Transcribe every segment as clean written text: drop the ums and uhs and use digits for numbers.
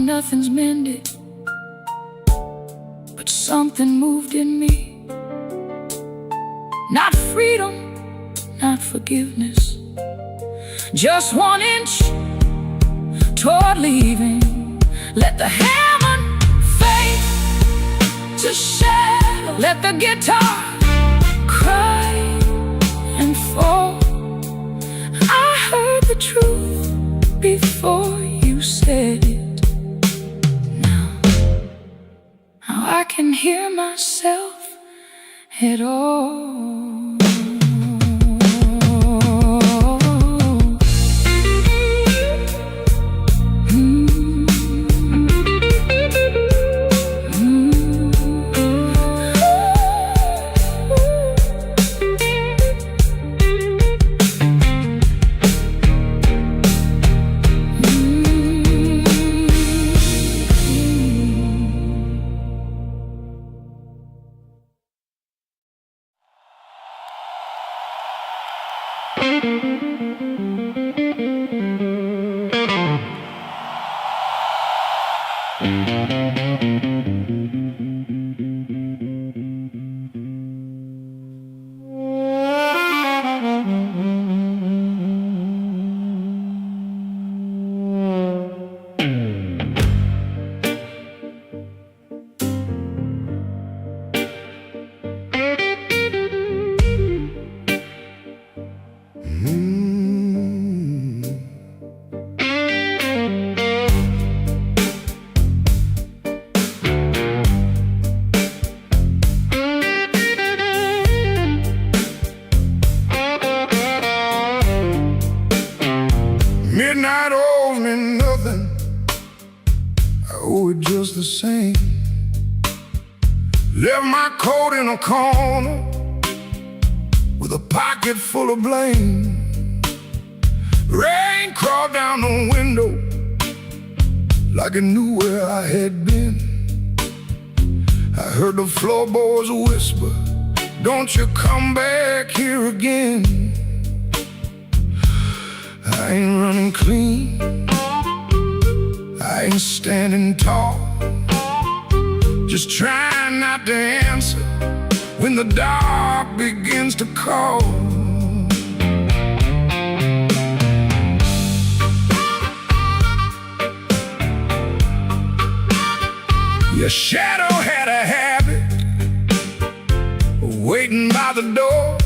nothing's mended, but something moved in me. Not freedom, not forgiveness, just 1 inch toward leaving. Let the hammer fade to shadow. Let the guitar cry and fall. I heard the truth before you said it. Now I can hear myself at all. Midnight owes me nothing, I owe it just the same. Left my coat in a corner with a pocket full of blame. Rain crawled down the window like it knew where I had been. I heard the floorboards whisper, don't you come back here again. I ain't running clean, I ain't standing tall, just trying not to answer when the dark begins to call. Your shadow had a habit of waiting by the door.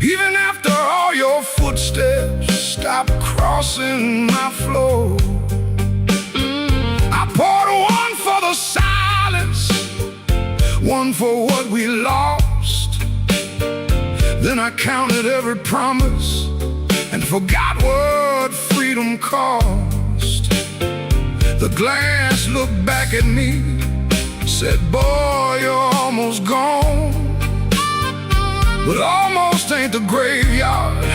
Even after all your footsteps stopped crossing my floor, I poured one for the silence, one for what we lost. Then I counted every promise and forgot what freedom cost. The glass looked back at me, said, boy, you're almost gone. But almost ain't the graveyard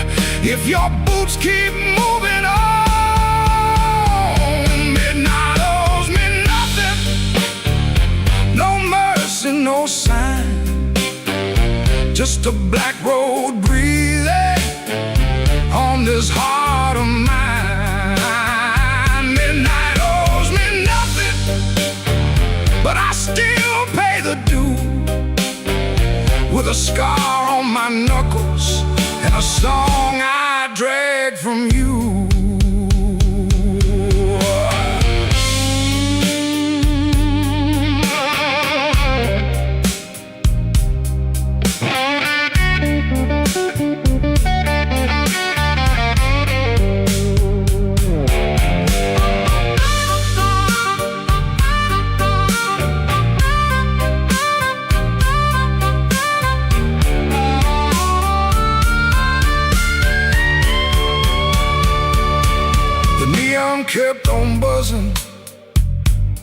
if your boots keep moving on. Midnight owes me nothing, no mercy, no sign, just a black road breathing on this heart of mine. Midnight owes me nothing, but I still pay the due, with a scar on my knuckles and a song I drag from you. Kept on buzzing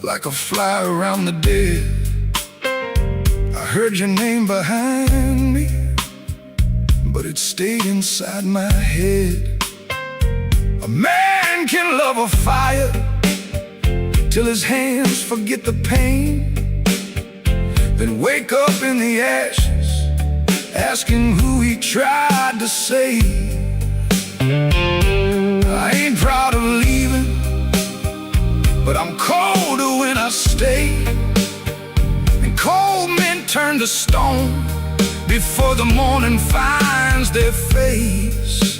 like a fly around the dead. I heard your name behind me, but it stayed inside my head. A man can love a fire till his hands forget the pain, then wake up in the ashes asking who he tried to save. I ain't proud of leaving, but I'm colder when I stay. And cold men turn to stone before the morning finds their face.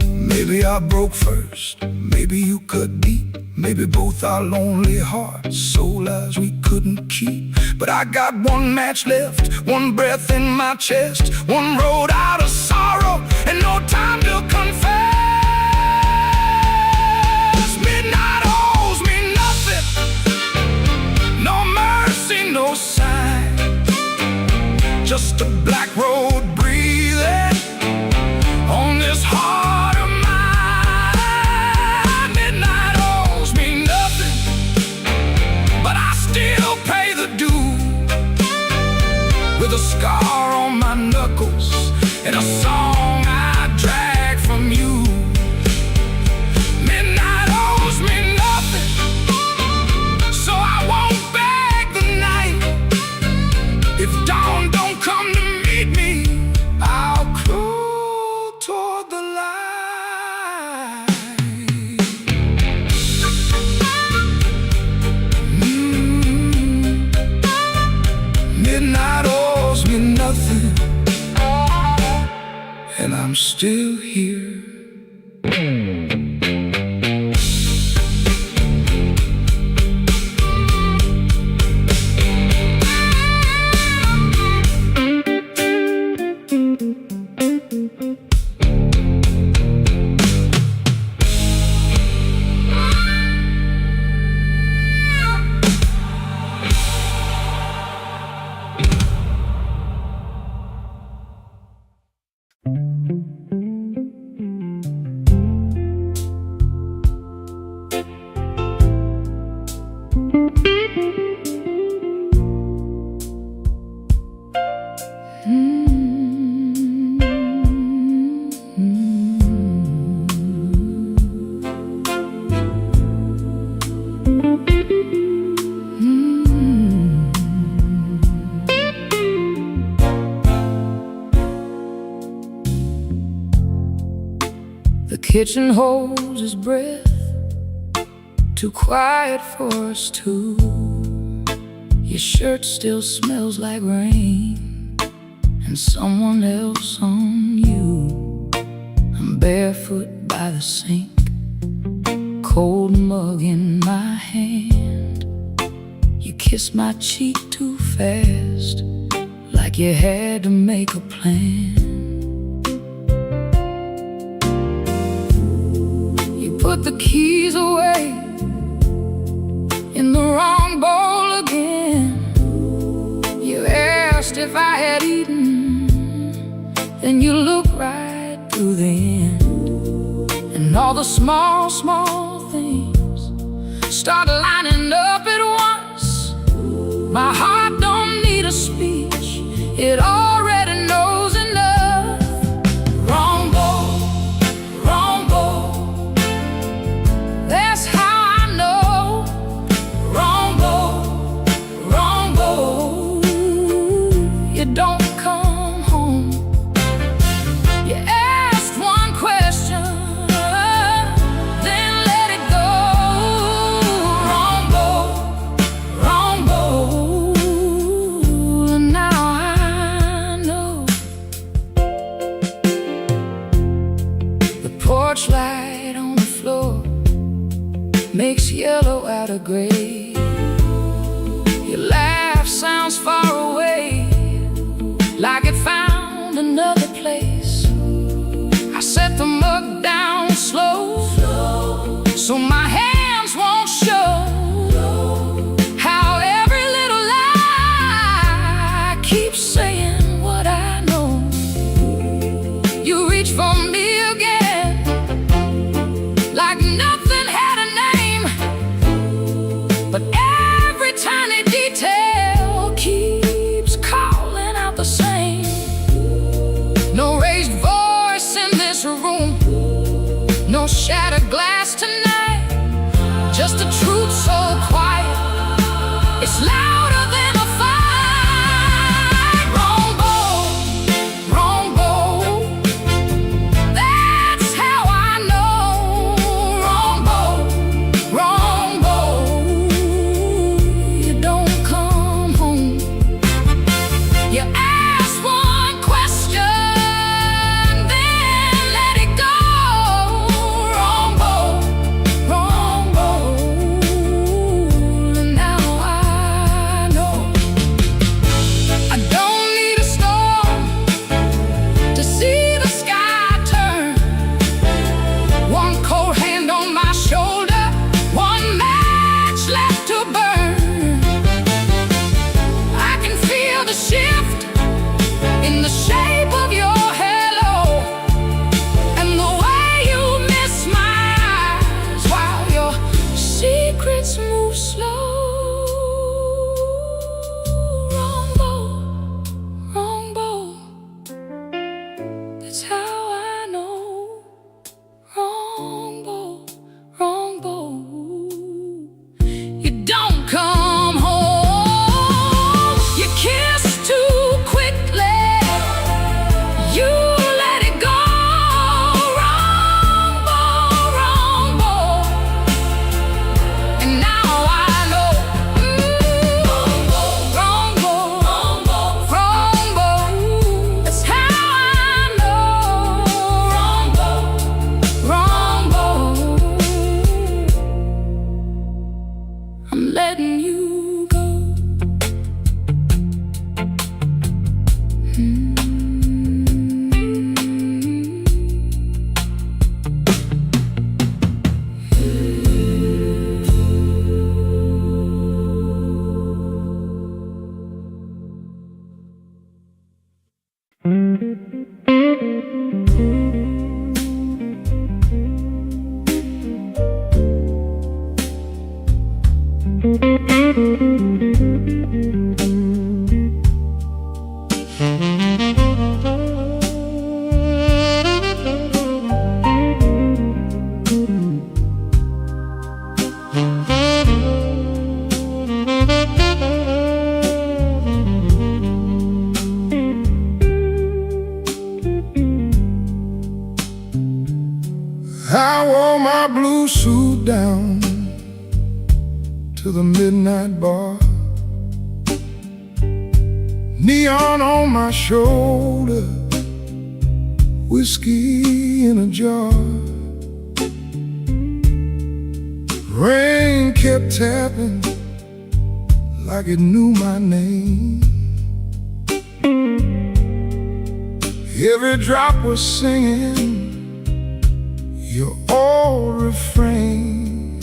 Maybe I broke first, maybe you cut deep. Maybe both our lonely hearts, soul lives we couldn't keep. But I got one match left, one breath in my chest, one road out of sorrow, and no time to confess. Midnight owes me nothing, no mercy, no sign, just a black road breathing on this heart of mine. Midnight owes me nothing, but I still pay the due, with a scar on my knuckles and a song I drag from you. Midnight owes me nothing, so I won't beg the night. If dawn don't come to meet me, I'll crawl toward the light. Midnight owes me nothing, and I'm still here. The kitchen holds his breath, too quiet for us two. Your shirt still smells like rain and someone else on you. I'm barefoot by the sink, cold mug in my hand. You kiss my cheek too fast, like you had to make a plan. Put the keys away in the wrong bowl again. You asked if I had eaten, then you looked right through the end. And all the small, small things start lining up at once. My heart don't need a speech, it already knows enough. Wrong bowl, wrong bowl, that's how I know. Wrong bowl, wrong bowl, you don't come home. You asked one question, then let it go. Wrong bowl, wrong bowl, and now I know. The porch light on the floor makes yellow out of gray. Your laugh sounds far away, like it found another place. I set the mug down slow, so my hands won't show how every little lie keeps saying what I know. You reach for me again, like nothing had a name, but every tiny detail keeps calling out the same. No raised voice in this room, no shattered glass tonight, just a truth so quiet, it's louder than a fight. Wrong bowl, wrong bowl, that's how I know. Wrong bowl, wrong just move slow. Wrong boat, wrong boat. That's how I know. Wrong boat, wrong boat. You don't come home. You kiss too quickly. You let it go. Wrong boat, wrong boat. And now I know. Wrong boat, wrong boat, wrong boat, wrong boat. That's how I know. Wrong boat, wrong boat. I'm letting you go. I wore my blue suit down to the midnight bar, neon on my shoulder, whiskey in a jar. Rain kept tapping like it knew my name. Every drop was singing your old refrain.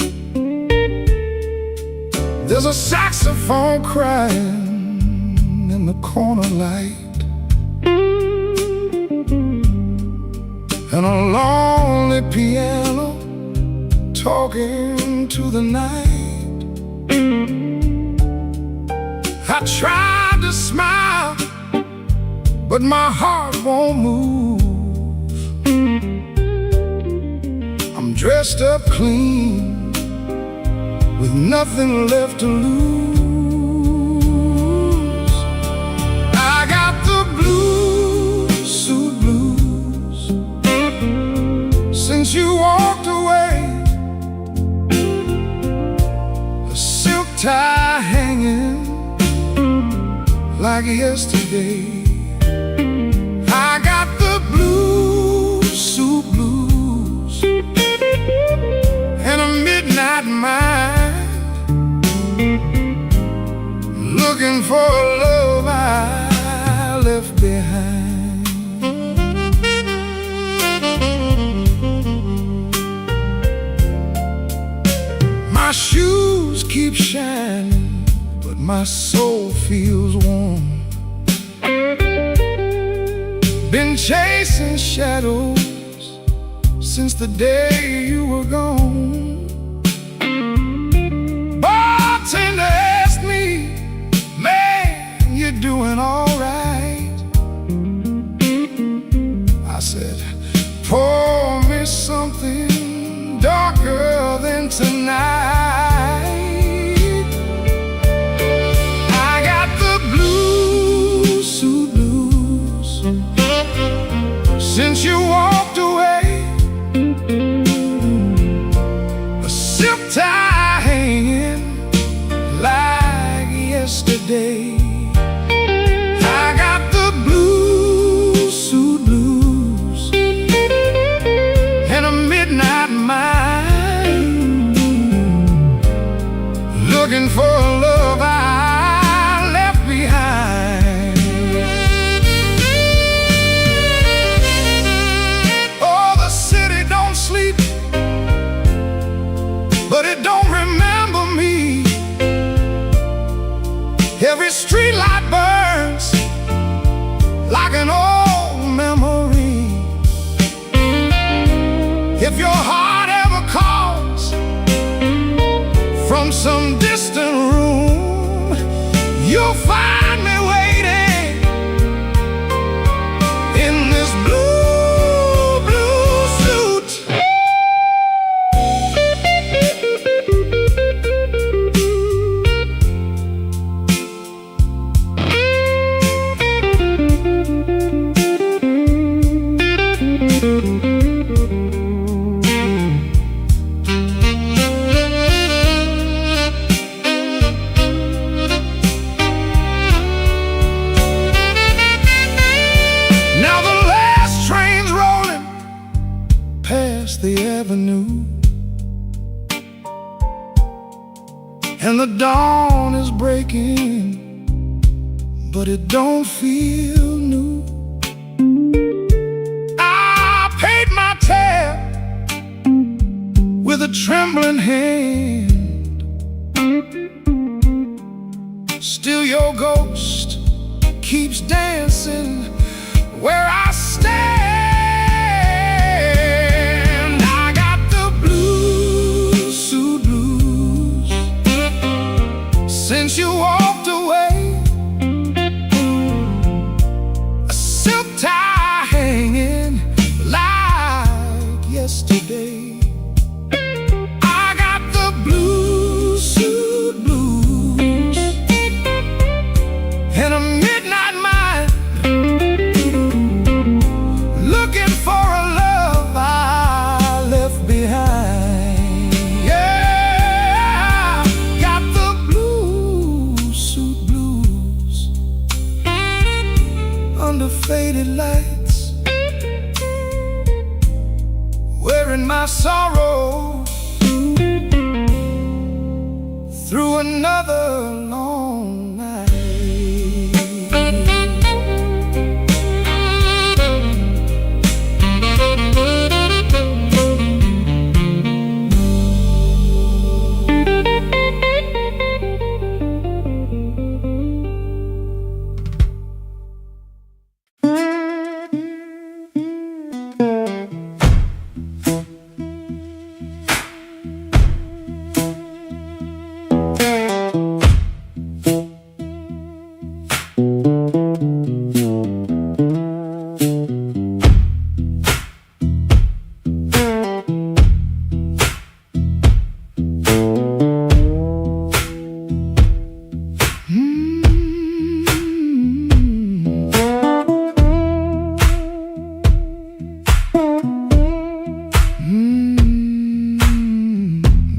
There's a saxophone crying in the corner light, and a lonely piano talking to the night. I tried to smile, but my heart won't move. I'm dressed up clean, with nothing left to lose. I got the blues, suit blues, since you walked away. A silk tie hanging like yesterday. I got the blues, suit blues, and a midnight mind, looking for a love I left behind. My shoes keep shining, but my soul feels warm. Been chasing shadows since the day you were gone. Bartender asked me, man, you doing all right? I said, pour me something darker than tonight. I got the blues, suit blues, since you walked away. A silk tie hanging like yesterday. I got the blues, suit blues, and a midnight mind, looking for a love I left behind. Oh, the city don't sleep, but it don't remember me. Every street light burns like an old memory. If your heart ever calls, from some distant room. You'll find me waiting in this blue, blue suit. The avenue, and the dawn is breaking, but it don't feel new. I paid my tab with a trembling hand. Still your ghost keeps dancing where I stand. Since you walked away, a silk tie hanging like yesterday. I got the blue suit blues and a midnight mind, looking for a love I left behind. Under faded lights, wearing my sorrow through another long night.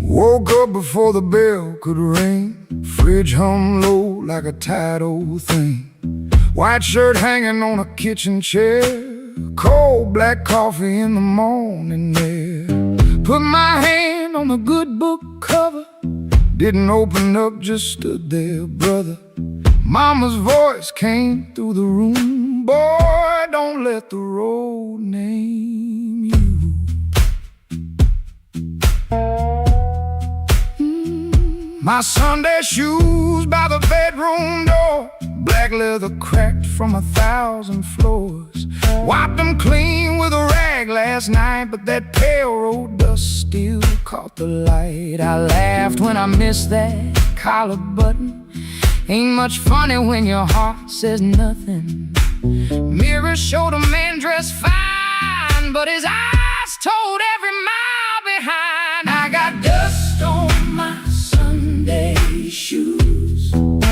Woke up before the bell could ring. Fridge hum low like a tired old thing. White shirt hanging on a kitchen chair. Cold black coffee in the morning air. Put my hand on the good book cover. Didn't open up, just stood there, brother. Mama's voice came through the room. Boy, don't let the road name you. My Sunday shoes by the bedroom door, black leather cracked from 1,000 floors. Wiped them clean with a rag last night, but that pale road dust still caught the light. I laughed when I missed that collar button. Ain't much funny when your heart says nothing. Mirror showed a man dressed fine, but his eyes told every mile behind. I got dust on my Sunday shoes. Lord,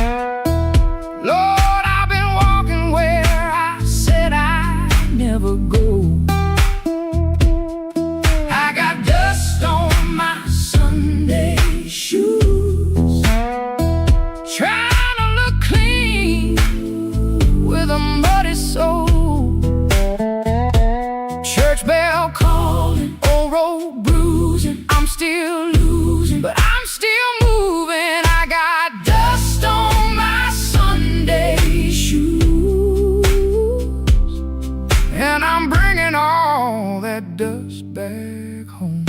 I've been walking where I said I'd never go. I got dust on my Sunday shoes, trying to look clean with a muddy soul. Church bell calling, old road bruising. I'm still losing, but I'm still moving. I got dust on my Sunday shoes, and I'm bringing all that dust back home.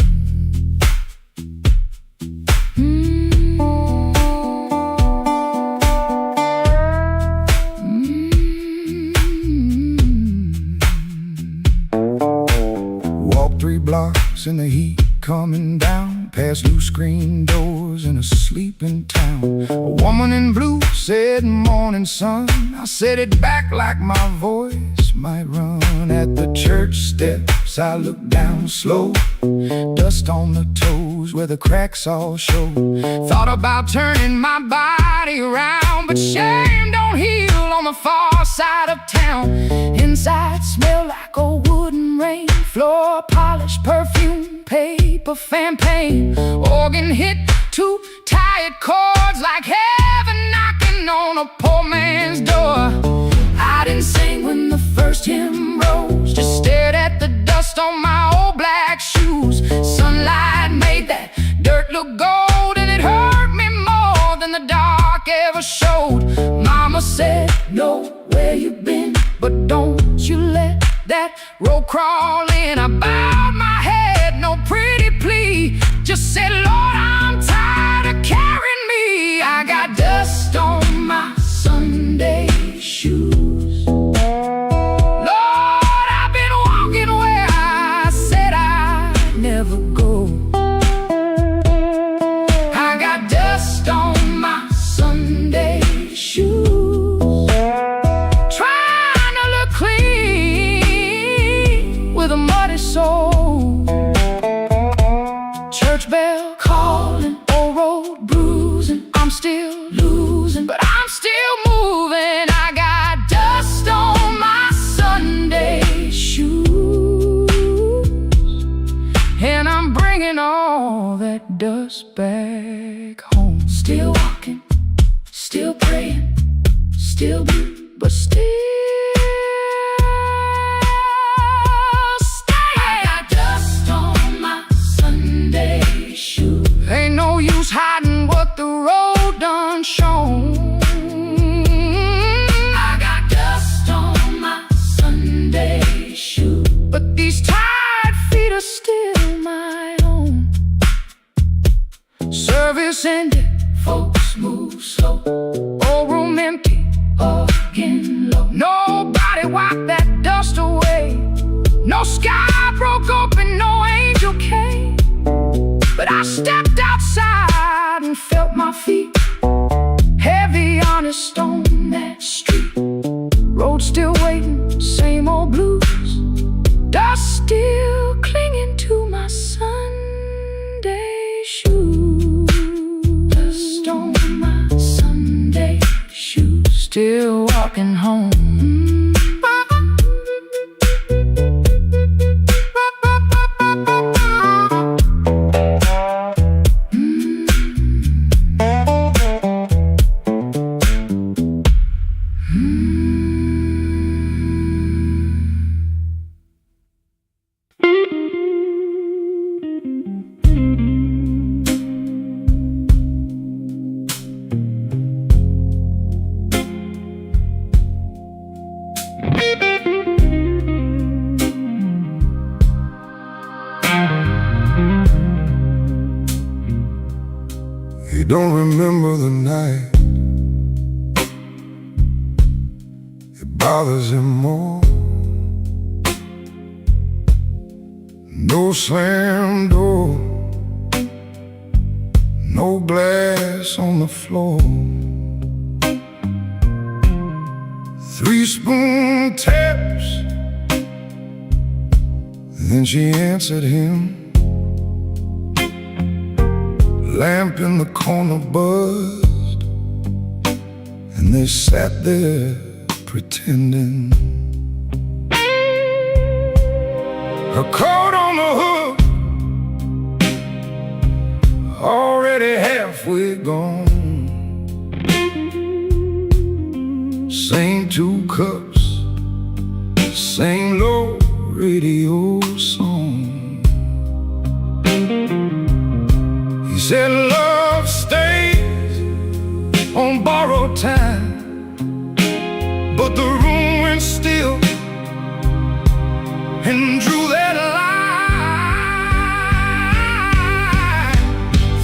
Walk 3 blocks in the heat coming down, past new screen doors echoes in a sleeping town. A woman in blue said, "Morning, sun." I said it back like my voice might run. At the church steps I looked down slow, dust on the toes where the cracks all show. Thought about turning my body around, but shame don't heal on the far side of town. Inside smelled like a wooden rain, floor polish, perfume, paper, fan paint. Organ hit two tired chords like heaven knocking on a poor man's door. I didn't sing when the first hymn rose, just stared at the dust on my old black shoes. Sunlight made that dirt look gold, and it hurt me more than the dark ever showed. Mama said, "Know where you've been, but don't you let that road crawl in." I bowed my head, no pretty plea, just said, "Lord, I'm tired of carrying me." I got dust on my Sunday shoes. Lord, I've been walking where I said I'd never go. I got dust on my Sunday shoes, trying to look clean with a muddy soul. Church bell calling, old road bruising. I'm still losing, but I'm still moving. I got dust on my Sunday shoes, and I'm bringing all that dust back home. Still walking, still praying, still blue, but still staying. I got dust on my Sunday shoes. Ain't no use hiding what the road done shown. I got dust on my Sunday shoes, but these tired feet are still my own. Service ended, folks move slow. Old room empty, organ low. Nobody wiped that dust away. No sky broke open, no angel came. But I stepped outside and felt my feet heavy on a stone that street. Road still waiting, same old blues. Dust still clinging to my Sunday shoes. Dust on my Sunday shoes, still walking home. He don't remember the night. It bothers him more. No slam door, no glass on the floor. 3-spoon taps, then she answered him. Lamp in the corner buzzed, and they sat there pretending. Her coat on the hook, already halfway gone. Same 2 cups, same low radio song. He said love stays on borrowed time, but the room went still and drew that line.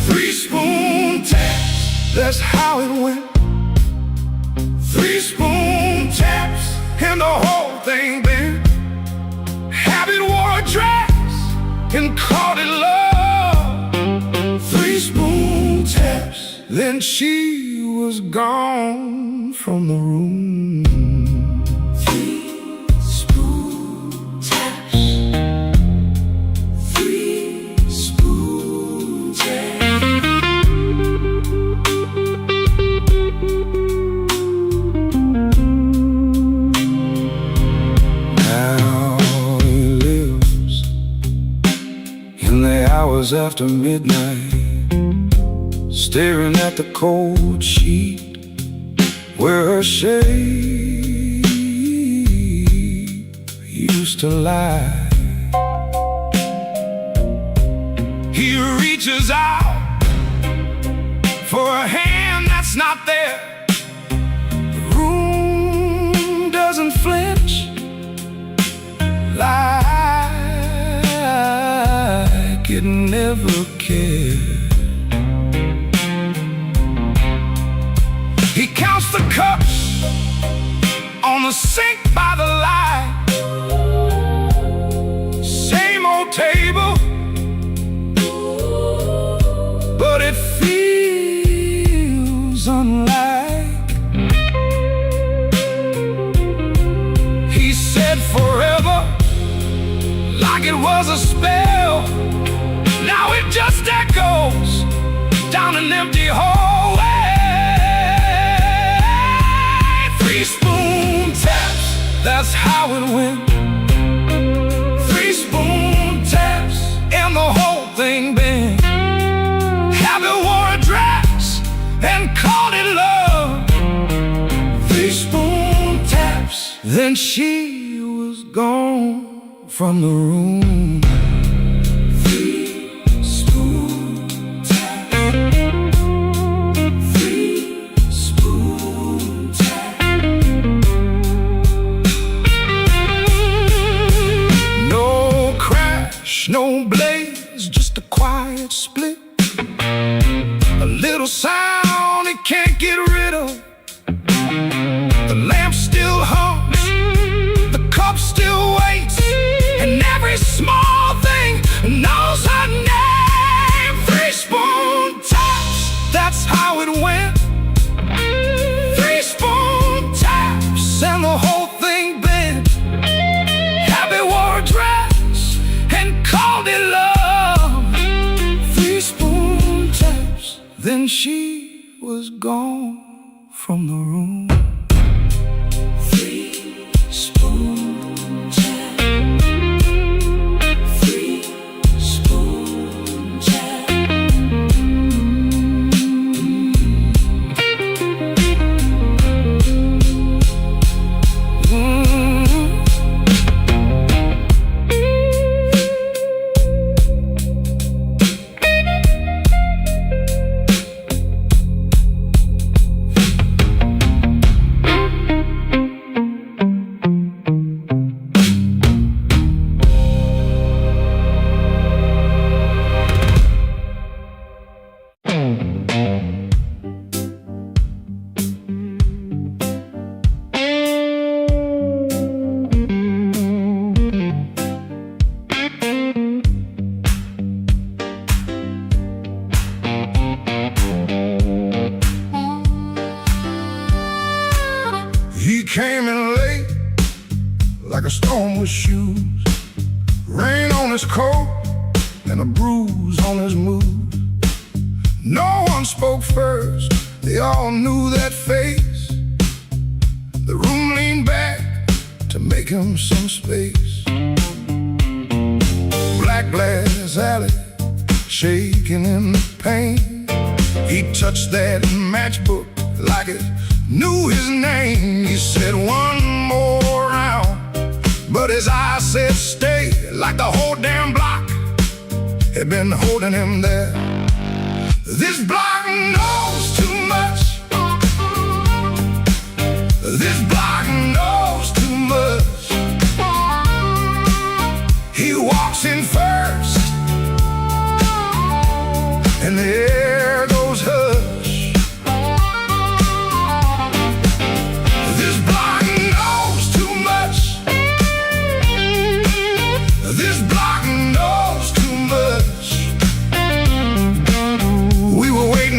3-spoon taps, that's how it went. 3-spoon taps, and the whole thing bent. Habit wore a dress and called it love. 3-spoon taps. then she was gone from the room. Three spoon taps. Three spoon taps. Now he lives in the hours after midnight, staring at the cold sheet where her shape used to lie. He reaches out for a hand that's not there. The room doesn't flinch like it never cared. He counts the cups on the sink by the light. Same old table, but it feels unlike. He said forever, like it was a spell. Now it just echoes down an empty hallway. Three spoon taps, that's how it went. Three spoon taps, and the whole thing bent. Habit wore a dress and called it love. Three spoon taps, then she was gone from the room. Three spoon taps. Three spoon taps. No crash, no blaze, just a quiet split. A little sound it can't get rid of. The lamp still hums, the cup still waits, and every small thing knows her name. Three spoon taps, that's how it went. Three spoon taps, and the whole thing bent. Habit wore a dress and called it love. Three spoon taps, then she was gone from the room. Three spoon taps. Three spoon taps. He came in late, like a storm with shoes. Rain on his coat and a bruise on his mood. No one spoke first, they all knew that face. The room leaned back to make him some space. Black glass alley, shaking in the pain. He touched that matchbook like it knew his name. He said one more round, but his eyes said stay, like the whole damn block had been holding him there. This block knows too much. This block knows too much. He walks in first, and there goes hush. This block knows too much. This block knows too much. We were waiting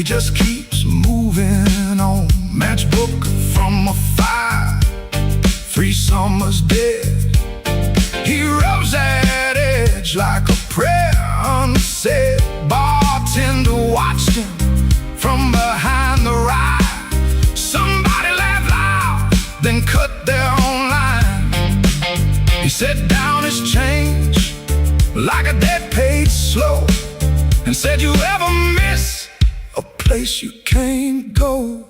he just keeps moving on. Matchbook from a fire, 3 summers dead. He rubs that edge like a prayer unsaid. Bartender watched him from behind the rye. Somebody laughed loud, then cut their own line. He set down his change like a debt paid slow, and said, you ever miss a place you can't go?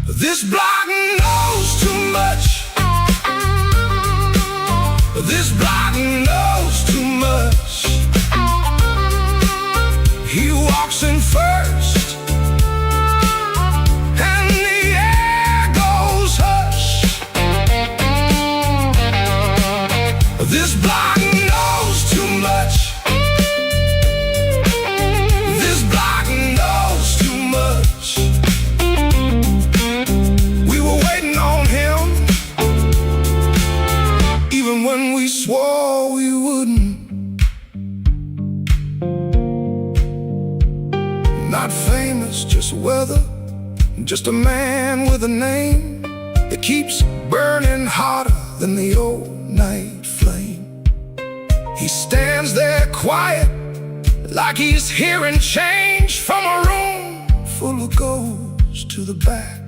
This block knows too much. This block knows too much. He walks in first, and the air goes hush. This block knows too much. This block knows too much. We were waiting on him, even when we swore we wouldn't. Not famous, just weather, just a man with a name that keeps burning hotter than the old night flame. He stands there quiet, like he's hearing change from a room full of ghosts to the back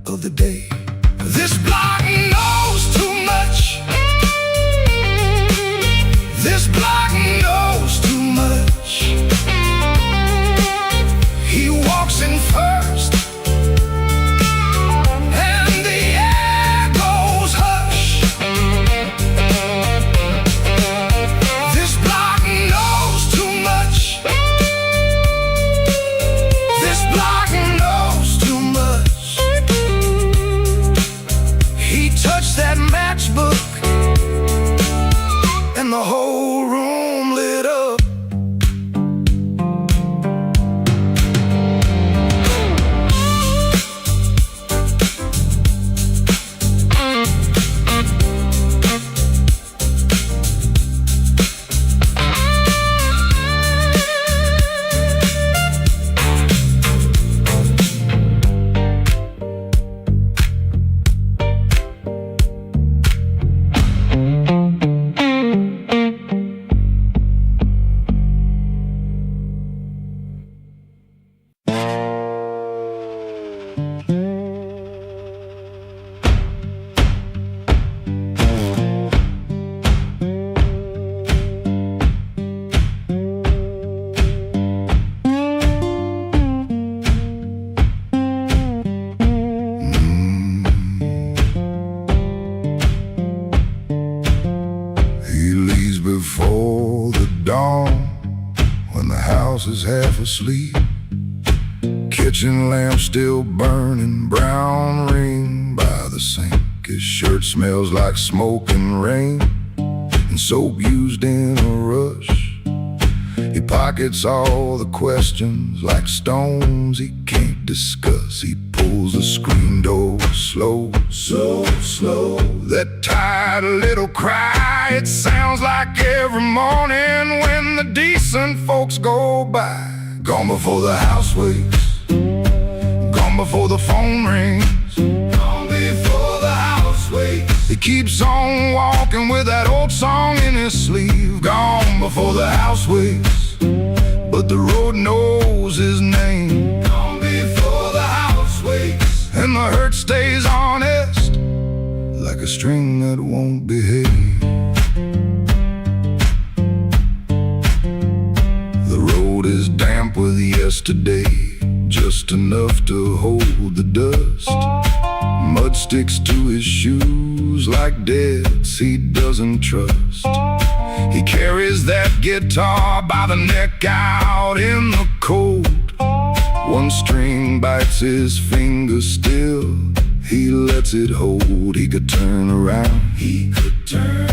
of the day. This block knows too much. This block knows too much. He walks in first, and the air goes hush. This block knows too much. This block knows too much. He touched that matchbook, and the whole room lit up. Before the dawn, when the house is half asleep, kitchen lamp still burning, brown ring by the sink. His shirt smells like smoke and rain, and soap used in a rush. He pockets all the questions like stones he can't discuss. He pulls the screen door slow, so slow. That tired little cry, it sounds like every morning when the decent folks go by. Gone before the house wakes, gone before the phone rings, gone before the house wakes. He keeps on walking with that old song in his sleeve. Gone before the house wakes, but the road knows his name. Gone before the house wakes, and the hurt stays honest, like a string that won't behave. The road is damp with yesterday, just enough to hold the dust. Mud sticks to his shoes like debts he doesn't trust. He carries that guitar by the neck out in the cold. One string bites his finger still, he lets it hold. He could turn around, he could turn,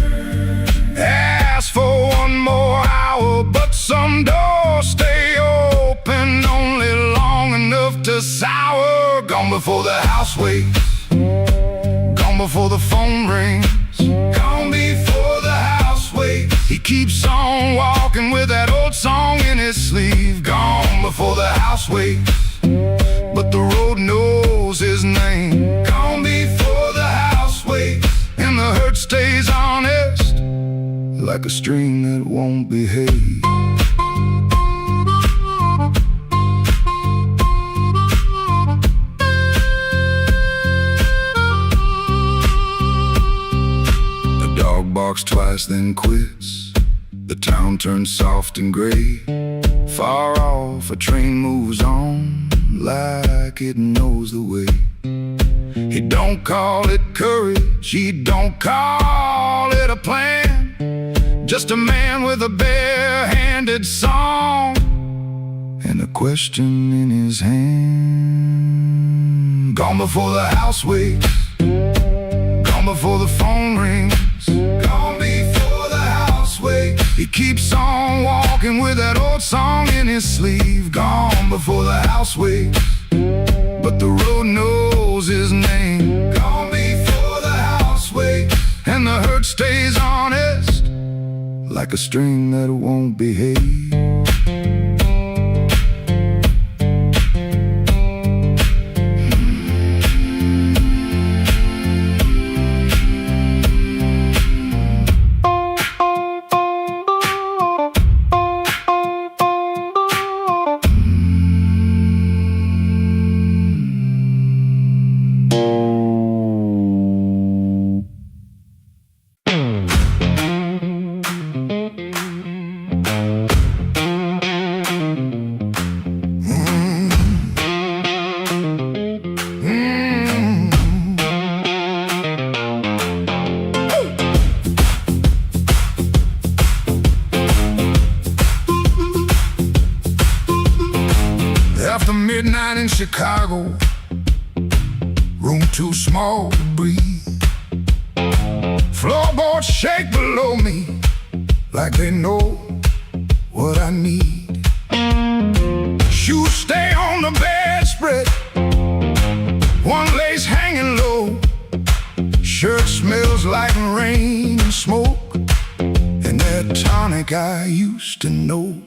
ask for one more hour, but some doors stay open only long enough to sour. Gone before the house wakes, gone before the phone rings, gone before the house wakes. He keeps on walking with that old song in his sleeve. Gone before the house wakes, road knows his name. Gone before the house waits, and the hurt stays honest, like a string that won't behave. The dog barks twice, then quits. The town turns soft and gray. Far off, a train moves on like it knows the way. He don't call it courage, he don't call it a plan. Just a man with a bare-handed song and a question in his hand. Gone before the house wakes, gone before the phone rings, gone before the house wakes. He keeps on walking with that old song in his sleeve. Gone before the house wakes, but the road knows his name. Gone before the house wakes, and the hurt stays honest, like a string that won't behave. After midnight in Chicago, room too small to breathe. Floorboards shake below me like they know what I need. Shoes stay on the bedspread, one lace hanging low. Shirt smells like rain and smoke, and that tonic I used to know.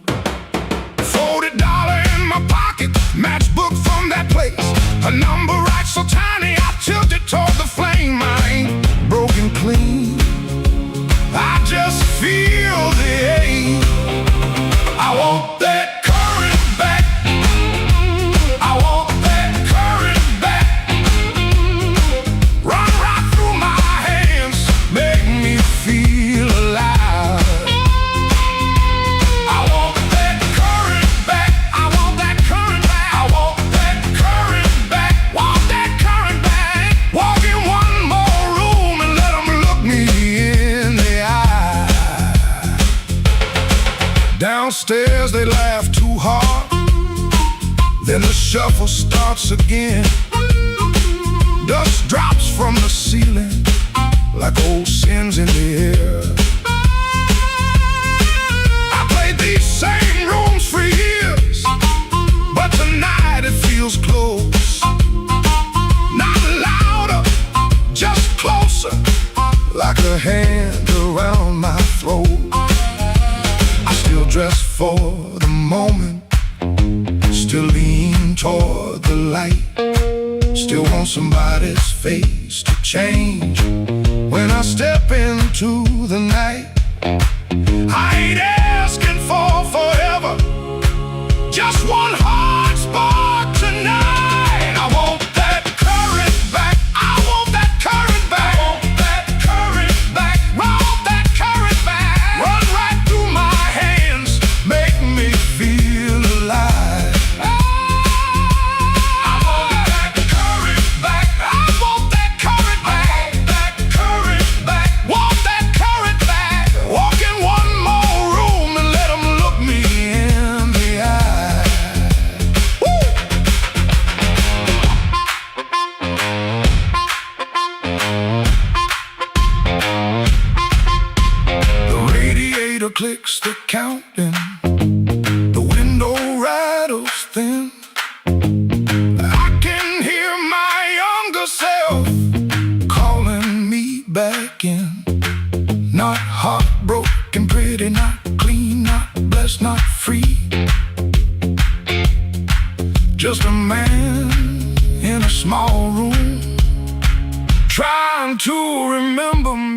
$40 in my pocket, matchbook from that place. A number right so tiny, I tilt it toward the flame. I ain't broken clean, I just feel the ache. I want that current back, I want that current back. Run right through my hands, make me feel alive. I want that current back, I want that current back, I want that current back, want that current back. Walk in one more room and let them look me in the eye. Downstairs they laugh too hard, then the shuffle starts again. Dust drops from the ceiling like old sins in the air. I played these same rooms for years, but tonight it feels close. Not louder, just closer, like a hand around my throat. I still dress for the moment, still lean toward the light. Still want somebody's face to change when I step into the night. I ain't asking for forever, just one hard spark tonight. I want that current back, I want that current back, I want that current back, I want that current back. Run right through my hands, make me feel alive. I want that current back, I want that current back, that current back, want that current back. Walk in one more room and let them look me in the eye. Woo! The radiator clicks the counting, the window rattles thin. I can hear my younger self calling me back in. Not heartbroken, pretty, not clean, not blessed, not free. Just a man small room, trying to remember me.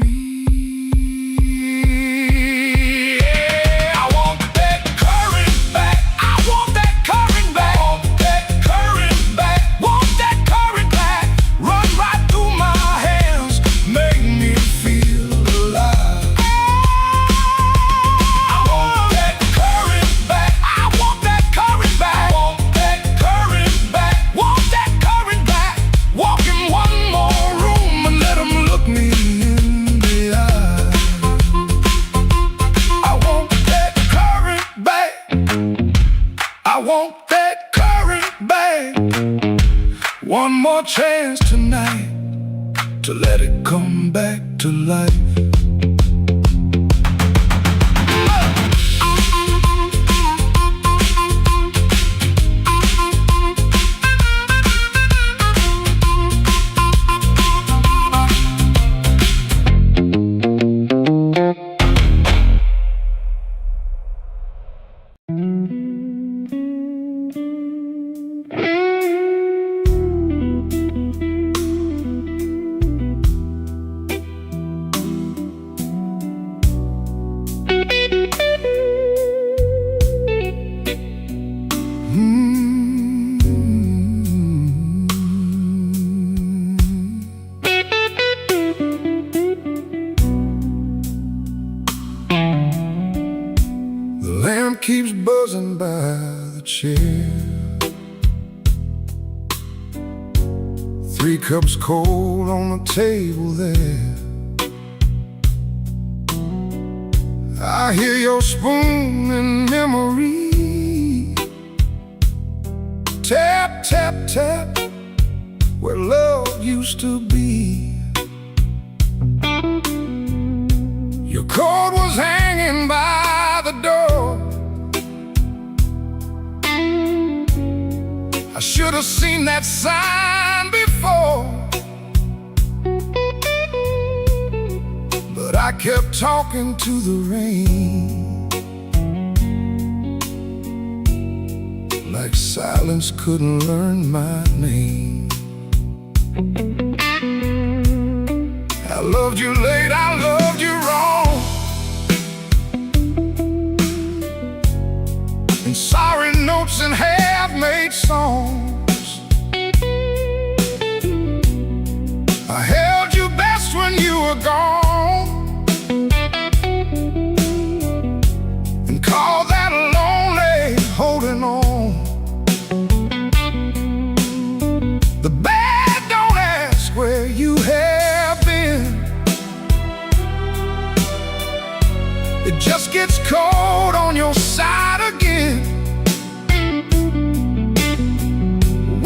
Yeah, I want that current back. I want that current back. Want that current back. Want that current back. Run right through my hands, make me feel alive. I want that current back. I want that current back. Want that current back. Want that current back. Walk in one more room and let 'em look me in the eye. I want that current back. I want that current back. One more chance tonight to let it come back to life. The lamp keeps buzzing by the chair. 3 cups cold on the table there. I hear your spoon in memory. Tap, tap, tap, where love used to be. Your coat was hanging by the door. I should have seen that sign before, but I kept talking to the rain, like silence couldn't learn my name. I loved you late, I loved you wrong, and sorry notes and half-made songs. I held you best when you were gone, and called that lonely holding on. The bad don't ask where you have been. It just gets cold on your side again.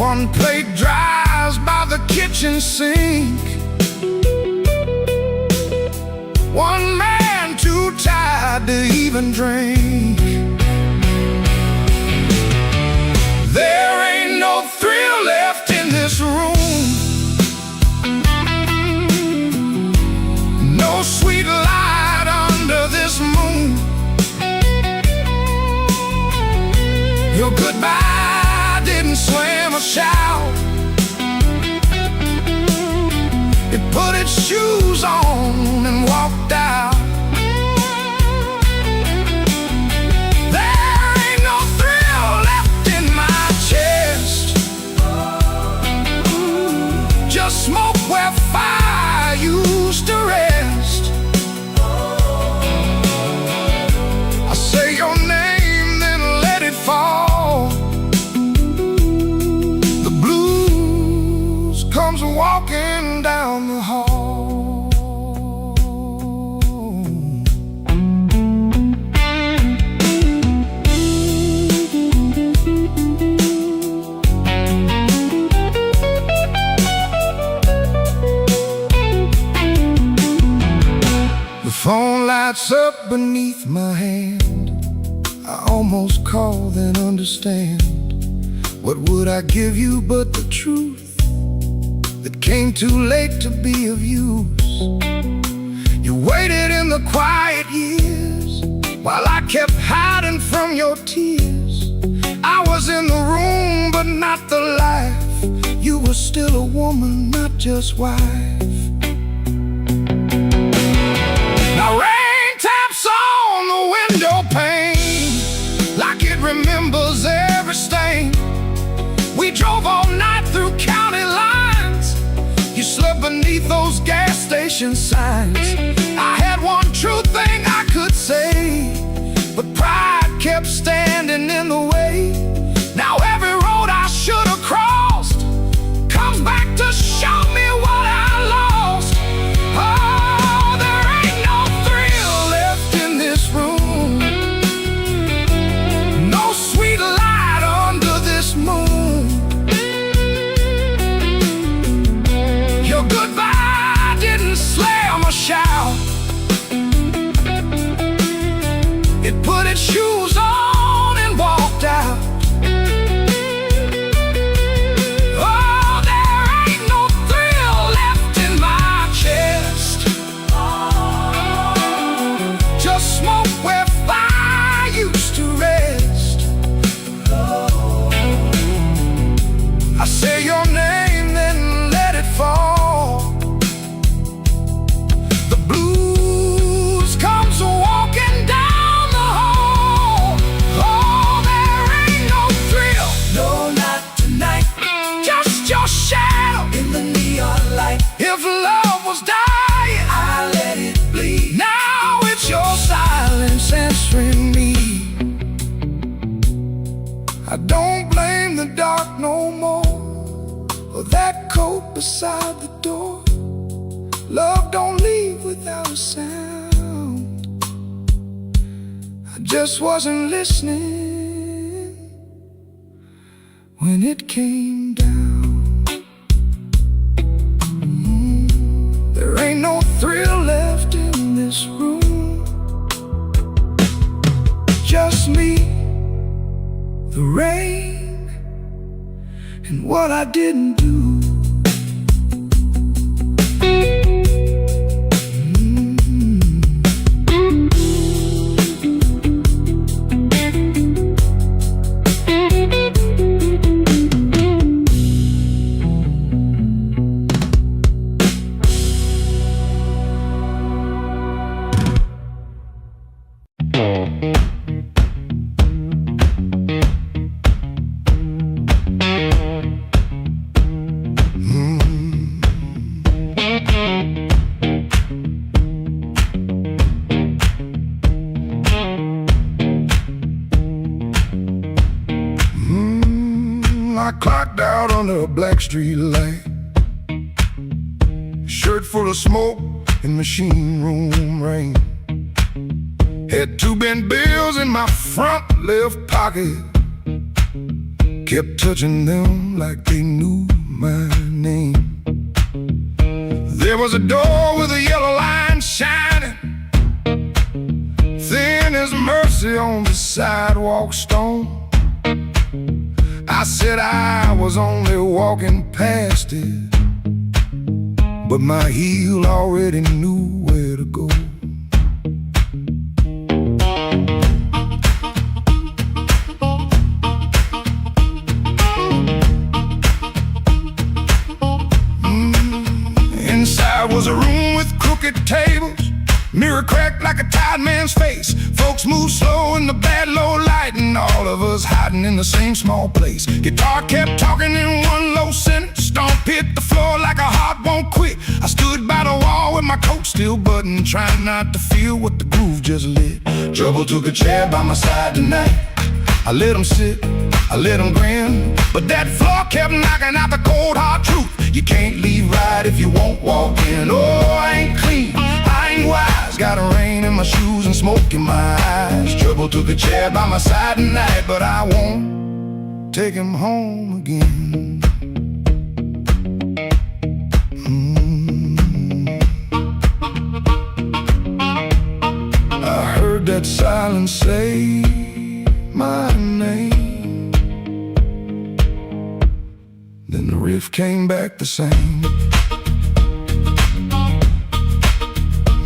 One plate dries by the kitchen sink. One man too tired to even drink. There ain't no thrill left in this room. No sweet light under this moon. Your goodbye didn't slam a shout. It put its shoes on and walked out. There ain't no thrill left in my chest. Just smoke where fire used to rest. I say your name, then let it fall. The blues comes walking down the hall. The phone lights up beneath my hand. I almost call, then understand. What would I give you but the truth that came too late to be of use? You waited in the quiet years while I kept hiding from your tears. I was in the room but not the life you were still a woman, not just wife. Now rain taps on the window pane like it remembers every stain. We drove all night through county lines. You slept beneath those gas station signs. I had one true thing I could say, but pride kept standing in the way. Now every road I should have crossed comes back to show me what I lost. Oh, there ain't no thrill left in this room, no sweet light under this moon. Your goodbye didn't slam or shout, it put its shoes on and walked out. Oh, there ain't no thrill left in my chest, just smoke where fire used to rest. I say your name, then let it fall. The blues comes walking down the hall. Oh, there ain't no thrill, no, not tonight. Just your shadow in the neon light. If love was dying, I let it bleed. Now it's your silence answering me. I don't blame the dark no more, or that coat beside the door. Love don't leave without a sound. I just wasn't listening when it came down. There ain't no thrill left in this room, just me, the rain, and what I didn't do. I clocked out under a black street light, shirt full of smoke and machine room rain. Had 2 bent bills in my front left pocket, kept touching them like they knew my name. There was a door with a yellow line shining, thin as mercy on the sidewalk stone. I said I was only walking past it, but my heel already knew where to go. Inside was a room with crooked tables, mirror cracked like a tired man's face. Folks moved slow in the bad low light, and all of us hiding in the same small place. Guitar kept talking in one low sentence, stomp hit the floor like a heart won't quit. I stood by the wall with my coat still buttoned, trying not to feel what the groove just lit. Trouble took a chair by my side tonight. I let him sit, I let him grin, but that floor kept knocking out the cold hard truth. You can't leave right if you won't walk in. Oh, I ain't clean, I ain't wise, got a rain in my shoes and smoke in my eyes. Trouble took a chair by my side tonight, but I won't take him home again. I heard that silence say my name, then the riff came back the same.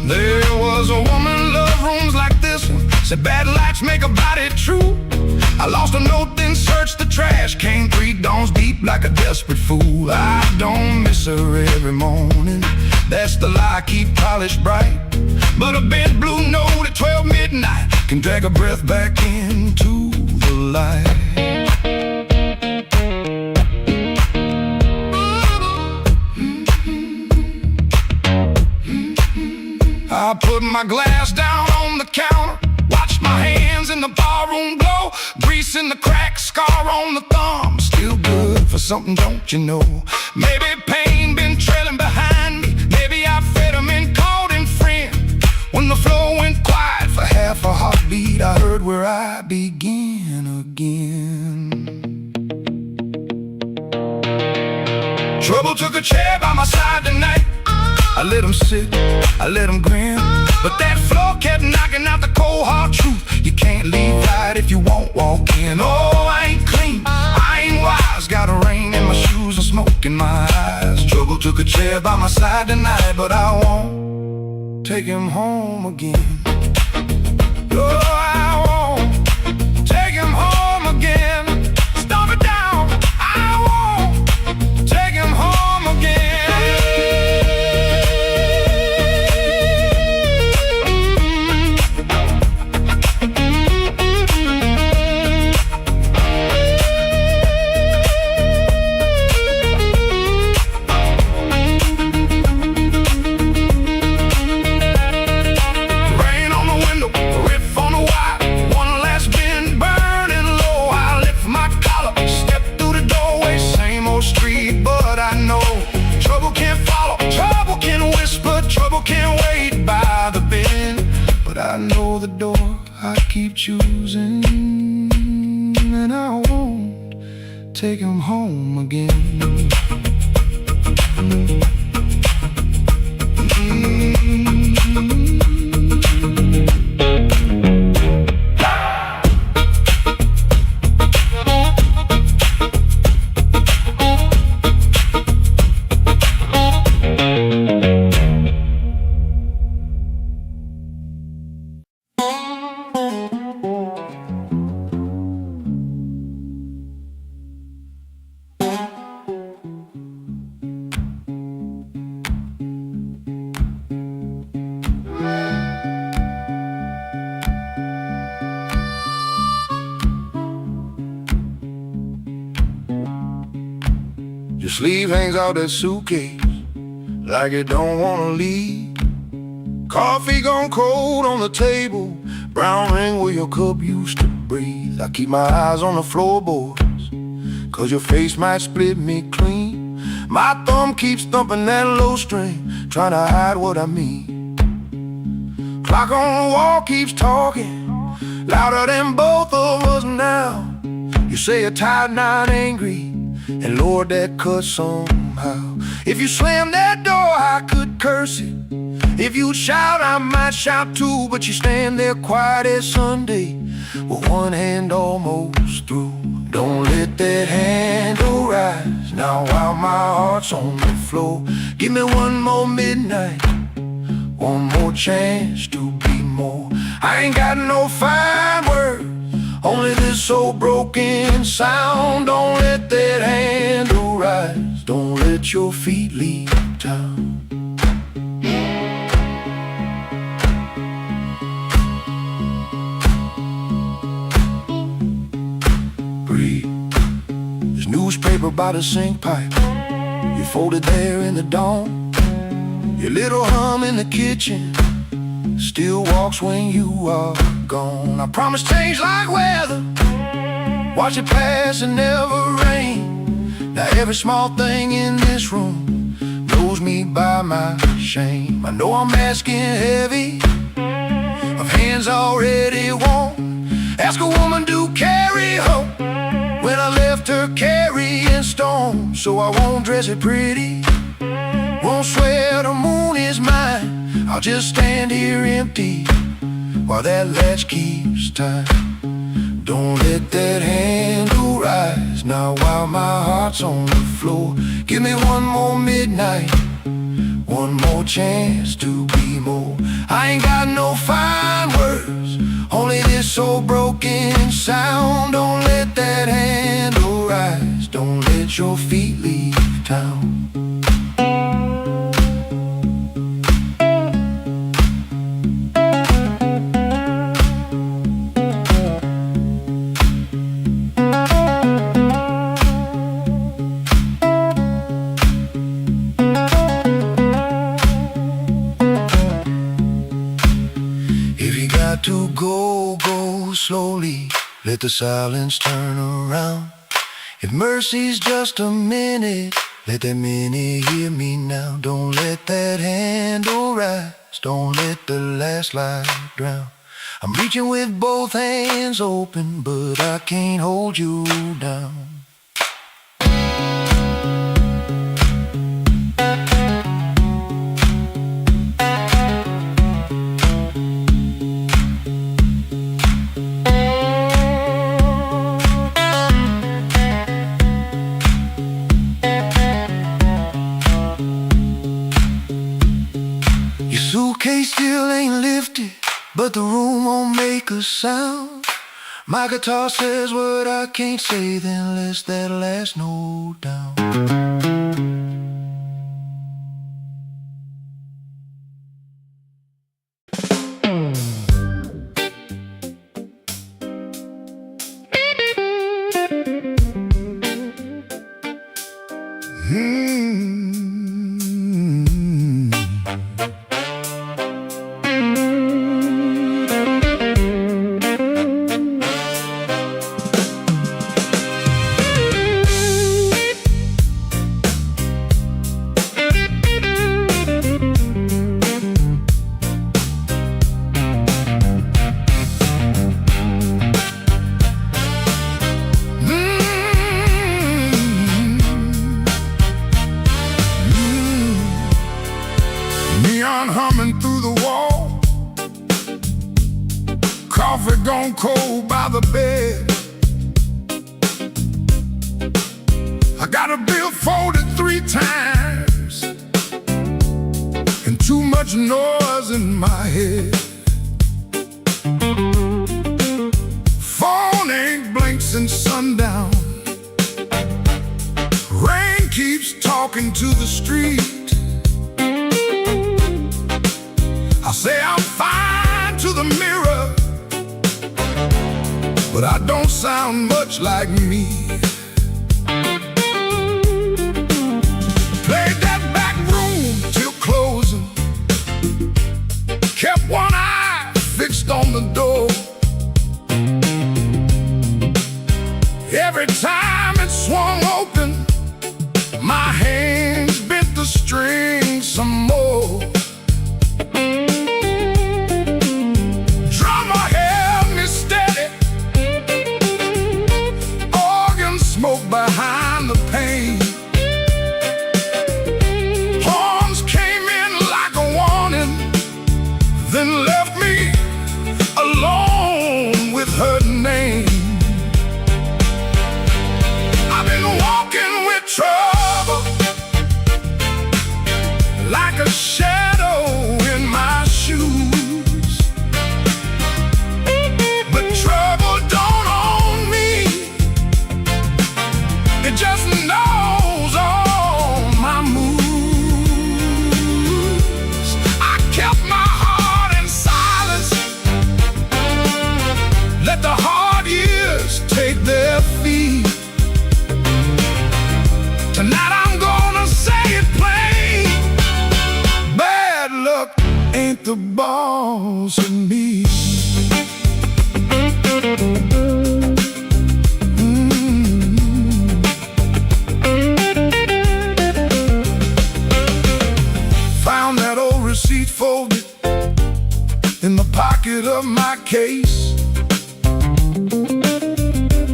There was a woman, love rooms like this one, said bad lights make a body true. I lost a note, then searched the trash. Came 3 dawns deep like a desperate fool. I don't miss her every morning. That's the lie I keep polished bright. But a bent blue note at 12 midnight can drag a breath back into the light. I put my glass down on the counter, watched my hands in the barroom glow. Grease in the crack, scar on the thumb, still good for something, don't you know? Maybe pain been trailing behind me. Maybe I fed him and called him friend. When the floor went quiet for half a heartbeat, I heard where I begin again. Trouble took a chair by my side tonight. I let him sit, I let him grin, but that floor kept knocking out the cold hard truth. You can't leave right if you won't walk in. Oh, I ain't clean, I ain't wise. Got a rain in my shoes and smoke in my eyes. Trouble took a chair by my side tonight, but I won't take him home again. Oh, I won't take him home again. Stomp it down, I won't take him home again. I know the door I keep choosing, and I won't take him home again. Your sleeve hangs out that suitcase like it don't wanna leave. Coffee gone cold on the table, brown ring where your cup used to breathe. I keep my eyes on the floorboards, cause your face might split me clean. My thumb keeps thumping that low string, trying to hide what I mean. Clock on the wall keeps talking, louder than both of us now. You say you're tired, not angry, and Lord, that cuts somehow. If you slam that door, I could curse it. If you'd shout, I might shout too. But you stand there quiet as Sunday, with one hand almost through. Don't let that handle rise now while my heart's on the floor. Give me one more midnight, one more chance to be more. I ain't got no fine words, only this old broken sound. Don't let that handle rise, don't let your feet leave town. Breathe. There's newspaper by the sink pipe, you folded there in the dawn. Your little hum in the kitchen still walks when you are gone. I promise change like weather, watch it pass and never rain. Now every small thing in this room knows me by my shame. I know I'm asking heavy of hands already warm. Ask a woman to carry home when I left her carrying storm. So I won't dress it pretty, won't swear the moon is mine. I'll just stand here empty while that latch keeps time. Don't let that handle rise now while my heart's on the floor. Give me one more midnight, one more chance to be more. I ain't got no fine words, only this so broken sound. Don't let that handle rise. Don't let your feet leave town. To go slowly, let the silence turn around. If mercy's just a minute, let that minute hear me now. Don't let that handle rise, don't let the last light drown. I'm reaching with both hands open, but I can't hold you down. Suitcase still ain't lifted, but the room won't make a sound. My guitar says what I can't say, then let's that last note down. Humming through the wall, coffee gone cold by the bed. I got a bill folded 3 times and too much noise in my head. Phone ain't blinked since sundown. Rain keeps talking to the street. I say I'm fine to the mirror, but I don't sound much like me. Played that back room till closing, kept one eye fixed on the door. Every time it swung open, my hands bent the string some more. Behind the pain, horns came in like a warning, then left me alone with her name. I've been walking with trouble, like a shadow in my shoes, but trouble don't own me. It just knows all my moves. I kept my heart in silence, let the hard years take their feet. Tonight I'm gonna say it plain, bad luck ain't the boss of me. Receipt folded in the pocket of my case.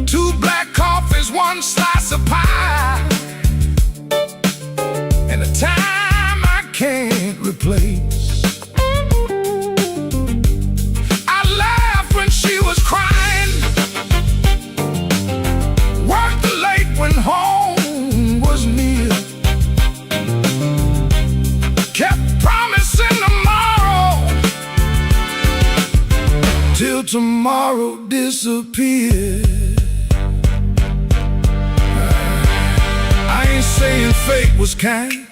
2 black coffees, 1 slice of pie, and a time I can't replace. I laughed when she was crying, worked late when home was near, kept promising tomorrow till till tomorrow disappears. I ain't saying fate was kind,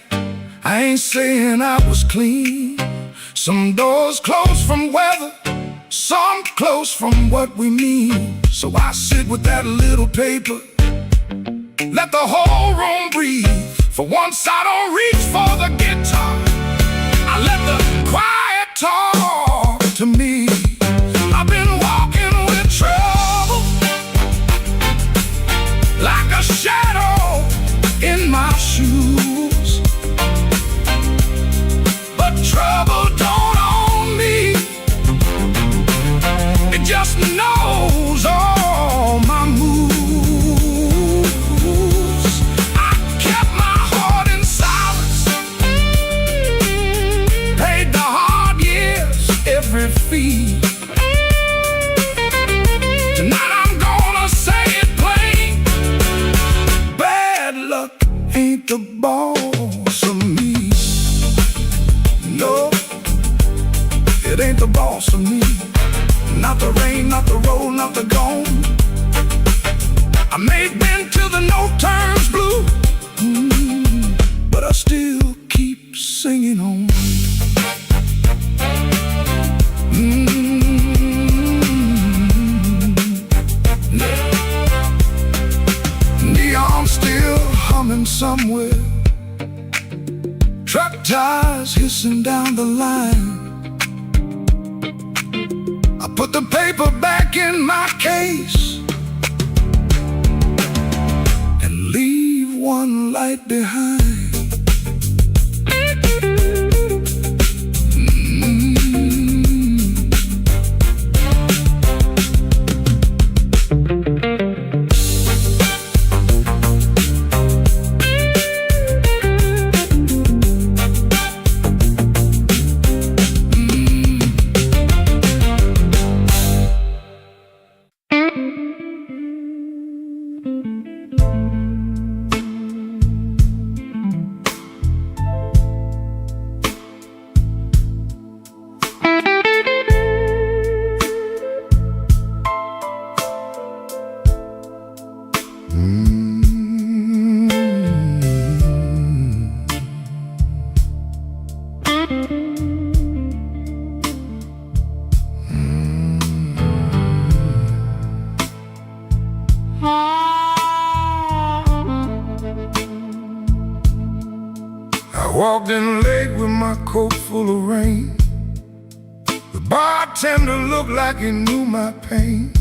I ain't saying I was clean. Some doors close from weather, some close from what we mean. So I sit with that little paper, let the whole room breathe. For once I don't reach for the guitar, I let the quiet talk to me. I've been walking with trouble, like a shadow in my shoes. But trouble don't own me, it just knows all my moves. I kept my heart in silence, paid the hard years every fee. Tonight I'm gonna say it plain, bad luck ain't the boss of me. No, it ain't the boss of me. Not the rain, not the road, not the gone. I may have been till the no turns blue, but I still keep singing on. Neon still humming somewhere, truck tires hissing down the line. I put the paper back in my case and leave one light behind. I walked in late with my coat full of rain. The bartender looked like he knew my pain.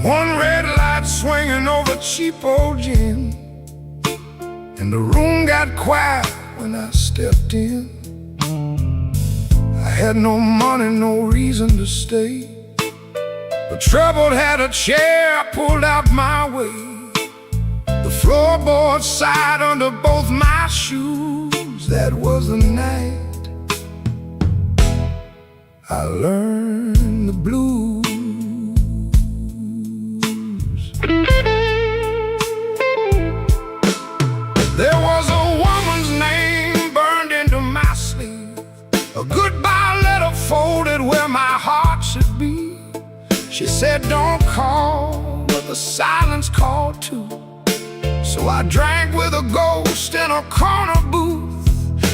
One red light swinging over cheap old gin, and the room got quiet when I stepped in. I had no money, no reason to stay. The trouble had a chair pulled out my way. The floorboard sighed under both my shoes. That was the night I learned the blues. There was a woman's name burned into my sleeve, a goodbye letter folded where my heart should be. She said, don't call, but the silence called too. So I drank with a ghost in a corner booth.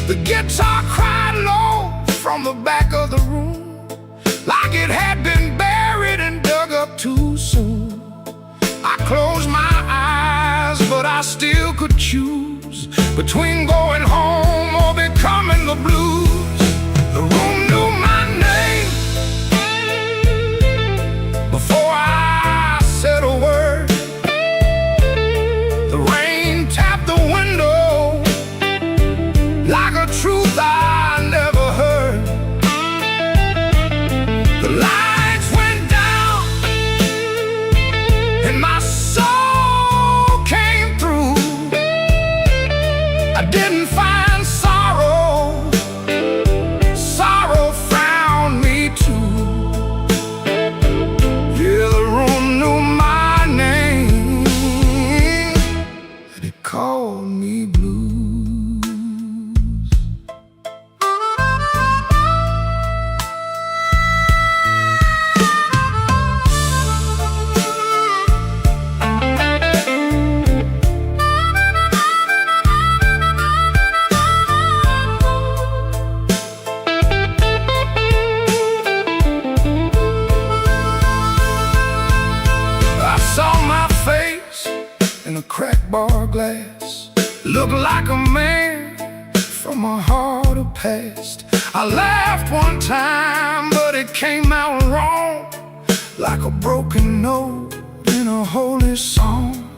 The guitar cried low from the back of the room, like it had been buried and dug up too soon. I closed my eyes, but I still could choose between going home or becoming the blues. The room knew my name before I said a word. The rain tapped the window like a truth I never heard. The lights went down and my soul came through. I didn't find sorrow looked like a man from a harder past. I laughed one time, but it came out wrong, like a broken note in a holy song.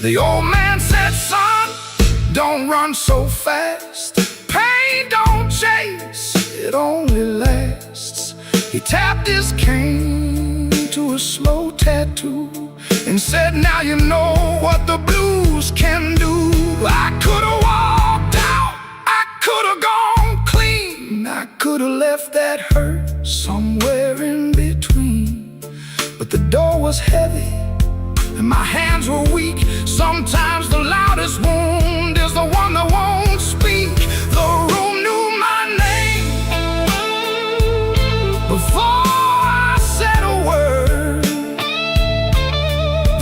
The old man said, son, don't run so fast. Pain don't chase, it only lasts. He tapped his cane to a slow tattoo and said, now you know what the blues can do. I could've walked out, I could've gone clean, I could've left that hurt somewhere in between. But the door was heavy and my hands were weak. Sometimes the loudest wound is the one that won't speak. The room knew my name before I said a word.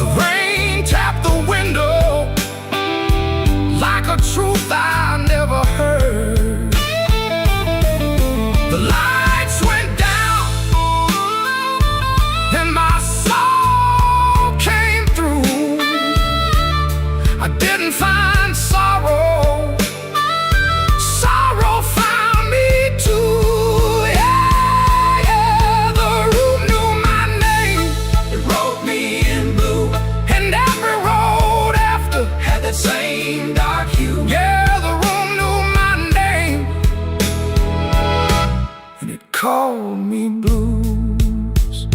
The rain tapped the window like a truth I never heard. The lights went down and my soul came through. I didn't find sorrow, sorrow found me too. Yeah, yeah, the room knew my name. It wrote me in blue, and every road after had that same dark hue. Yeah, the room knew my name, and it called me blues.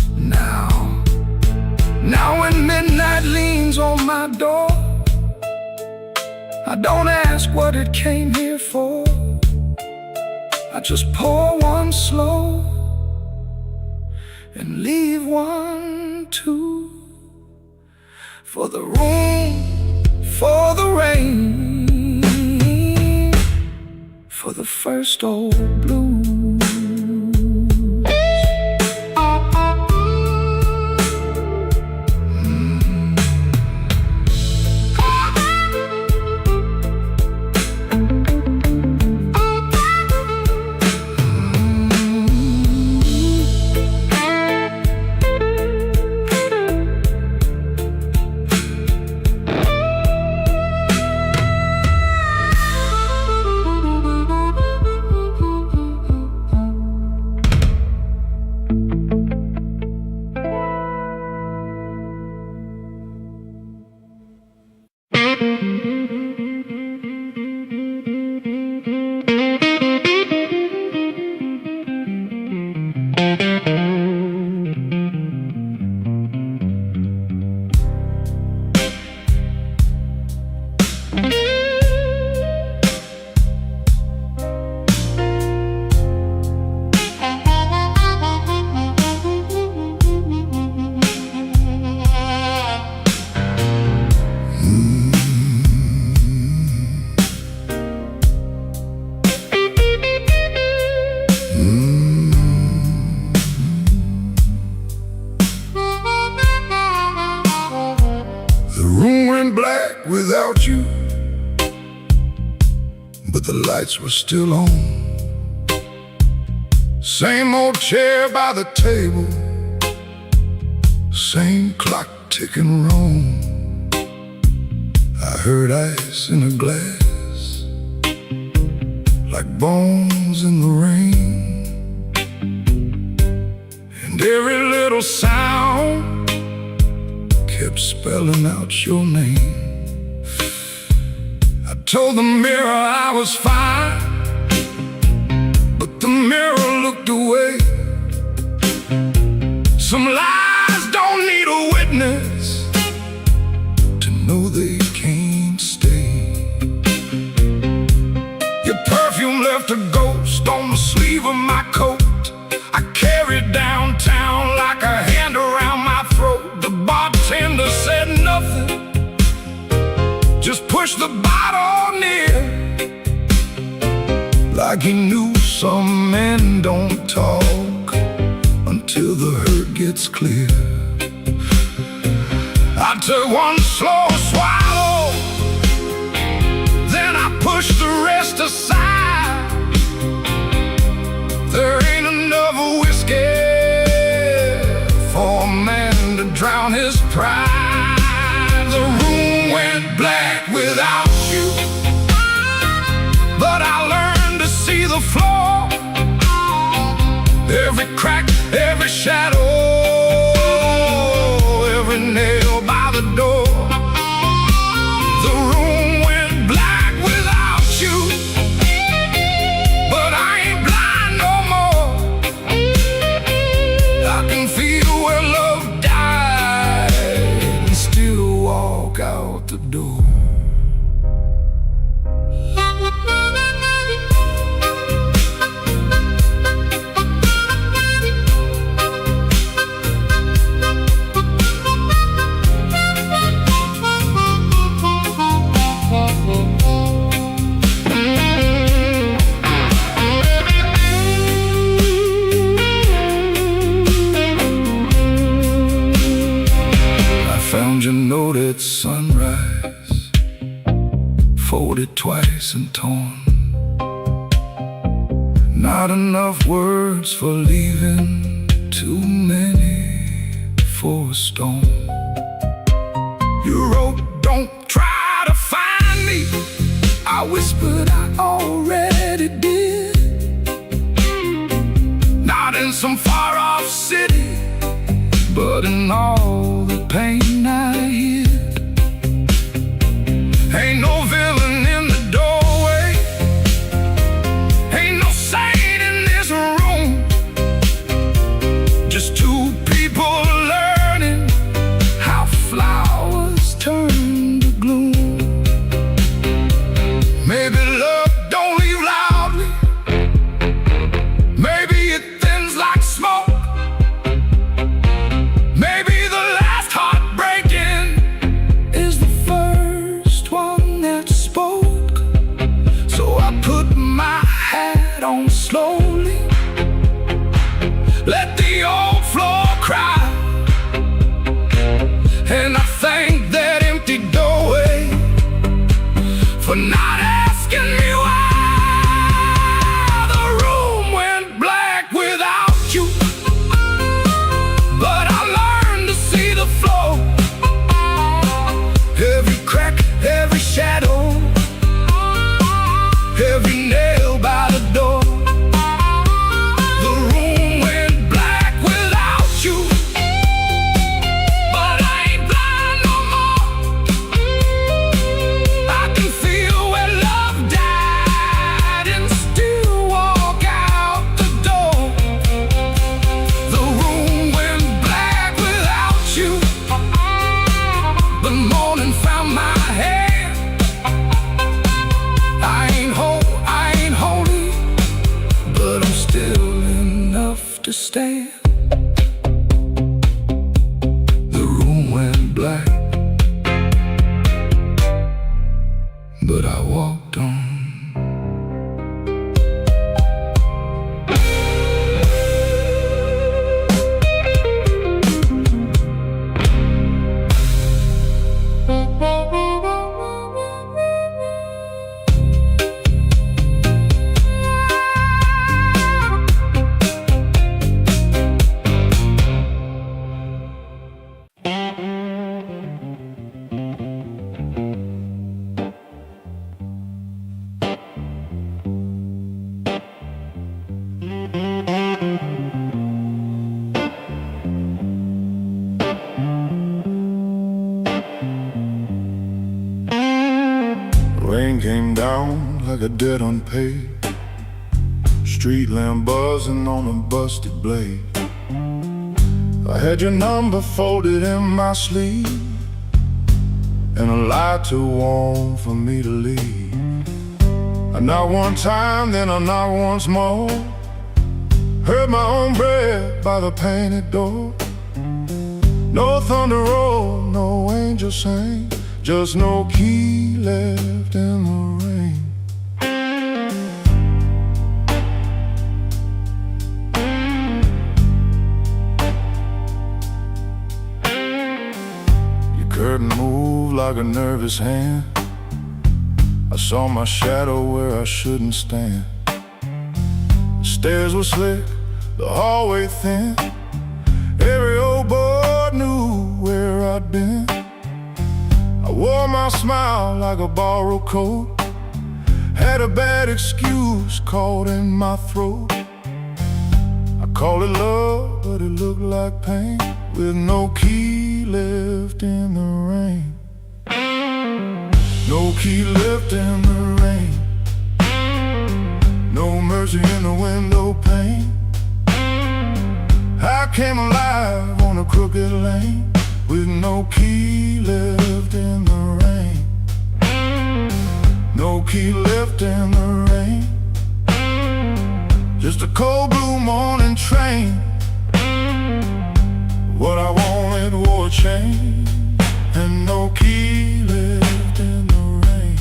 Now when midnight leans on my door, I don't ask what it came here for. I just pour one slow and leave one too. For the room, for the rain, for the first old blues. Black without you, but the lights were still on. Same old chair by the table, same clock ticking wrong. I heard ice in a glass, like bones in the rain, and every little sound kept spelling out your name. I told the mirror I was fine, but the mirror looked away. Some lies don't need a witness to know they can't stay. Your perfume left a ghost on the sleeve of my coat. I carried downtown like a hand around my throat. The bartender said nothing, just pushed the bottle near, like he knew some men don't talk until the hurt gets clear. I took one slow swallow, then I pushed the rest aside. There ain't enough whiskey for a man to drown his pride. The room went black without you, the floor, every crack, every shadow, every nail by the door. The room went black without you, but I ain't blind no more. I can feel where love died and still walk out the door. Found your note at sunrise, folded twice and torn. Not enough words for leaving, too many for a storm. You wrote, don't try to find me. I whispered, I already did. Not in some far-off city, but in all the pain I hid. Ain't no villain in the doorway, ain't no saint in this room. Just two people learning how flowers turn to gloom. Maybe love don't leave loudly, maybe it thins like smoke. Maybe the last heartbreaking is the first one that spoke. So I put my hat on slowly, let the old floor cry, and I thank that empty doorway for not asking me why. The room went black without you, but I learned to see the flow, every crack, every shadow, every nail by the door. The room went black without you, but I ain't blind no more. I can feel where love died and still walk out the door. The room went black without you. The morning found my hand. I ain't holy, but I'm still enough to stand. The room went black, but I walked on. Rain came down like a debt unpaid, street lamp buzzing on a busted blade. I had your number folded in my sleeve, and a lie too warm for me to leave. I knocked one time, then I knocked once more, heard my own breath by the painted door. No thunder roll, no angel sang, just no key left in the rain. Your curtain moved like a nervous hand. I saw my shadow where I shouldn't stand. The stairs were slick, the hallway thin. Every old boy knew where I'd been. I wore my smile like a borrowed coat, Had a bad excuse caught in my throat. I call it love, but it looked like pain, with no key left in the rain. No key left in the rain. No mercy in the window pane. I came alive on a crooked lane, with no key left in the rain. No key left in the rain. Just a cold blue morning train. What I wanted wore a chain, and no key left in the rain.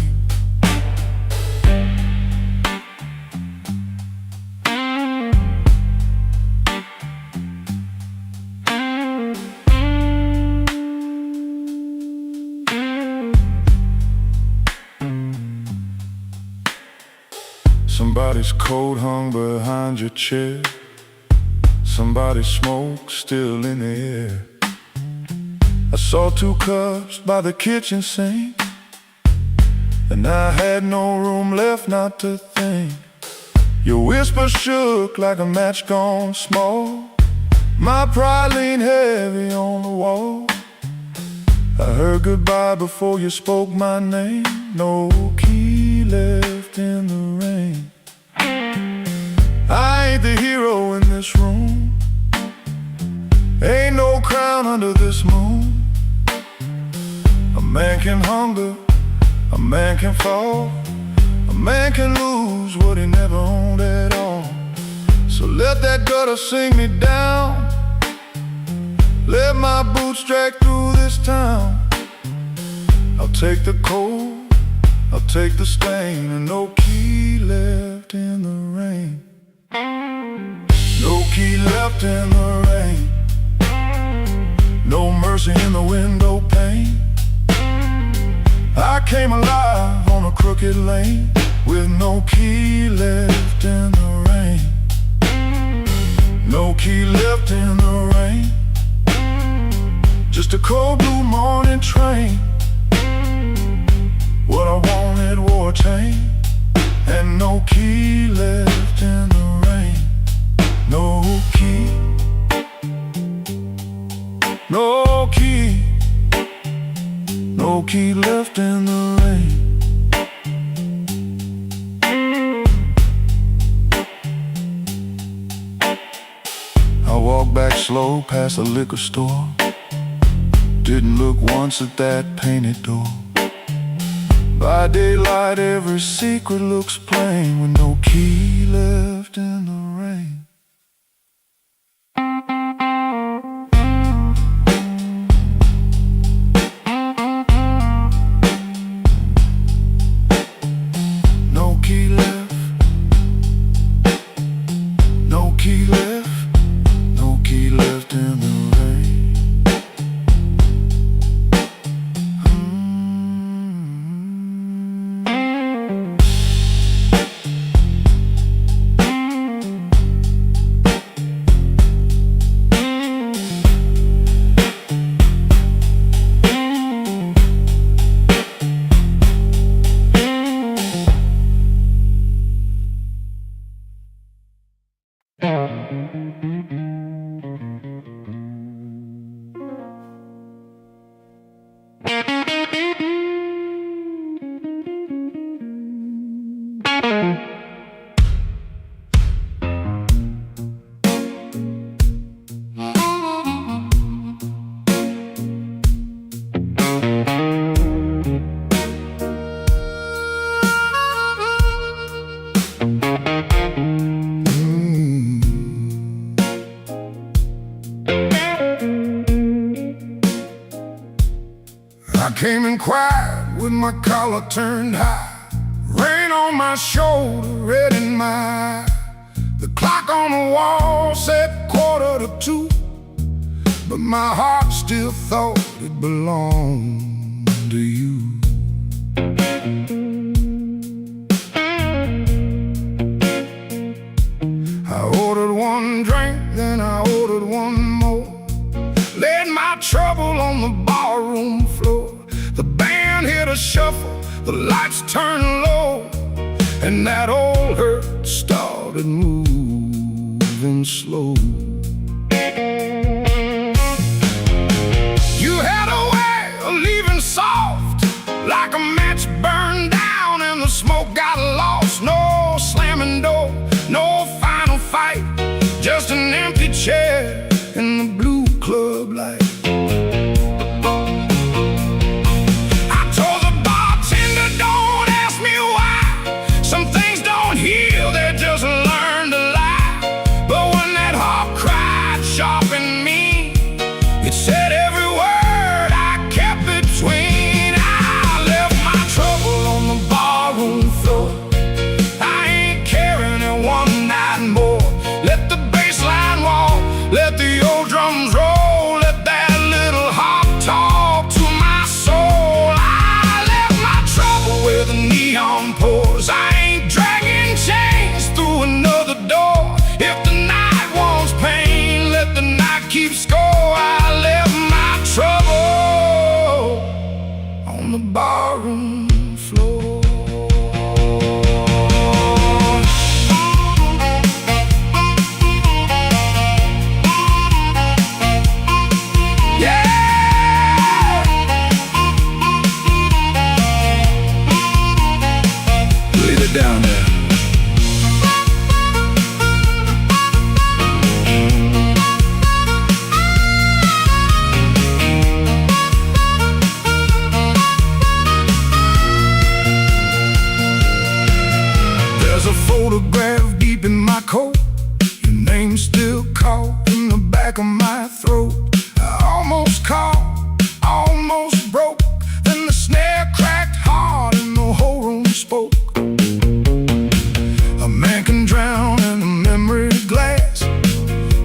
Somebody's coat hung behind your chair. Somebody's smoke still in the air. I saw 2 cups by the kitchen sink, and I had no room left not to think. Your whisper shook like a match gone small. My pride leaned heavy on the wall. I heard goodbye before you spoke my name. No key left in the rain. I ain't the hero in this room. Ain't no crown under this moon. A man can hunger, a man can fall, a man can lose what he never owned at all. So let that gutter sing me down. Let my boots drag through this town. I'll take the cold, I'll take the stain, and no key left in the rain. No key left in the rain. No mercy in the window pane. I came alive on a crooked lane, with no key left in the rain. No key left in the rain. Just a cold blue morning train. What I wanted wore a chain, and no key left in the rain. No key. No key. No key left in the rain. I walked back slow past the liquor store. Didn't look once at that painted door. By daylight every secret looks plain, with no key left in the rain. No key left. No key left. No key left in the rain. I came in quiet with my collar turned high, rain on my shoulder, red in my eye. The clock on the wall said 1:45, but my heart still thought it belonged to you. I ordered one drink, then I ordered one more. Laid my trouble on the barroom floor. The band hit a shuffle, the lights turned low. and that old hurt started moving slow. You had a way of leaving soft, like a match burned down and the smoke got lost. No slamming door, no final fight, just an empty chair in the blue club light. I told the bartender, don't ask me why. Some things don't heal, they just learn to lie. But when that heart cried sharp in me, it said every word I kept between. I left my trouble on the barroom floor. I ain't carrying it one night more. Let the bass line walk, let the old drums roll, let that little harp talk to my soul. I left my trouble where the neon pours. I ain't dragging chains through another door. If the night wants pain, let the night keep score. I left my trouble on the barroom floor. Leave it down there. There's a photograph deep in my coat. Your name's still caught in the back of my throat. I almost caught, almost broke. Then the snare cracked hard and the whole room spoke. A man can drown in a memory glass,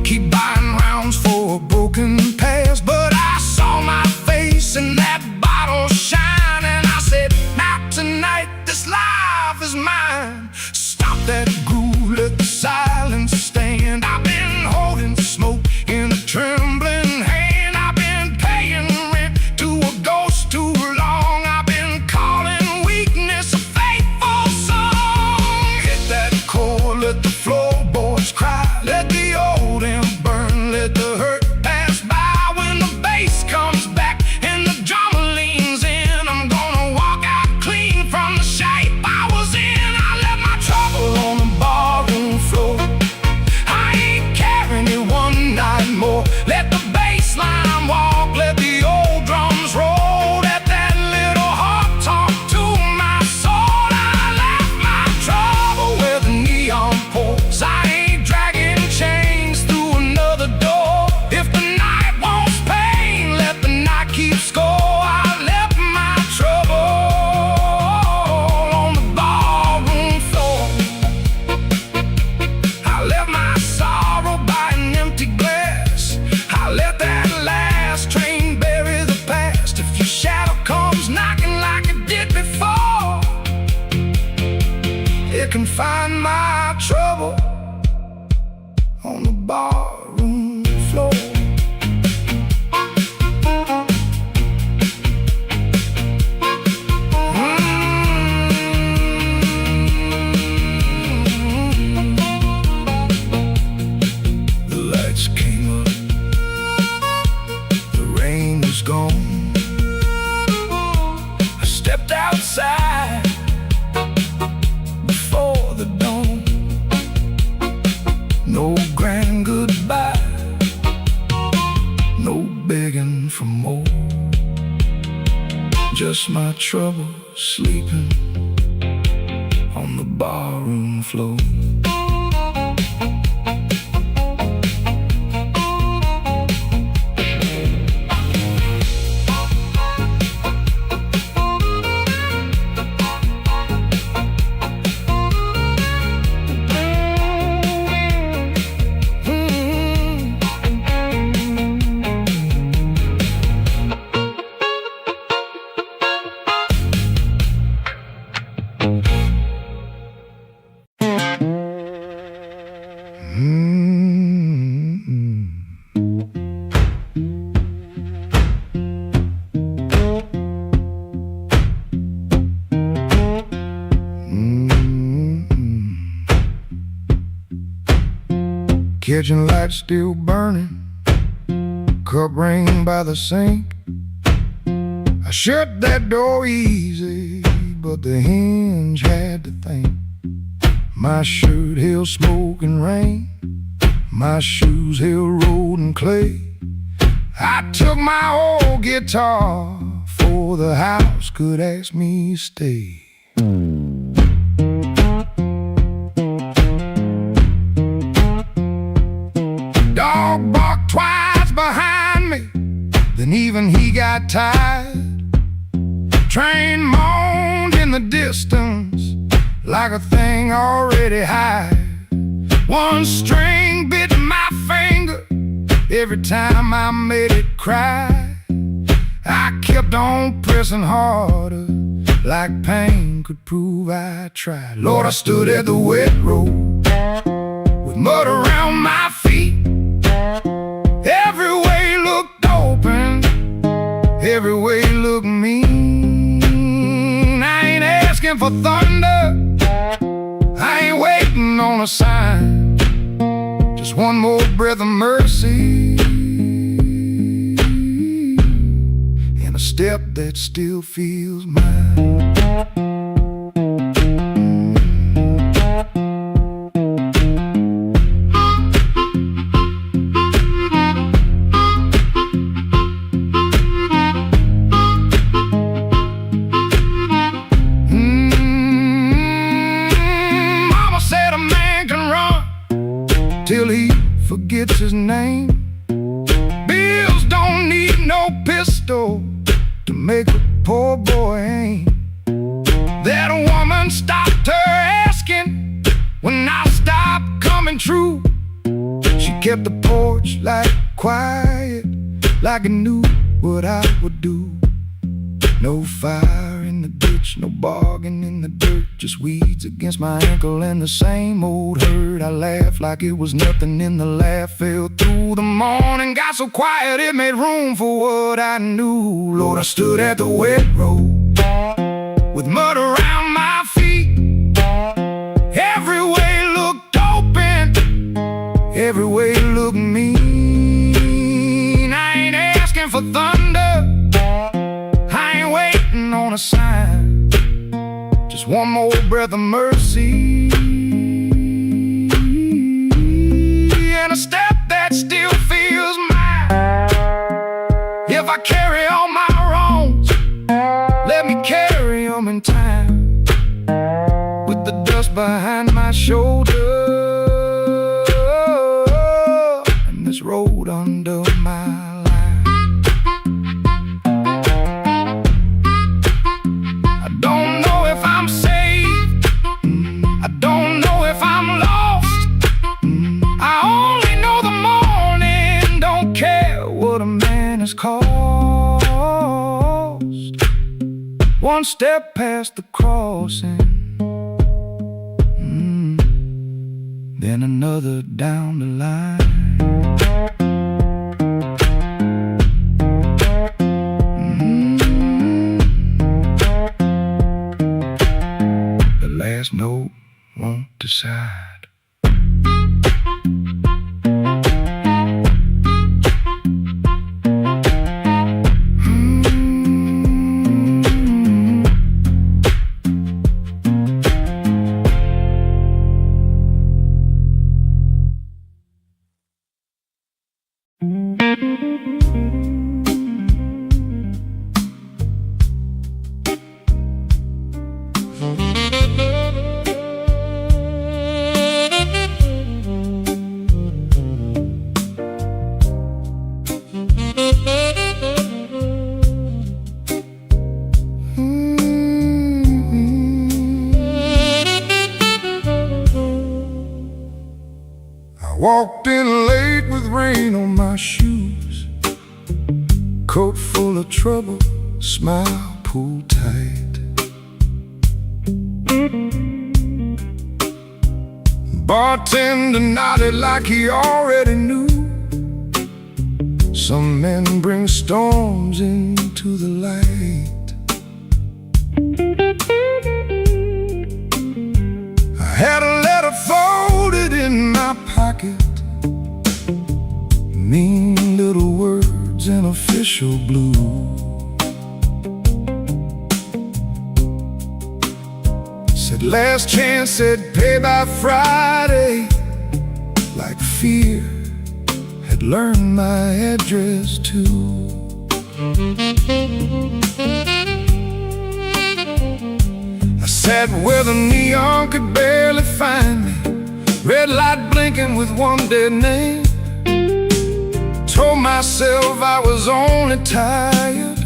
keep buying rounds for a broken past. But I saw my face in that bottle shine, and I said, not tonight, this life is mine. Stop that groove, let the silence stand. I've been holding smoke in a trembling hand. I've been paying rent to a ghost too long. I've been calling weakness a faithful song. Hit that chord, let the floorboards cry, let the old amp burn, let the hurt pass by. When the bass comes back and the drummer leans in, I'm gonna walk out clean from the shape I was in. I left my trouble on the barroom floor. I ain't carrying it one night more. Let the bass line walk, let the old drums roll, let that little heart talk to my soul. I left my trouble where the neon pours. I ain't dragging chains through another door. If the night wants pain, let the night keep score. I left my trouble on the barroom floor. I left my sorrow by an empty glass. I let that last train bury the past. If your shadow comes knocking like it did before, it can find my trouble on the barroom floor. The lights came up, the rain was gone. I stepped outside before the dawn. No grand goodbye, no begging for more. Just my trouble sleeping on the barroom floor. kitchen light still burning, cup ring by the sink. I shut that door easy, but the hinge had to think. My shirt held smoke and rain, my shoes held road and clay. I took my old guitar before the house could ask me to stay. Dog barked twice behind me, then even he got tired. Train moaned in the distance like a thing already hired. One string bit my finger every time I made it cry. I kept on pressing harder, like pain could prove I tried. Lord, I stood at the wet road with mud around my feet. Every way looked open, every way looked mean. I ain't asking for thunder, I ain't waiting on a sign. Just one more breath of mercy and a step that still feels mine. Till he forgets his name. Bills don't need no pistol to make a poor boy aim. That woman stopped her asking when I stopped coming true. She kept the porch light quiet, like it knew what I would do. No fire in the ditch, no bargain in the dirt, just weeds against my ankle and the same old hurt. I laughed like it was nothing, and the laugh fell through the morning. Got so quiet it made room for what I knew. Lord, I stood at the wet road with mud around my feet. Every way looked open, every way looked mean. I ain't asking for thunder, on a sign, just one more breath of mercy and a step that still feels mine. If I carry all my wrongs, let me carry them in time, with the dust behind my shoulder and this road under my cost. One step past the crossing, then another down the line. The last note won't decide. Walked in late with rain on my shoes, coat full of trouble, smile pulled tight. Bartender nodded like he already knew. Some men bring storms into the light. I had a letter folded in my pocket, mean little words in official blue. Said last chance, said pay by Friday. Like fear had learned my address too. I sat where the neon could barely find me, red light blinking with one dead name. Told myself I was only tired,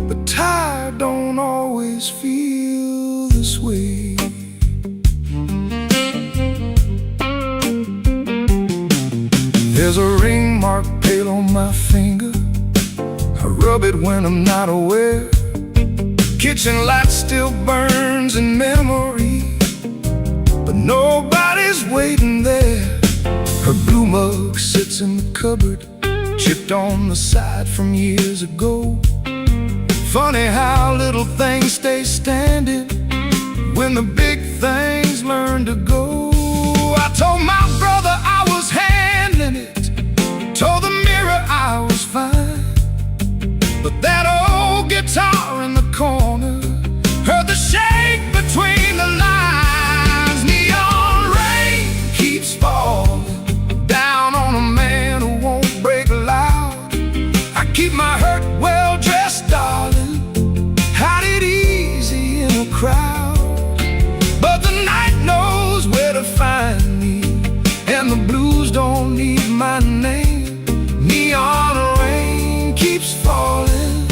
but tired don't always feel this way. There's a ring mark pale on my finger, I rub it when I'm not aware. Kitchen light still burns in memory, but nobody's waiting there. Her blue mug sits in the cupboard, chipped on the side from years ago. Funny how little things stay standing when the big things learn to go. I told my brother I was handling it, told the mirror I was fine, but that old guitar in the corner heard the shake between the lines. Neon rain keeps falling down on a man who won't break loud. I keep my hurt well dressed, darling, hide it easy in a crowd. But the night knows where to find me, and the blues don't need my name. Neon rain keeps falling,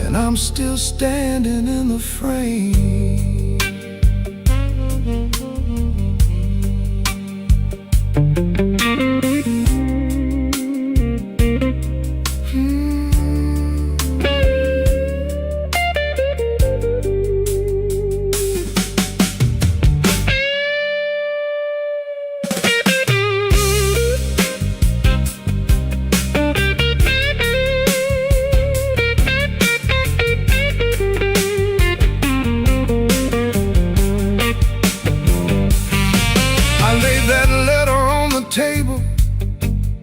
and I'm still standing in the frame. Table,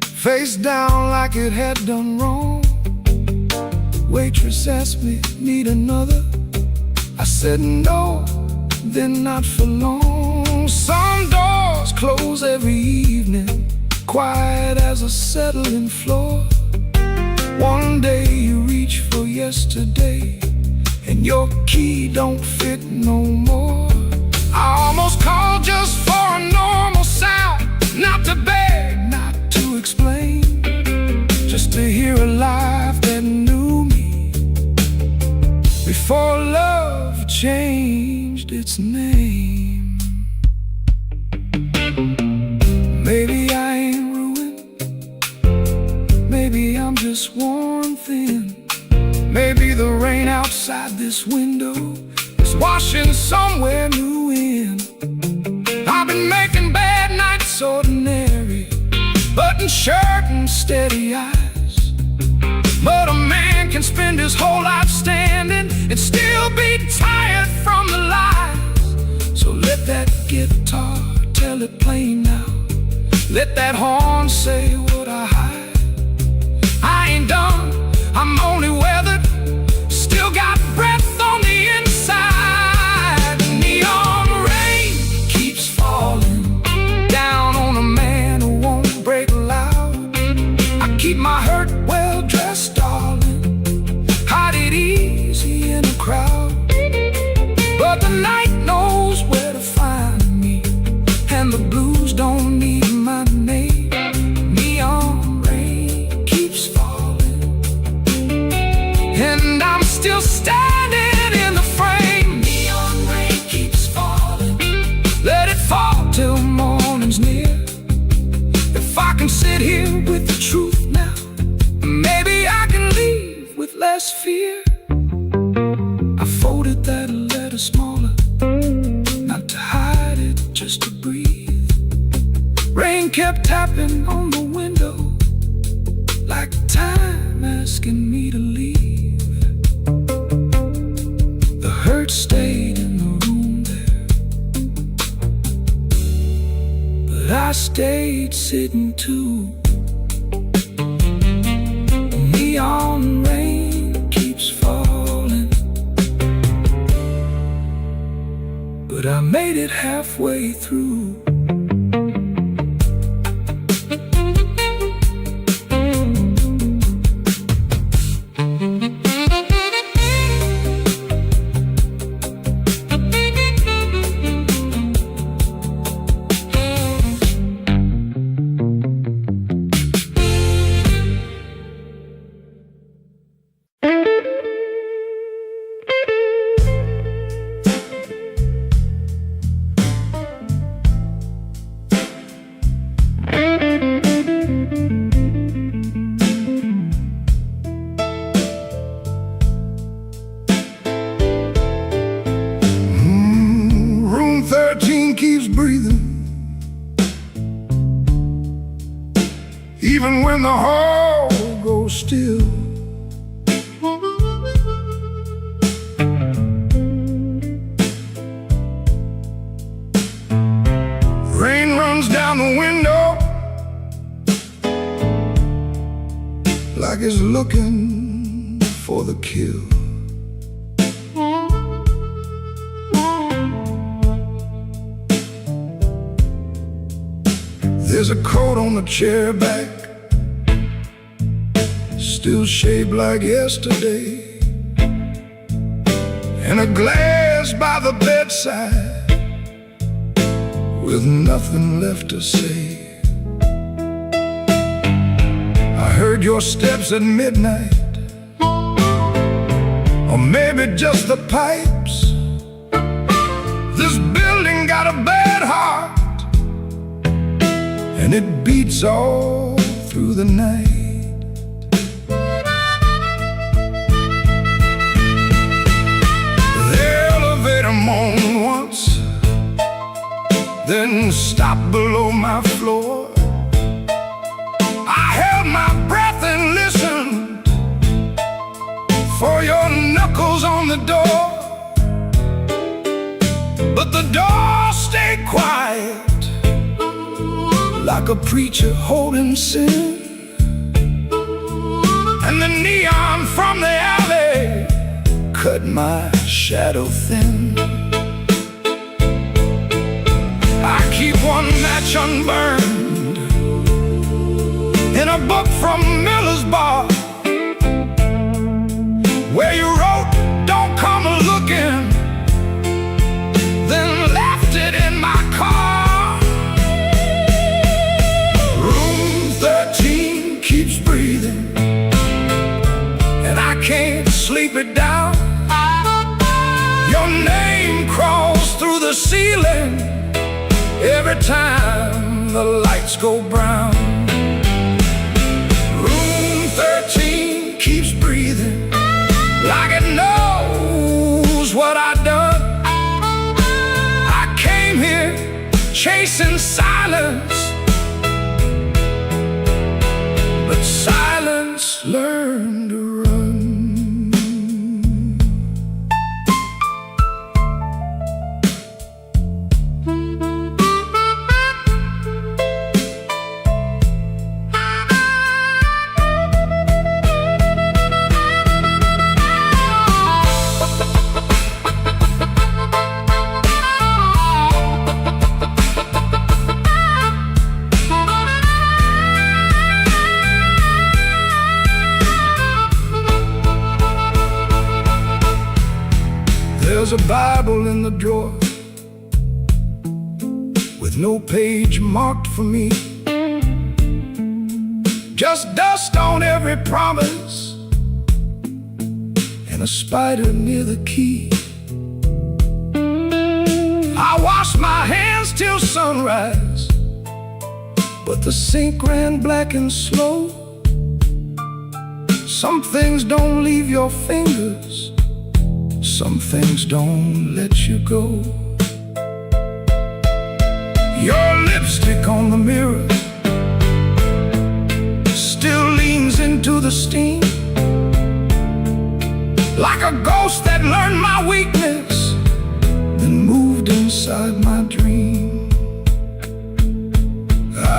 face down like it had done wrong. Waitress asked me, need another? I said no, then not for long. Some doors close every evening, quiet as a settling floor. One day you reach for yesterday, and your key don't fit no more. I almost called just for a normal sound, not to beg, not to explain, just to hear a life that knew me before love changed its name. Maybe I ain't ruined, maybe I'm just worn thin. Maybe the rain outside this window is washing somewhere new in. I've been making bad nights ordinary, button shirt and steady eyes. But a man can spend his whole life standing and still be tired from the lies. So let that guitar tell it plain now, let that horn say what I hide. I ain't done, I'm only weathered, still got breath on the inside. Neon rain keeps falling down on a man who won't break loud. I keep my hurt well dressed, darling, hide it easy in a crowd. But the night knows where to find me, and the blues don't need my name. Neon rain keeps falling, and I'm still standing in the frame. Neon rain keeps falling, let it fall till morning's near. If I can sit here with the truth now, maybe I can leave with less fear. I folded that letter smaller, not to hide it, just to breathe. Rain kept tapping on the window, like time asking me to leave. The hurt stayed in the room there, but I stayed sitting too. neon rain keeps falling, but I made it halfway through. Room 13 keeps breathing, even when the hall goes still. Rain runs down the window like it's looking for the kill. There's a coat on the chair back, still shaped like yesterday, and a glass by the bedside with nothing left to say. I heard your steps at midnight, or maybe just the pipes. This building got a bad heart, and it beats all through the night. The elevator moaned once, then stopped below my floor. I held my breath and listened for your knuckles on the door, but the door stayed quiet, like a preacher holding sin. And the neon from the alley cut my shadow thin. I keep one match unburned in a book from Miller's Bar, where you wrote, "Don't come looking," then left it in my car. Room 13 keeps breathing, and I can't sleep it down. Your name crawls through the ceiling every time the lights go brown. Room 13 keeps breathing, like it knows what I've done. I came here chasing silence, but silence learned to run. There's a Bible in the drawer with no page marked for me, just dust on every promise and a spider near the key. I washed my hands till sunrise, but the sink ran black and slow. Some things don't leave your fingers, some things don't let you go. Your lipstick on the mirror still leans into the steam, like a ghost that learned my weakness, then moved inside my dream.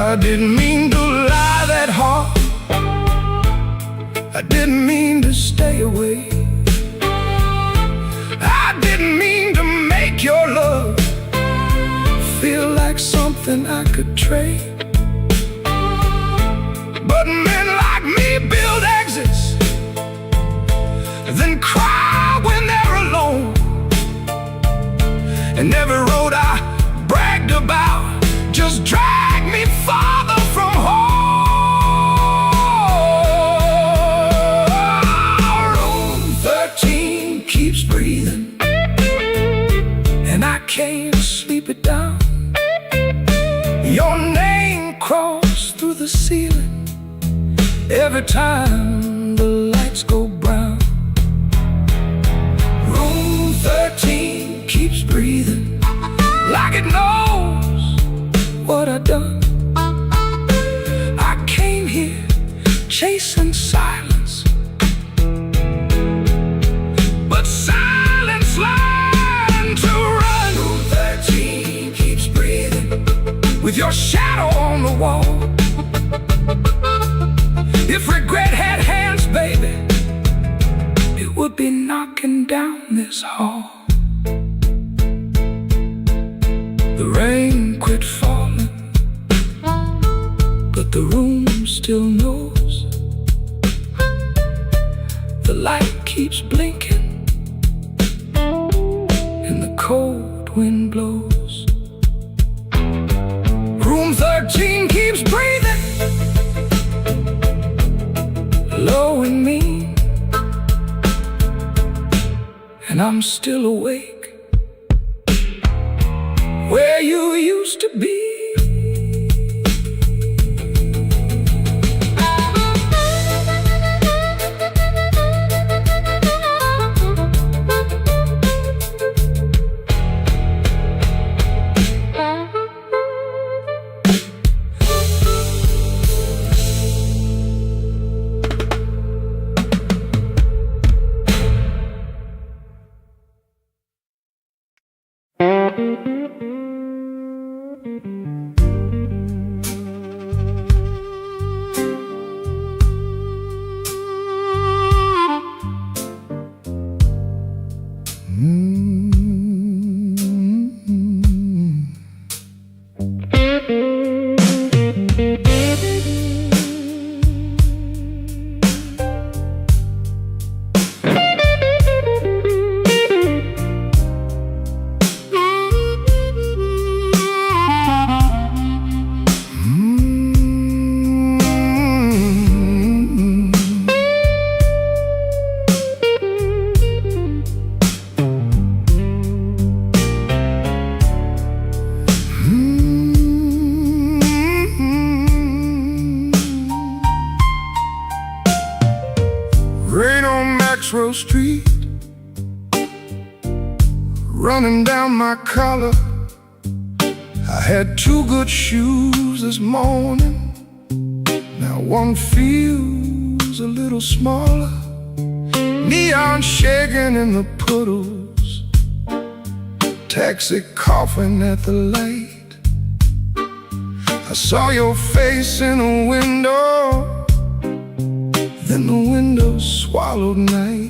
I didn't mean to lie that hard, I didn't didn't mean to stay away. I didn't mean to make your love feel like something I could trade. But men like me build exits, then cry when they're alone. And every road I bragged about just dragged me farther from home. Room 13 keeps breathing, and I can't sleep it down. Your name crawls through the ceiling every time the lights go brown. Room 13 keeps breathing like it knows what I done. I came here chasing silence, but silence learned to run. Room 13 keeps breathing with your shadow on the wall. If regret had hands, baby, it would be knocking down this hall. The rain quit falling, but the room still knows. The light keeps blinking, and the cold wind blows. Room 13 keeps breathing, low and mean, and I'm still awake where you used to be. Street, running down my collar. I had two good shoes this morning, now one feels a little smaller. Neon shaking in the puddles, taxi coughing at the light. I saw your face in a window, then the window swallowed night.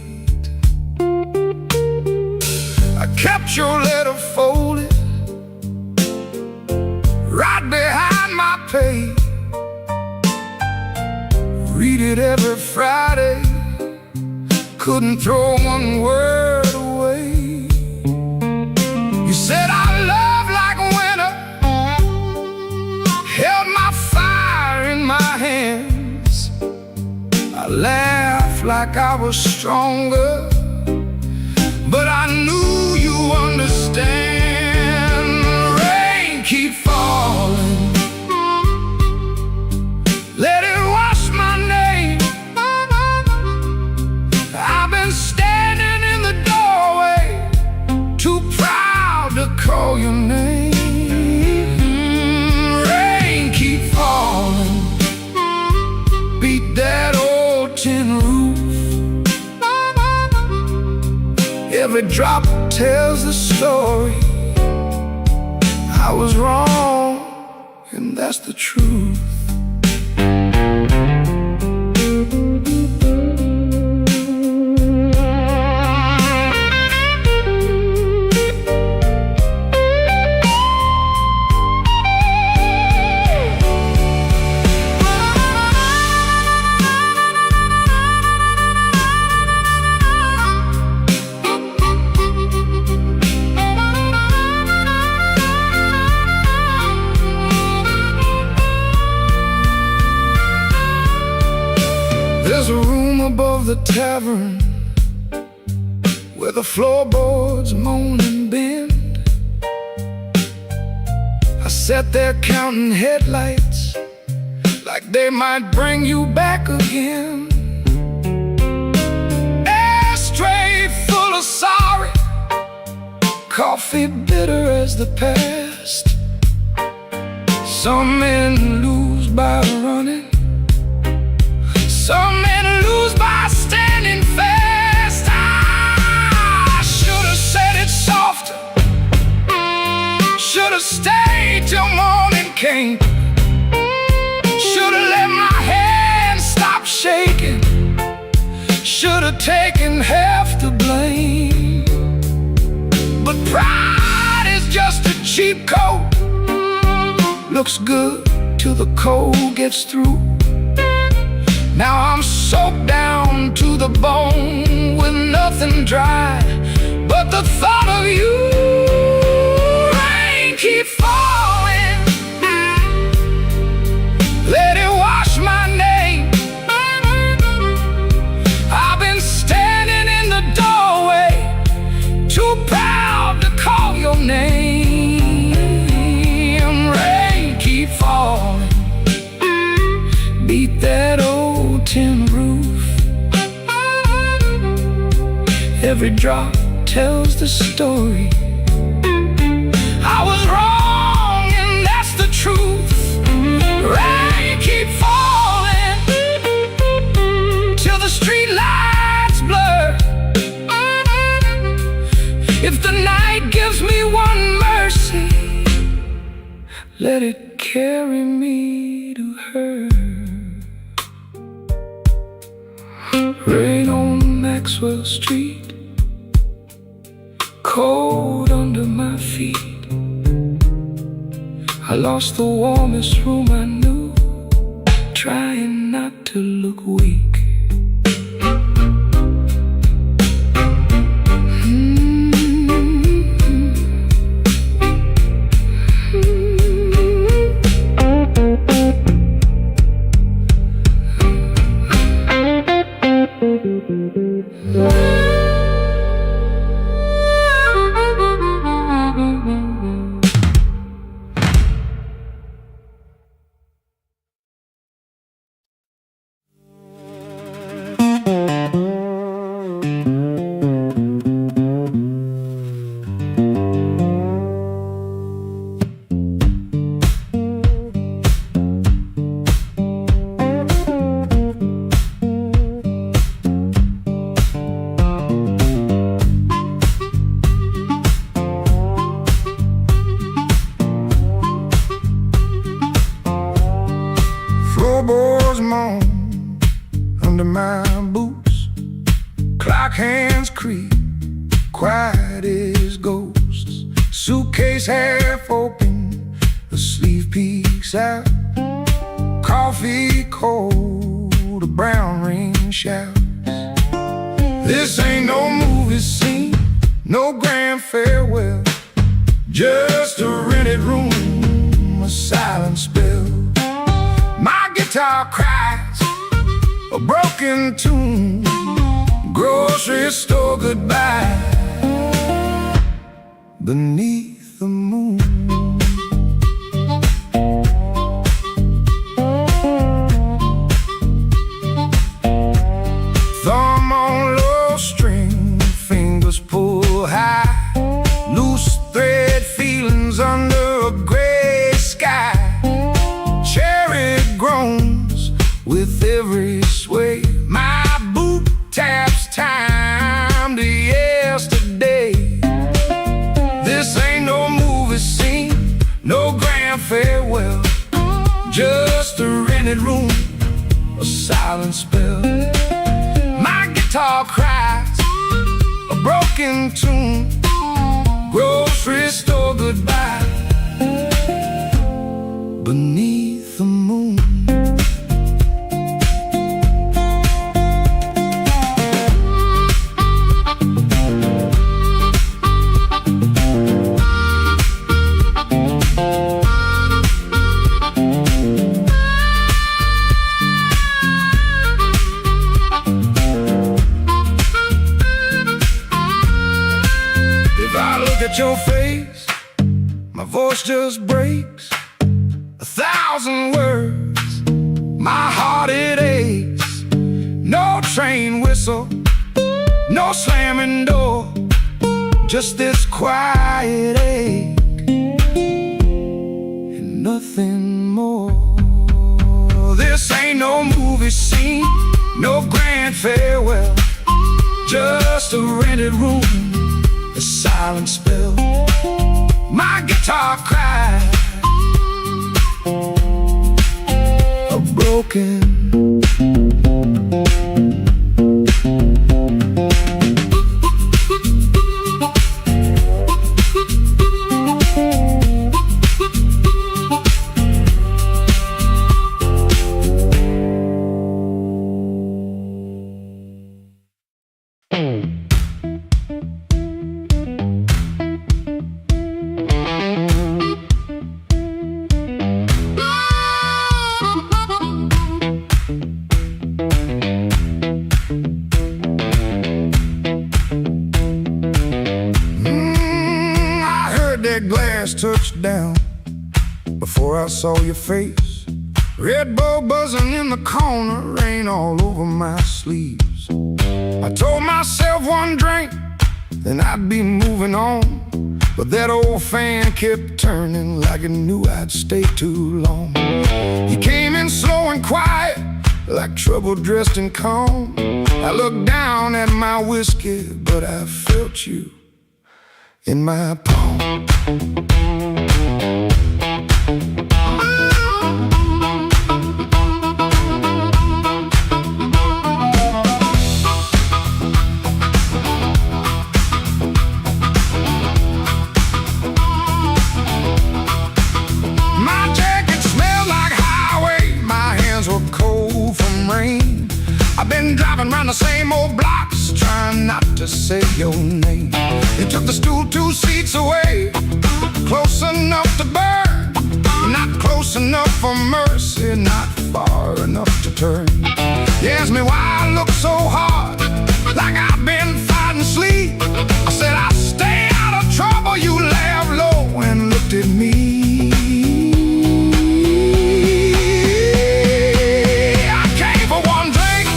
I kept your letter folded right behind my page. Read it every Friday, couldn't throw one word away. You said our love like winter held my fire in my hands. I laughed like I was stronger, but I knew you understand. Rain keep falling, let it wash my name. I've been standing in the doorway, too proud to call your name. Rain keep falling, beat that old tin roof. Every drop tells the story. I was wrong, and that's the truth. of the tavern, where the floorboards moan and bend, I sat there counting headlights like they might bring you back again. Ashtray full of sorry, coffee bitter as the past. Some men lose by running, some men lose by standing fast. I should have said it softer, should have stayed till morning came, should have let my hands stop shaking, should have taken half the blame. But pride is just a cheap coat, looks good till the cold gets through. Now I'm soaked down to the bone with nothing dry but the thought of you. Rain keep falling, let it wash my name. I've been standing in the doorway, too proud to call your name. Rain keep falling, beat that old tin roof. Every drop tells the story. I was wrong and that's the truth. Rain keep falling till the street lights blur. If the night gives me one mercy, let it carry me to her. Rain on Maxwell Street, cold under my feet. I lost the warmest room I knew, trying not to look weak. Floorboards moan under my boots, clock hands creep, quiet as ghosts. Suitcase half open, the sleeve peeks out. Coffee cold, a brown rain shouts. This ain't no movie scene, no grand farewell, just a rented room, a silent spell. My guitar cries a broken tune, grocery store goodbye beneath the moon. Thumb on low string, fingers pull high, loose thread feelings under a gray sky. Cherry groans with every sway, my boot taps time to yesterday. This ain't no movie scene, no grand farewell, just a rented room, a silent spell. My guitar cries a broken tune, grocery store goodbye beneath the moon. at your face, my voice just breaks 1,000 words, my heart it aches. No train whistle, no slamming door, just this quiet ache and nothing more. This ain't no movie scene, no grand farewell, just a rented room, a silent spell. My guitar cries a broken. Glass touched down before I saw your face. Red Bull buzzing in the corner, rain all over my sleeves. I told myself one drink, then I'd be moving on. But that old fan kept turning like it knew I'd stay too long. You came in slow and quiet, like trouble dressed in calm. I looked down at my whiskey, but I felt you in my palm. My jacket smelled like highway, my hands were cold from rain. I've been driving around the same old blocks, trying not to say your name. You took the stool 2 seats away, close enough to burn, not close enough for mercy, not far enough to turn. You asked me why I look so hard, like I've been fighting sleep. I said I'll stay out of trouble. You laughed low and looked at me. I came for one drink,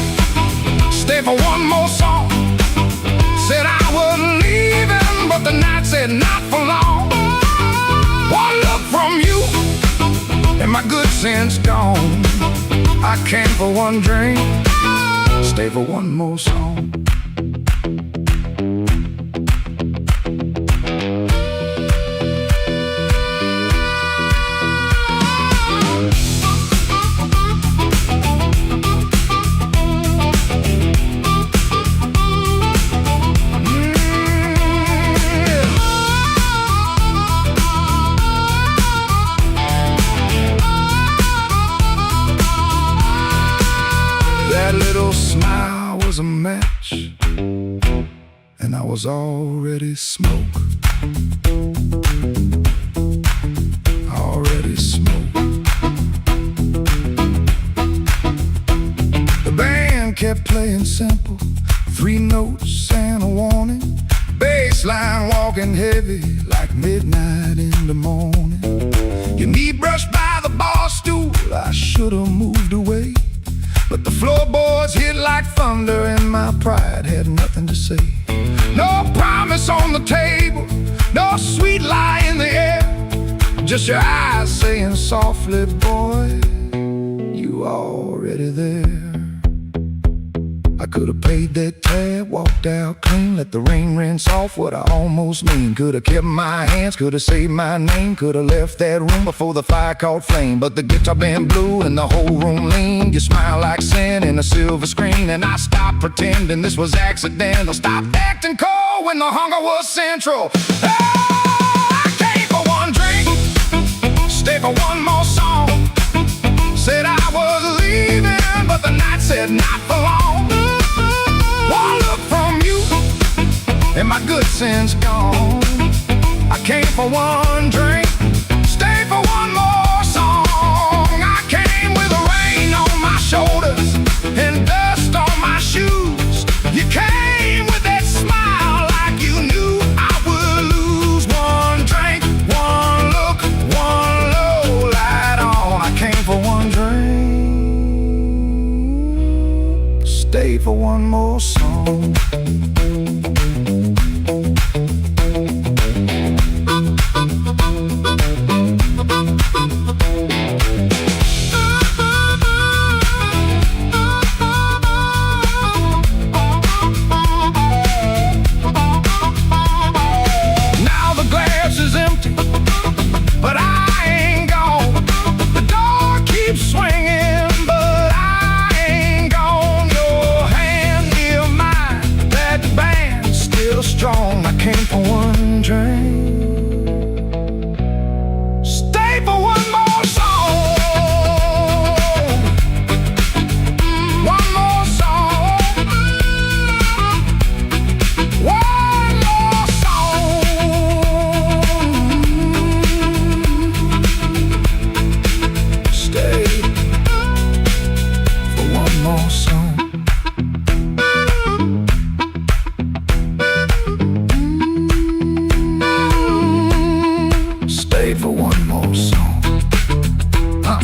stay for one more song. Said I was leaving, but the night said not for long. One look from you, and my good sense gone. I came for one drink, stay for one more song. That little smile was a match, and I was already smoke. Already smoke. The band kept playing simple, 3 notes and a warning. Bass line walking heavy like midnight in the morning. Your knee brushed by the bar stool, I should've moved away. But the floorboards hit like thunder, and my pride had nothing to say. No promise on the table, no sweet lie in the air, just your eyes saying softly, boy, you already there. I could've paid that tab, walked out clean, let the rain rinse off what I almost mean. Could've kept my hands, could've saved my name, could've left that room before the fire caught flame. But the guitar band blew and the whole room leaned. You smile like sin in a silver screen, and I stopped pretending this was accidental. Stopped acting cold when the hunger was central. Oh, I came for one drink, stay for one more song. Said I was leaving, but the night said not for long. One look from you, and my good sense gone. I came for one drink, stay for one more song. I came with the rain on my shoulders and dust on my shoes. You came with that smile like you knew I would lose. one more song. Now the glass is empty, but I ain't gone. The door keeps swinging, but I ain't gone. Your hand near mine, that band's still strong. I came for one drink. Stay for one more song. One more song. One more song. Stay for one more song. Stay for one more song. Huh.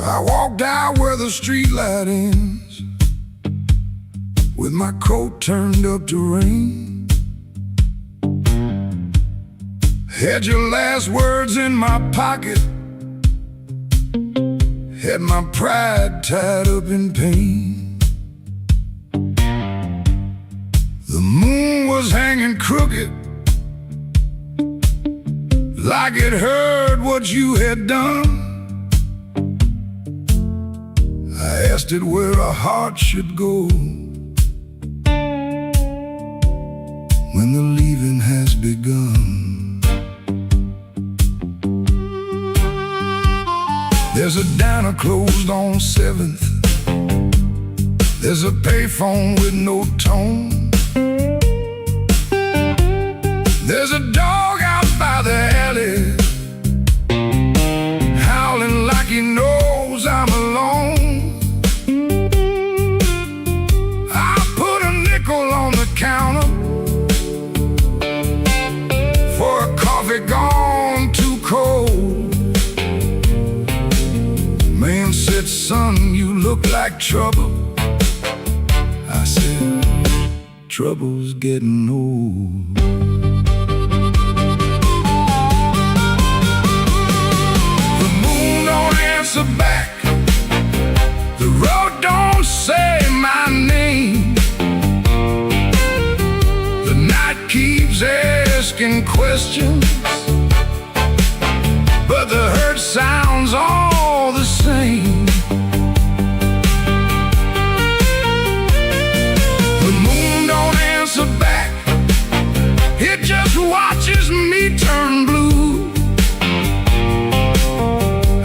I walked out where the street light ends, with my coat turned up to rain. Had your last words in my pocket, had my pride tied up in pain. The moon was hanging crooked, like it heard what you had done. I asked it where a heart should go when the leaving has begun. There's a diner closed on 7th. There's a payphone with no tone. There's a dog out by the alley, howling like he knows I'm alone. Counter for a coffee gone too cold. Man said, son, you look like trouble. I said, trouble's getting old. The moon don't answer back, the road don't say my name. Keeps asking questions, but the hurt sounds all the same. The moon don't answer back, it just watches me turn blue.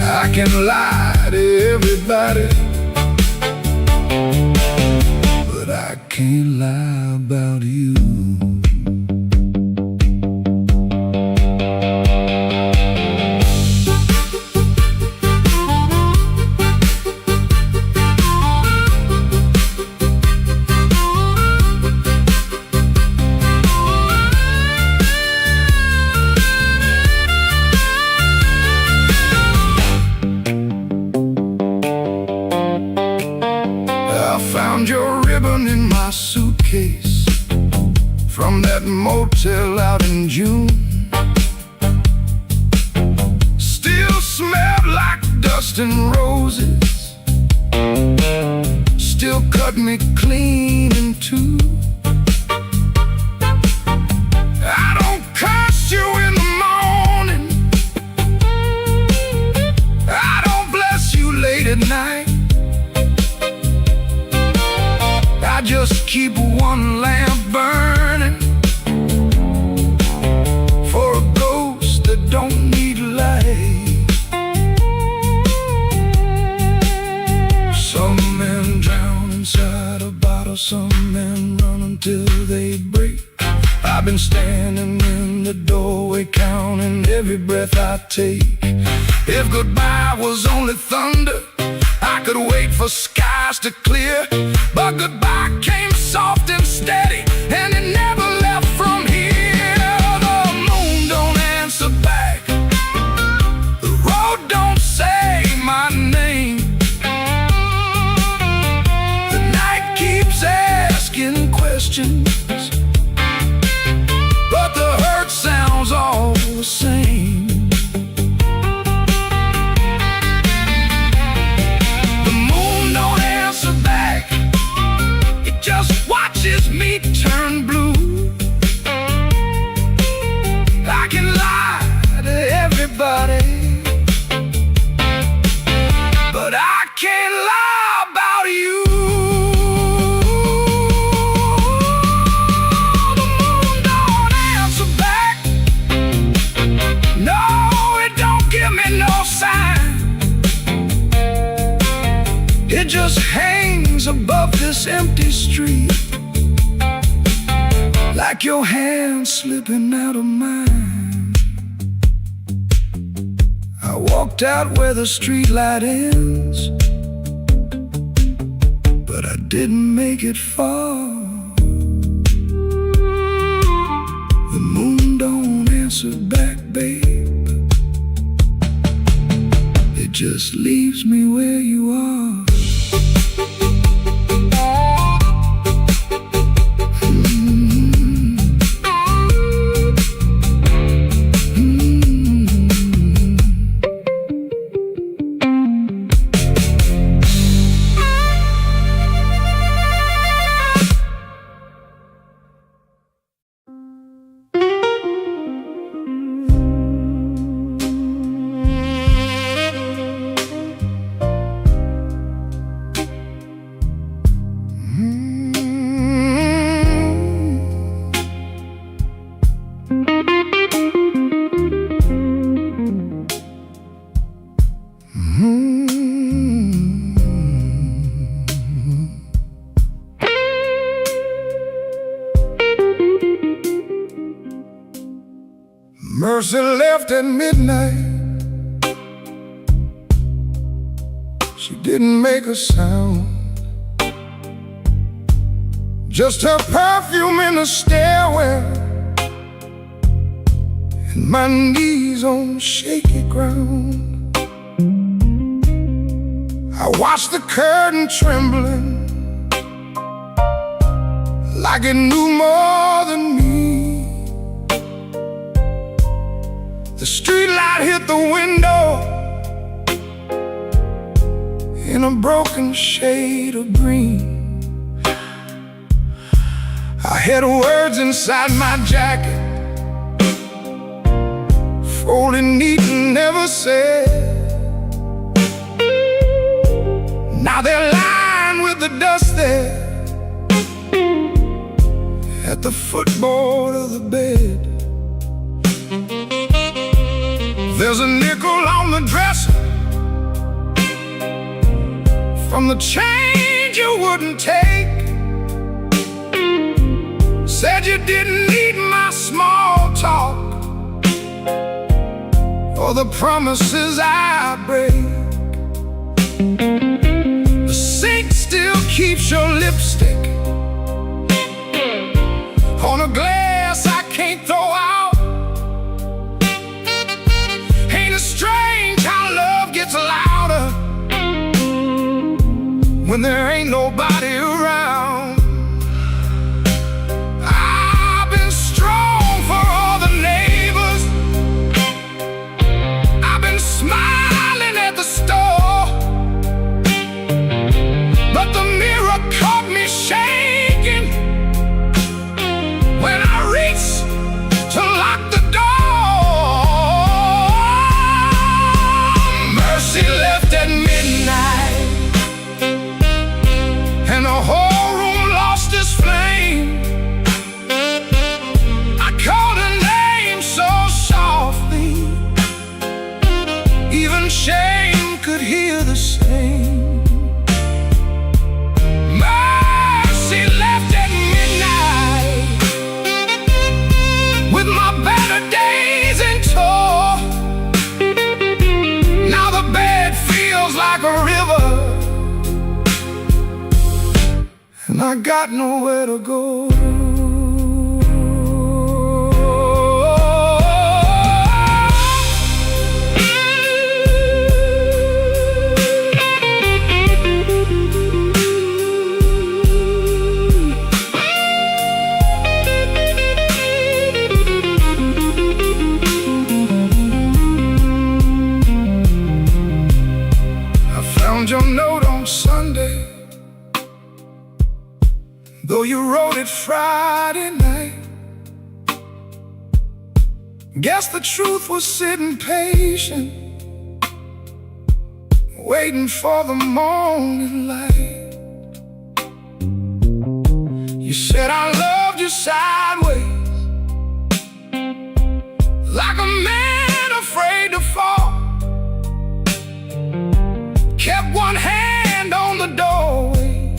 I can lie to everybody, but I can't lie about you. Found your ribbon in my suitcase from that motel out in June. Still smelled like dust and roses, still cut me clean in two. I don't curse you in the morning, I don't bless you late at night. been standing in the doorway, counting every breath I take. If goodbye was only thunder, I could wait for skies to clear. But goodbye came soft and steady, and it never left from here. The moon don't answer back, the road don't say my name. The night keeps asking questions, but the hurt sounds all the same. Watches me turn blue. I can lie to everybody, but I can't lie about you. The moon don't answer back. No, it don't give me no sign. It just hangs above this empty street, like your hand slipping out of mine. I walked out where the streetlight ends, but I didn't make it far. The moon don't answer back, babe. It just leaves me where you are. Mercy left at midnight. She didn't make a sound, just her perfume in the stairwell, and my knees on shaky ground. I watched the curtain trembling, like it knew more than me. The streetlight hit the window in a broken shade of green. I had words inside my jacket, folded neat and never said. Now they're lying with the dust there at the footboard of the bed. There's a nickel on the dresser from the change you wouldn't take. Said you didn't need my small talk or the promises I break. The sink still keeps your lipstick on a glass I can't throw out. Strange how love gets louder when there ain't nobody around. I've been strong for all the neighbors, I've been smiling at the store, but the mirror caught me shaking when I reached to lock the door. She left at midnight, a river, and I got nowhere to go. Your note on Sunday, though you wrote it Friday night. Guess the truth was sitting patient, waiting for the morning light. You said I loved you sideways, like a man afraid to fall. Kept one hand on the doorway,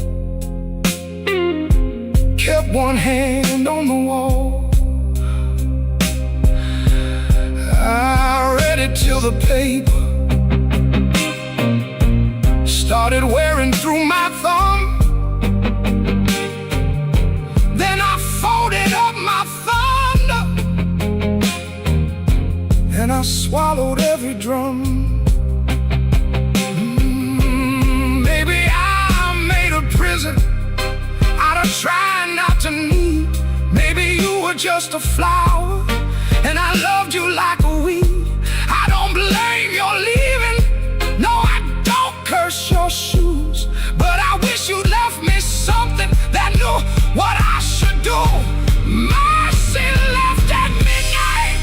kept one hand on the wall. I read it till the paper started wearing through my thumb. Then I folded up my thunder, and I swallowed every drum. Out of trying not to need. Maybe you were just a flower, and I loved you like a weed. I don't blame your leaving, no, I don't curse your shoes, but I wish you left me something that knew what I should do. Mercy left at midnight,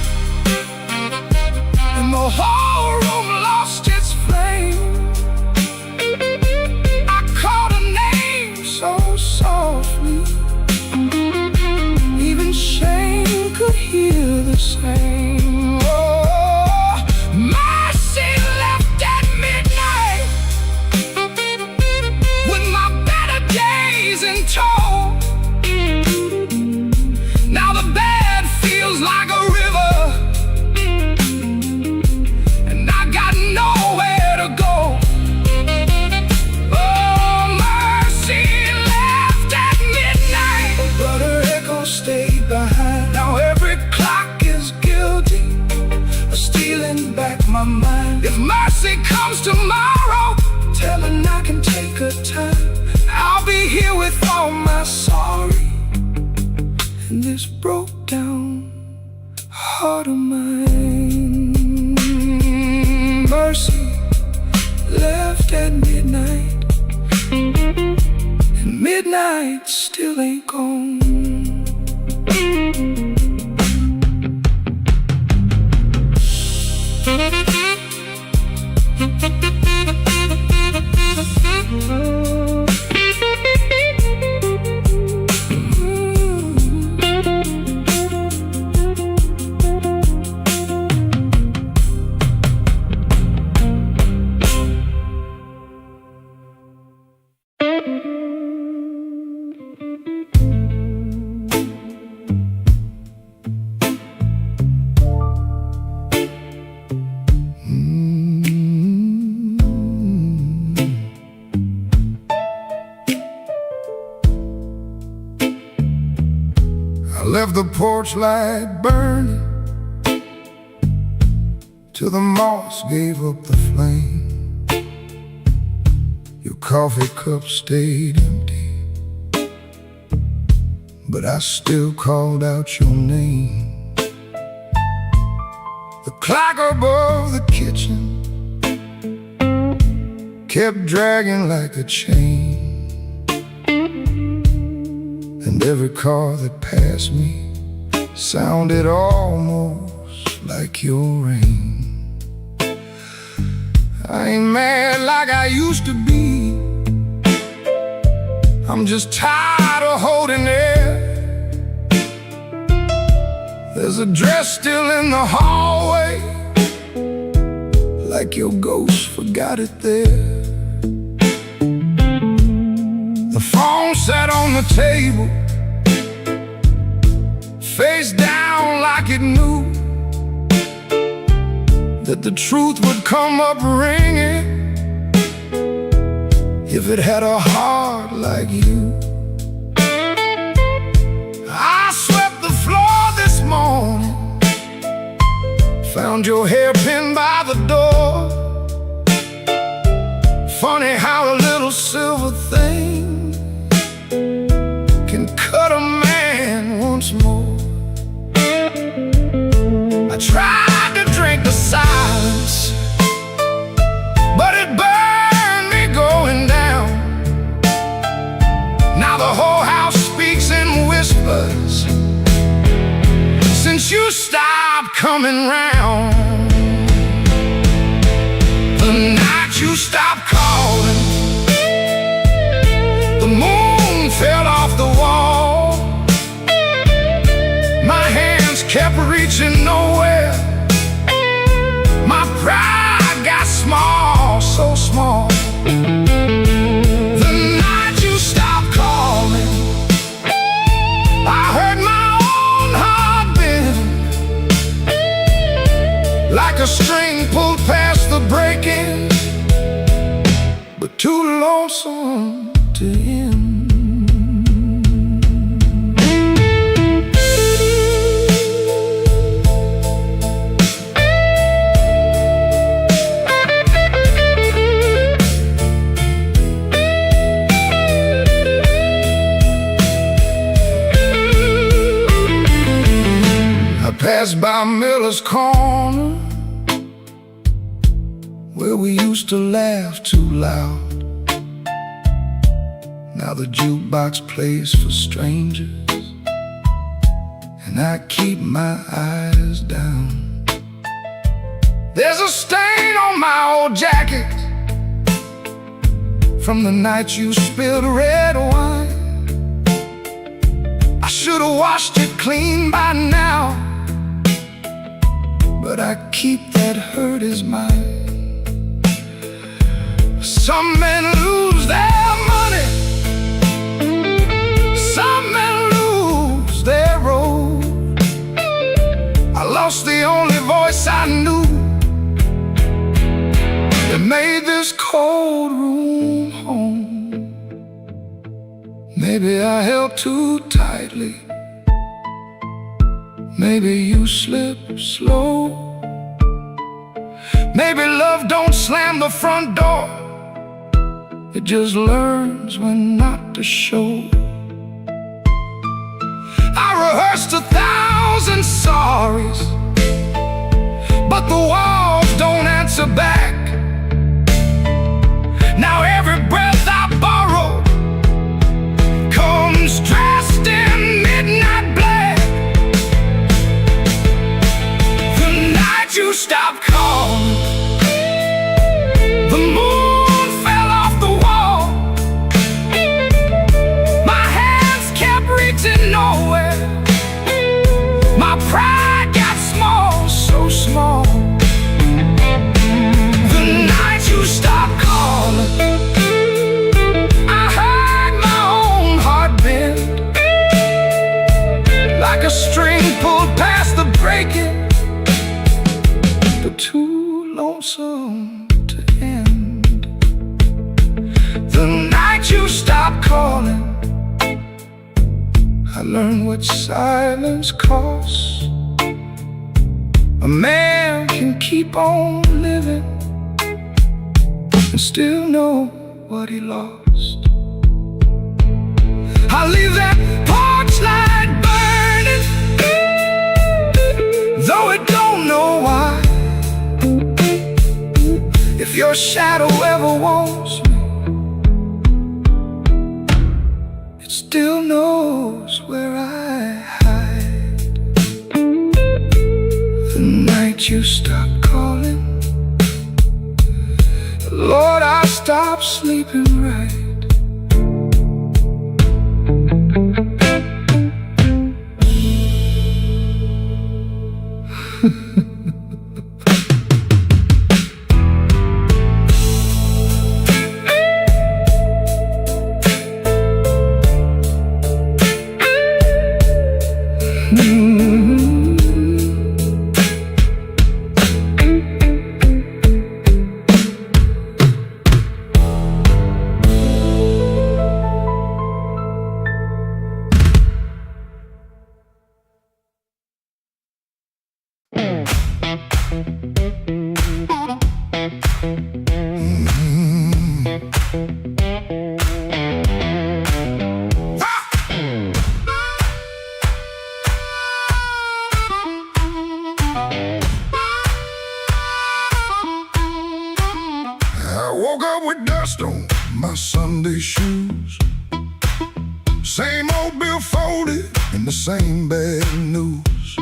and the whole room lost its flame. So softly, even shame could hear the same. Oh, mercy left at midnight, with my better days in tow. Now the bed feels like a river, and I got nowhere to go. Stayed behind. Now every clock is guilty of stealing back my mind. If mercy comes tomorrow, tell her I can take her time. I'll be here with all my sorry and this broke down heart of mine. Mercy left at midnight, and midnight still ain't gone. Left the porch light burning till the moss gave up the flame. Your coffee cup stayed empty, but I still called out your name. The clock above the kitchen kept dragging like a chain, and every car that passed me sounded almost like your rain. I ain't mad like I used to be, I'm just tired of holding air. There's a dress still in the hallway, like your ghost forgot it there. The phone sat on the table, face down like it knew that the truth would come up ringing if it had a heart like you. I swept the floor this morning, found your hairpin by the door. Funny how a little silver thing can cut a man once more. I tried to drink the silence, but it burned me going down. Now the whole house speaks in whispers since you stopped coming round. The night you stopped calling, the moon fell off the wall. My hands kept reaching nowhere. My pride got small, so small. The night you stopped calling, I heard my own heart bend, like a string pulled past the breaking, but too lonesome to end. Passed by Miller's Corner, where we used to laugh too loud. Now the jukebox plays for strangers, and I keep my eyes down. There's a stain on my old jacket from the night you spilled red wine. I should have washed it clean by now, but I keep that hurt as mine. Some men lose their money, some men lose their road. I lost the only voice I knew that made this cold room home. Maybe I held too tightly, maybe you slip slow. Maybe love don't slam the front door, it just learns when not to show. I rehearsed 1,000 sorries, but the walls don't answer back. Now every breath I borrow comes dressed in midnight black. The night you stopped calling, the moon fell off the wall. My hands kept reaching nowhere. My pride got small, so small. The night you stopped calling, I heard my own heart bend, like a string pulled past the breaking, but too lonesome to end. The night you stopped calling, I learned what silence costs. A man can keep on living and still know what he lost. I leave that porch light burning, though it don't know why. If your shadow ever wants me, it still knows where I hide. The night you stopped calling, Lord, I stopped sleeping right. I woke up with dust on my Sunday shoes. Same old bill folded and the same bad news.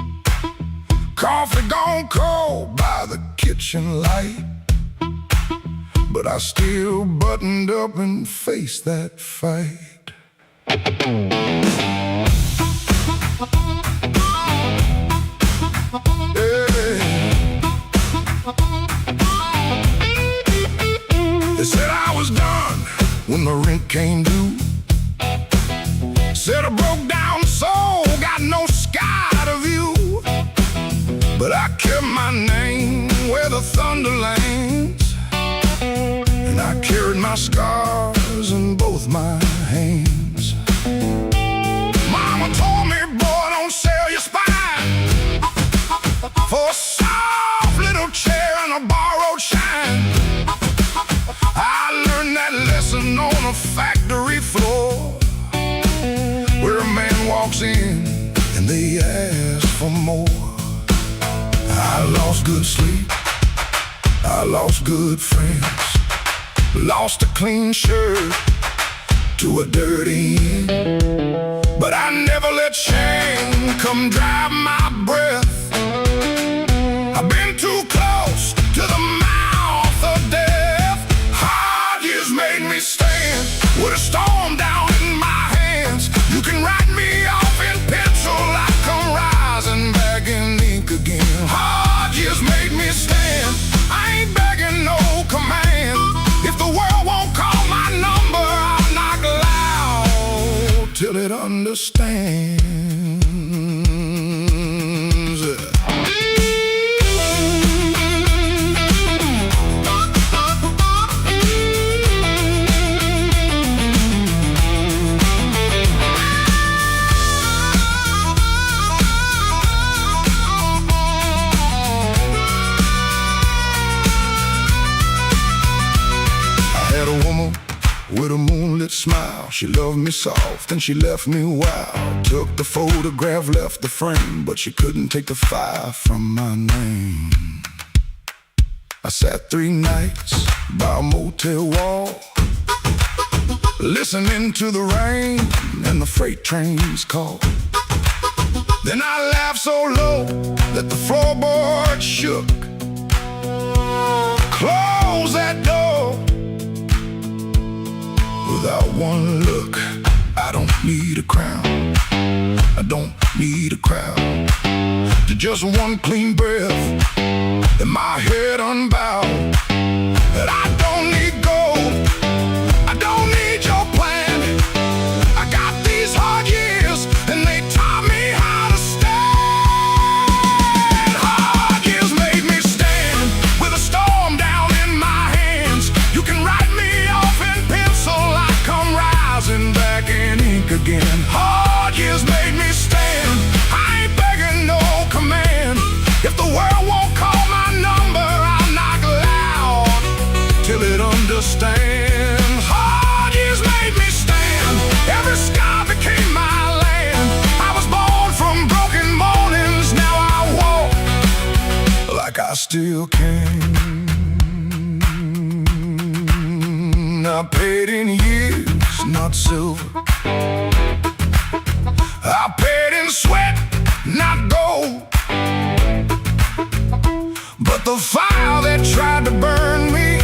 Coffee gone cold by the kitchen light, but I still buttoned up and faced that fight. They said I was done when the rent came due. Said I broke down soul, got no sky to view. But I kept my name where the thunder lands, and I carried my scars in both my hands. Mama told me, boy, don't sell your spine for a soft little chair and a borrowed shine. I learned that lesson on a factory floor, where a man walks in and they ask for more. I lost good sleep, I lost good friends, lost a clean shirt to a dirty end. But I never let shame come drive my breath. I've been too close to the mouth of death. Hard years made me stand with a storm down in my hands. You can write me off in pencil, I come rising back in ink again. Hard years made me stand, I ain't begging no command. If the world won't call my number, I'll knock loud till it understands. With a moonlit smile, she loved me soft and she left me wild. Took the photograph, left the frame, but she couldn't take the fire from my name. I sat 3 nights by a motel wall, listening to the rain and the freight trains call. Then I laughed so low that the floorboard shook. Close that door. Without one look, I don't need a crown, I don't need a crowd. Just one clean breath and my head unbowed. And I don't need gold, I don't need your plan. I got these hard years and they taught me how to stand. Hard years made me stand with a storm down in my hands. You can write me off in pencil, I come rising back in ink again. Hard years made me stand, I ain't begging no command. If the world won't call my number, I'll knock loud till it understands. Hard years made me stand, every scar became my land. I was born from broken mornings, now I walk like I still can. I paid in years, not silver. I paid in sweat, not gold. But the fire that tried to burn me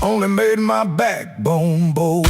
only made my backbone bold.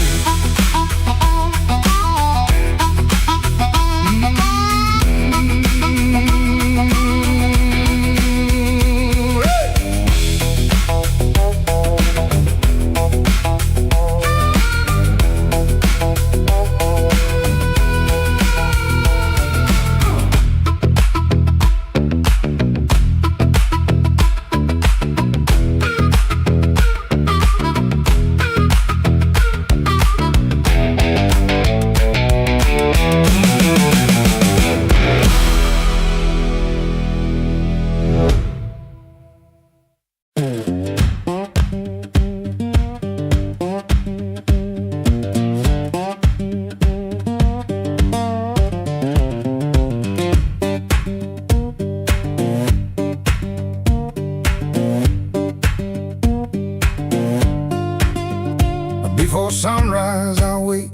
before sunrise I'll wait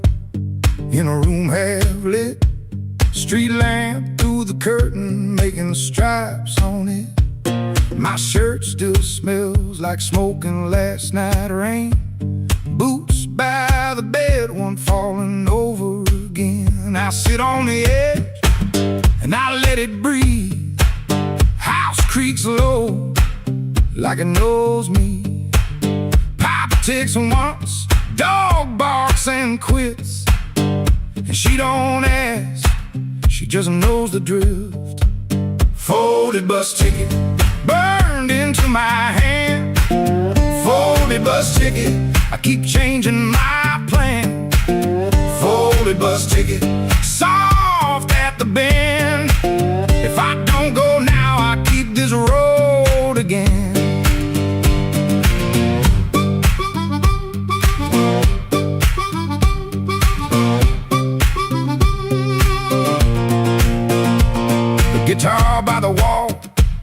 in a room half lit, street lamp through the curtain making stripes on it. My shirt still smells like smoking last night rain. Boots by the bed, one falling over again. I sit on the edge and I let it breathe. House creaks low like it knows me. Papa ticks once, dog barks and quits. And she don't ask, she just knows the drift. Folded bus ticket burned into my hand. Folded bus ticket, I keep changing my plan. Folded bus ticket, soft at the bend. If I don't go now, I keep this road again. Guitar by the wall,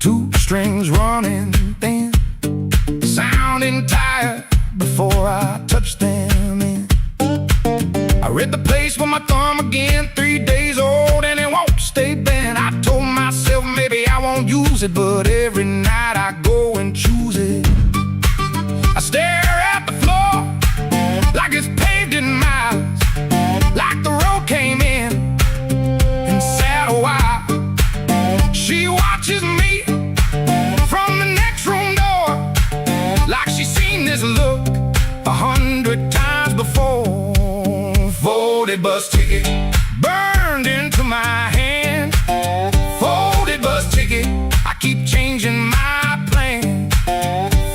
two strings running thin, sounding tired before I touch them in. I read the place with my thumb again, 3 days old and it won't stay bent. I told myself maybe I won't use it, but every night I go and choose it. I stare at the floor like it's paved in miles, like the road came in and sat a while. She watches me from the next room door, like she's seen this look 100 times before. Folded bus ticket burned into my hand. Folded bus ticket, I keep changing my plan.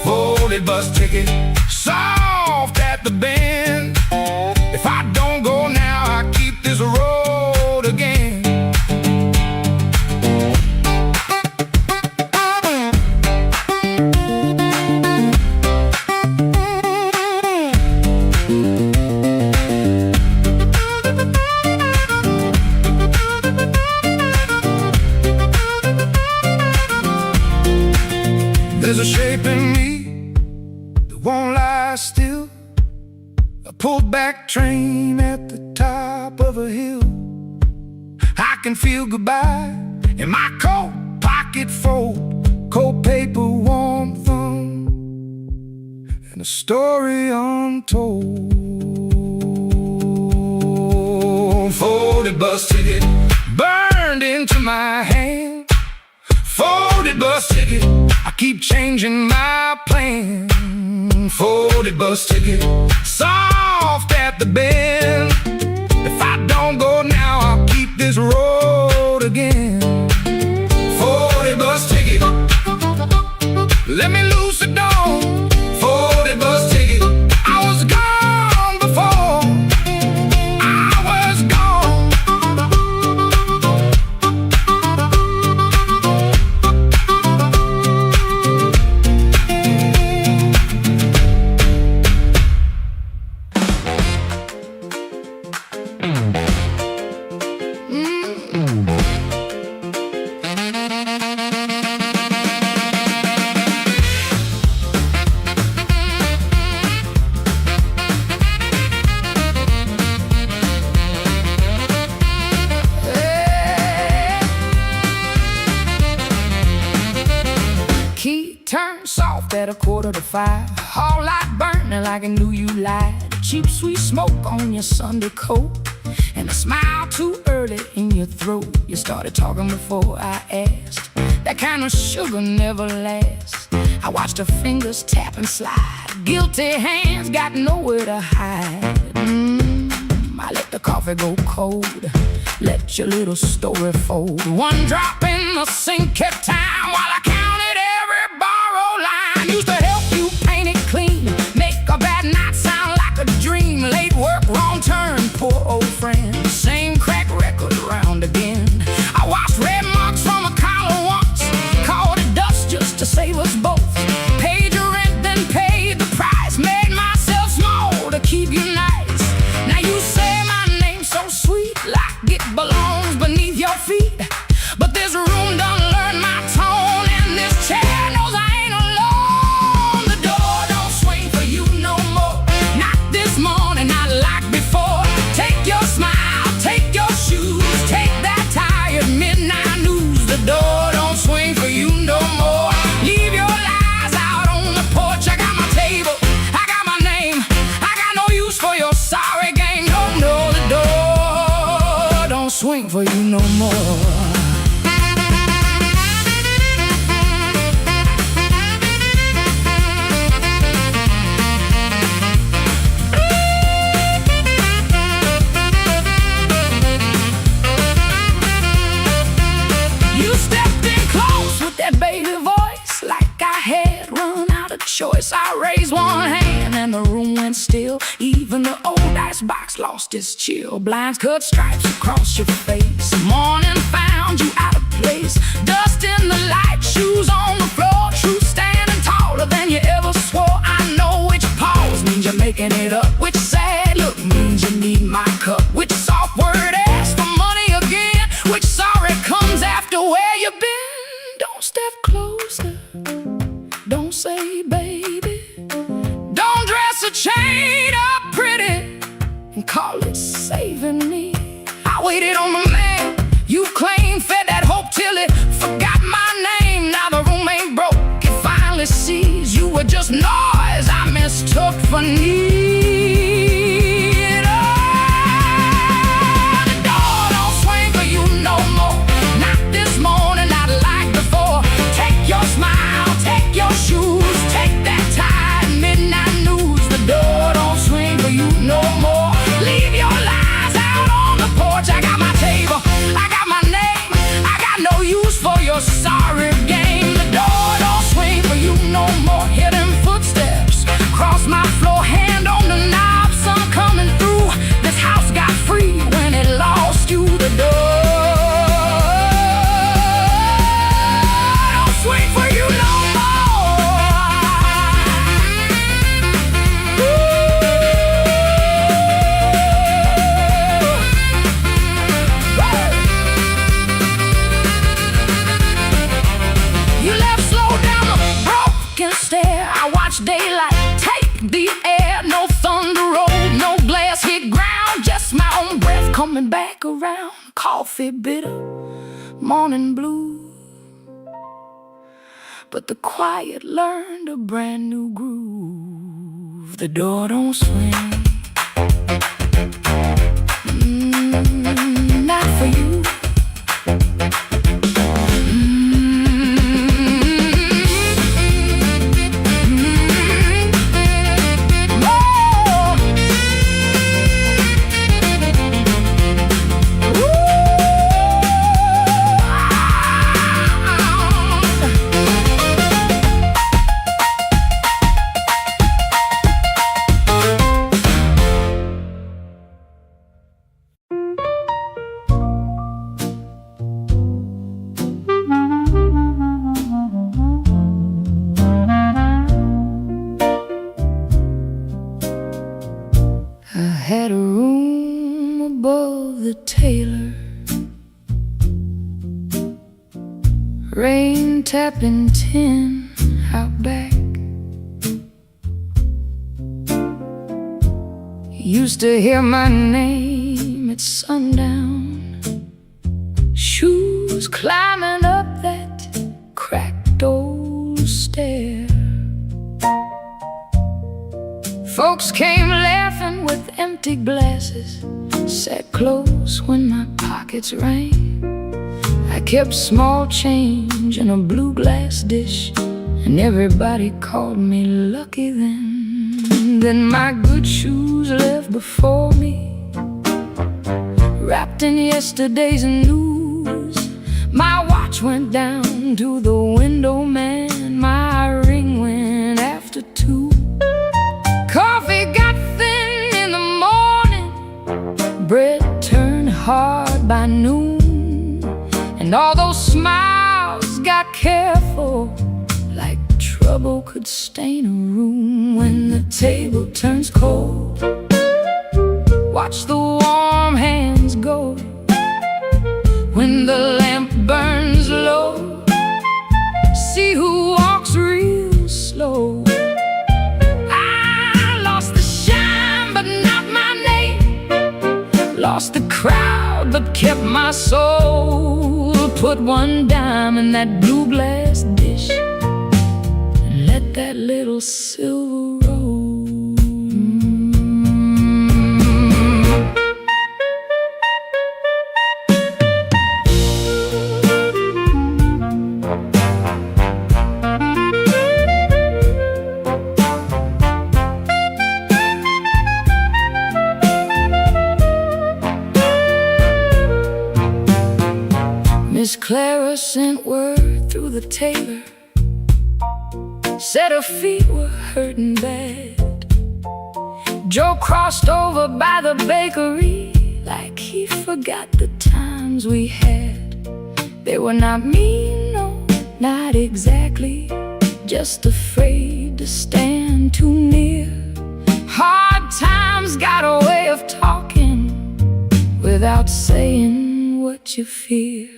Folded bus ticket, soft at the bend. If I don't go now, I keep this road again. There's a shape in me that won't lie still, a pulled back train at the top of a hill. I can feel goodbye in my coat pocket fold, cold paper, warm thumb, and a story untold. Folded bus ticket burned into my hand. Folded bus ticket, I keep changing my plan. Folded bus ticket, soft at the bend. If I don't go now, I'll keep this road again. Folded bus ticket, let me loose the door. Folded bus ticket, I was gone before. I was gone. Turn soft at 4:45. All light burning like I knew you lied. Cheap sweet smoke on your Sunday coat, and a smile too early in your throat. You started talking before I asked. That kind of sugar never lasts. I watched her fingers tap and slide. Guilty hands got nowhere to hide. I let the coffee go cold, let your little story fold. One drop in the sink kept time while I counted every borrowed line. Used to help you paint it clean, make a bad night sound like a dream. Late work, wrong turn, poor old friend. Same crack record round again. I washed red marks from a collar once, called it dust just to save us both. Paid your rent, then paid the price. Made myself small to keep you nice. Now you say my name's so sweet, like it belongs beneath your feet. But this room done learned my tone, and this standing still. Even the old icebox lost its chill. Blinds cut stripes across your face. Morning found you out of place. Dust in the light, shoes on the floor. Truth standing taller than you ever swore. I know which pause means you're making it up. Which sad look means you need my cup. Which soft word asks for money again. Which sorry comes after where you've been. Don't step closer, don't say baby. Don't dress a chain up pretty and call it saving me. I waited on the man you claimed, fed that hope till it forgot my name. Now the room ain't broke, it finally sees you were just noise I mistook for need. Oh, the door don't swing for you no more. Not this morning, not like before. Take your smile, take your shoes, take that tie, midnight news. The door don't swing for you no more. Leave your lies out on the porch. I got my table, I got my name, I got no use for your sorry game. The door don't swing for you no more. Hear them footsteps cross my floor, hand on the knob, sun coming through. This house got free when it lost you. The door don't swing for you no stair. I watch daylight take the air. No thunder roll, no glass hit ground. Just my own breath coming back around. Coffee bitter, morning blue. But the quiet learned a brand new groove. The door don't swing, not for you. Had a room above the tailor, rain tapping tin out back. Used to hear my name at sundown, shoes climbing up that cracked old stair. Folks came laughing with empty glasses, sat close when my pockets rang. I kept small change in a blue glass dish, and everybody called me lucky then. Then my good shoes left before me, wrapped in yesterday's news. My watch went down to the window man, my ring went after 2. Coffee got thin in the morning, bread turned hard by noon, and all those smiles got careful, like trouble could stain a room. When the table turns cold, watch the warm hands go. When the lamp burns low, see who walks real slow. Lost the crowd but kept my soul. Put one dime in that blue glass dish and let that little silver roll. Miss Clara sent word through the tailor, said her feet were hurting bad. Joe crossed over by the bakery like he forgot the times we had. They were not mean, no, not exactly, just afraid to stand too near. Hard times got a way of talking without saying what you fear.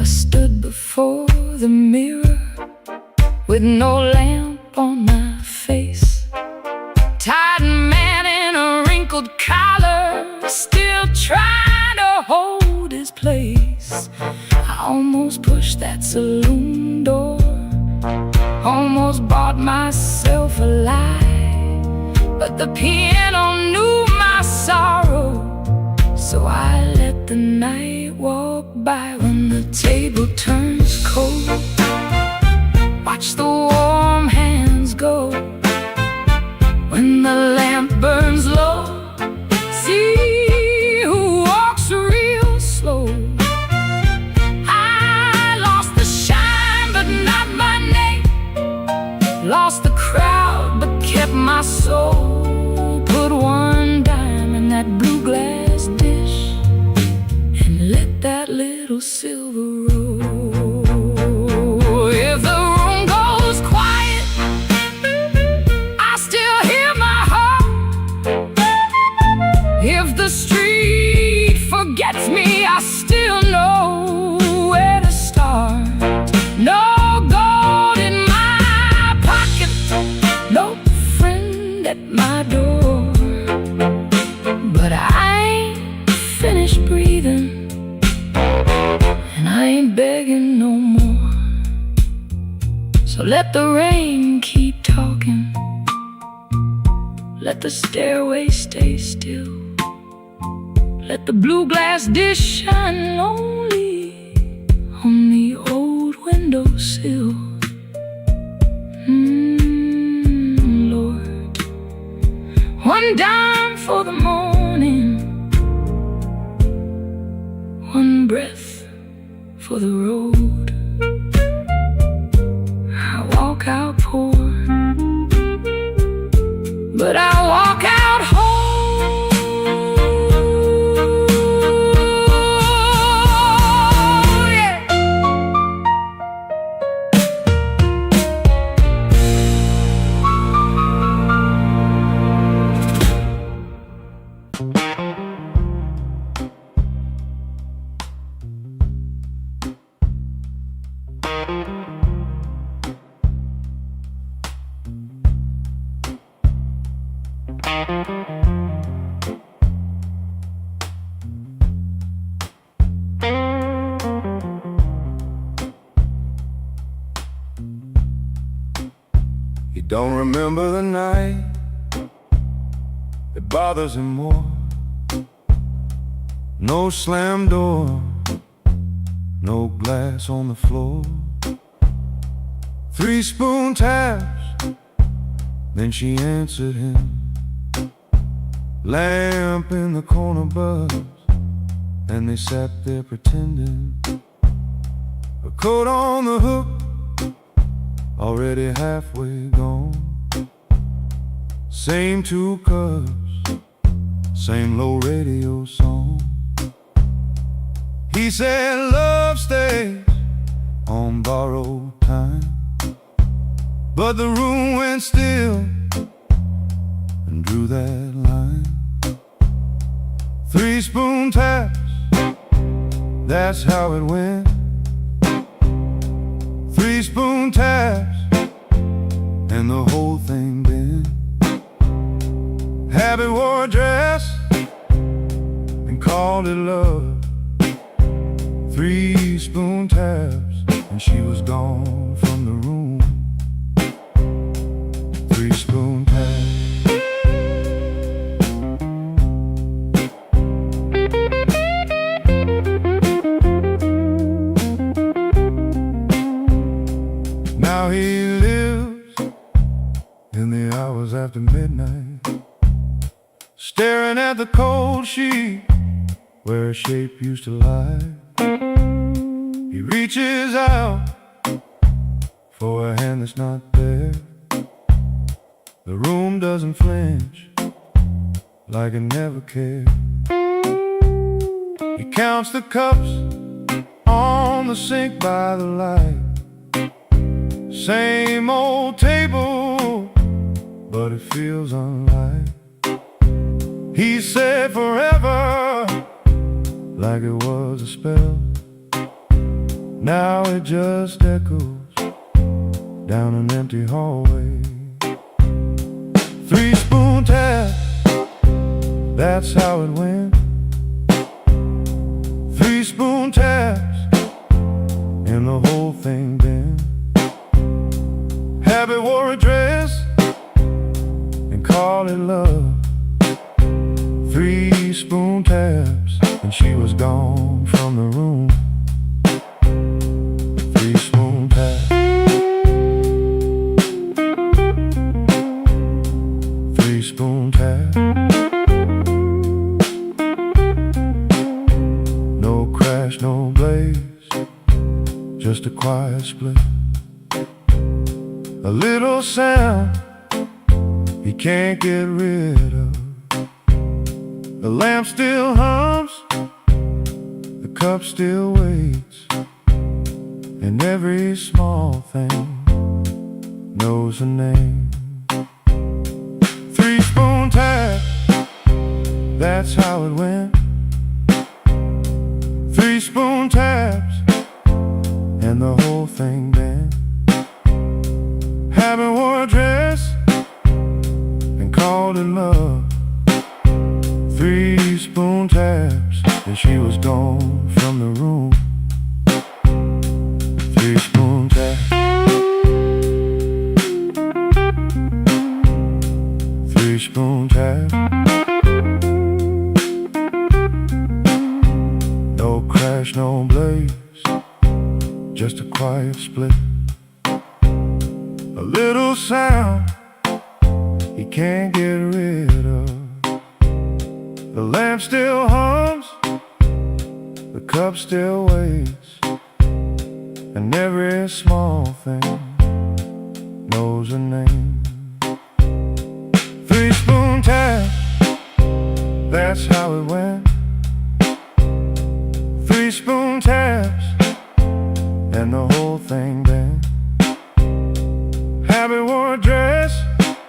I stood before the mirror with no lamp on my face, tired man in a wrinkled collar, still trying to hold his place. I almost pushed that saloon door, almost bought myself a lie, but the piano knew my sorrow, so I let the night walk by. When the table turns cold, watch the warm hands go. When the lamp burns low, see who walks real slow. I lost the shine but not my name, lost the crowd but kept my soul. Put one dime in that blue glass dish and let that little silver roll. If the room goes quiet, I still hear my heart. If the street forgets me, I still know where to start. No gold in my pocket, no friend at my door, but I ain't finished breathing, and I ain't begging no more. So let the rain keep talking, let the stairway stay still, let the blue glass dish shine lonely on the old windowsill. Lord, one dime for the morning, one breath for the road. I walk out poor, but I walk out whole. He don't remember the night that bothers him more. No slam door, no glass on the floor. 3 spoon taps, then she answered him. Lamp in the corner buzzed, and they sat there pretending. A coat on the hook, already halfway gone. Same 2 cups, same low radio song. He said love stays on borrowed time, but the room went still and drew that line. 3 spoon taps, that's how it went. 3 spoon taps, and the whole thing bent. Habit wore a dress and called it love. 3 spoon taps, and she was gone from the room. 3 spoon taps. Now he lives in the hours after midnight, staring at the cold sheet where a shape used to lie. He reaches out for a hand that's not there, The room doesn't flinch, like it never cared. He counts the cups on the sink by the light. Same old table, but it feels unlike. He said forever, like it was a spell. Now it just echoes down an empty hallway. 3-spoon tap, that's how it went. 3-spoon taps, and the whole thing bent. Habit wore a dress and called it love. 3-spoon taps, and she was gone from the room. 3-spoon taps. 3-spoon taps. No crash, no blaze, just a quiet split. A little sound he can't get rid of. The lamp still hums, the cup still waits, and every small thing knows a name. 3-spoon tap, that's how it went. 3-spoon taps, and the whole thing bent. Habit wore a dress and called it love. 3-spoon taps, and she was gone from the room. 3-spoon taps. 3-spoon taps. No crash, no blaze, just a quiet split. A little sound he can't get rid of. The lamp still hums, the cup still waits, and every small thing knows a name. 3-spoon tap, that's how it went. 3-spoon taps, and the whole thing bent. Habit wore a dress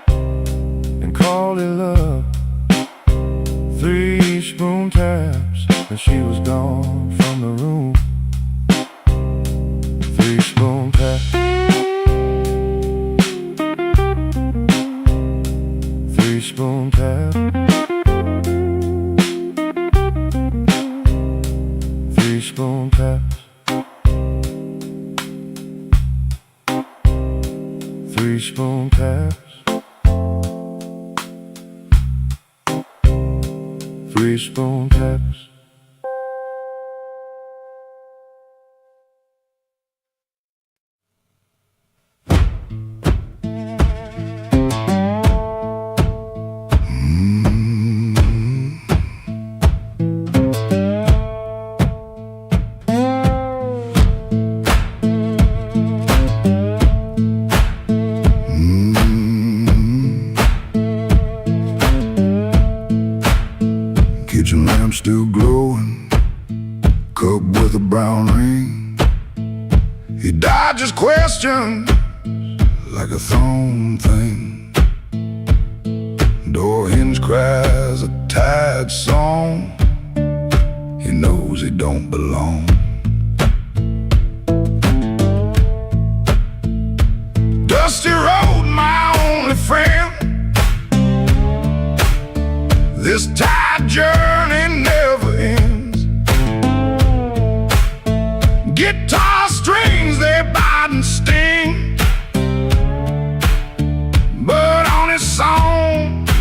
and called it love. 3-spoon taps, and she was gone from the room. 3-spoon taps. 3-spoon taps. 3-spoon taps. 3-spoon taps. 3-spoon taps. Kitchen lamp still glowing, cup with a brown ring. He dodges questions like a thrown thing. Door hinge cries a tired song. He knows he don't belong. Dusty road, my only friend. This tired journey never ends. Guitar strings, they bite and sting, but on his songs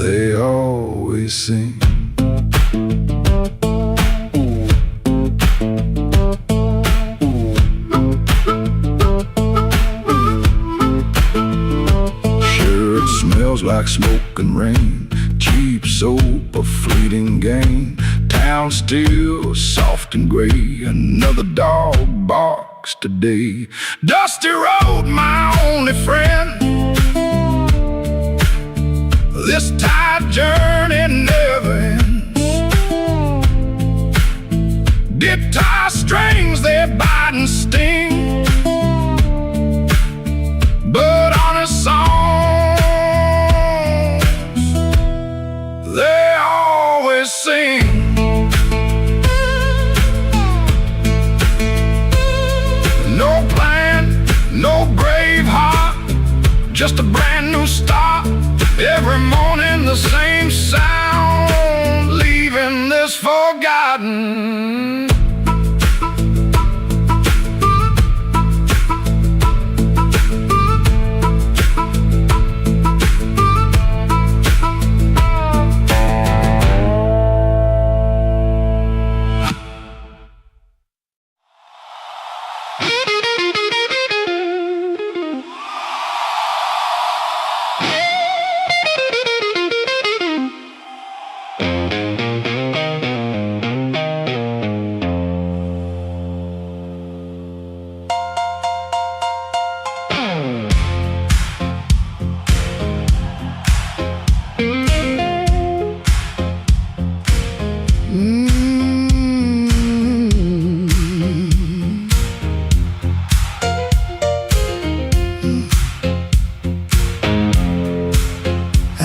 they always sing. Like smoke and rain, cheap soap, a fleeting gain. Town still soft and gray, another dog bark rocks today. Dusty road, my only friend. This tired journey never ends. Guitar strings, they bite and sting, but honest songs, they always sing. No plan, no brave heart, just a brand new start. Every morning the same sound, leaving this forgotten.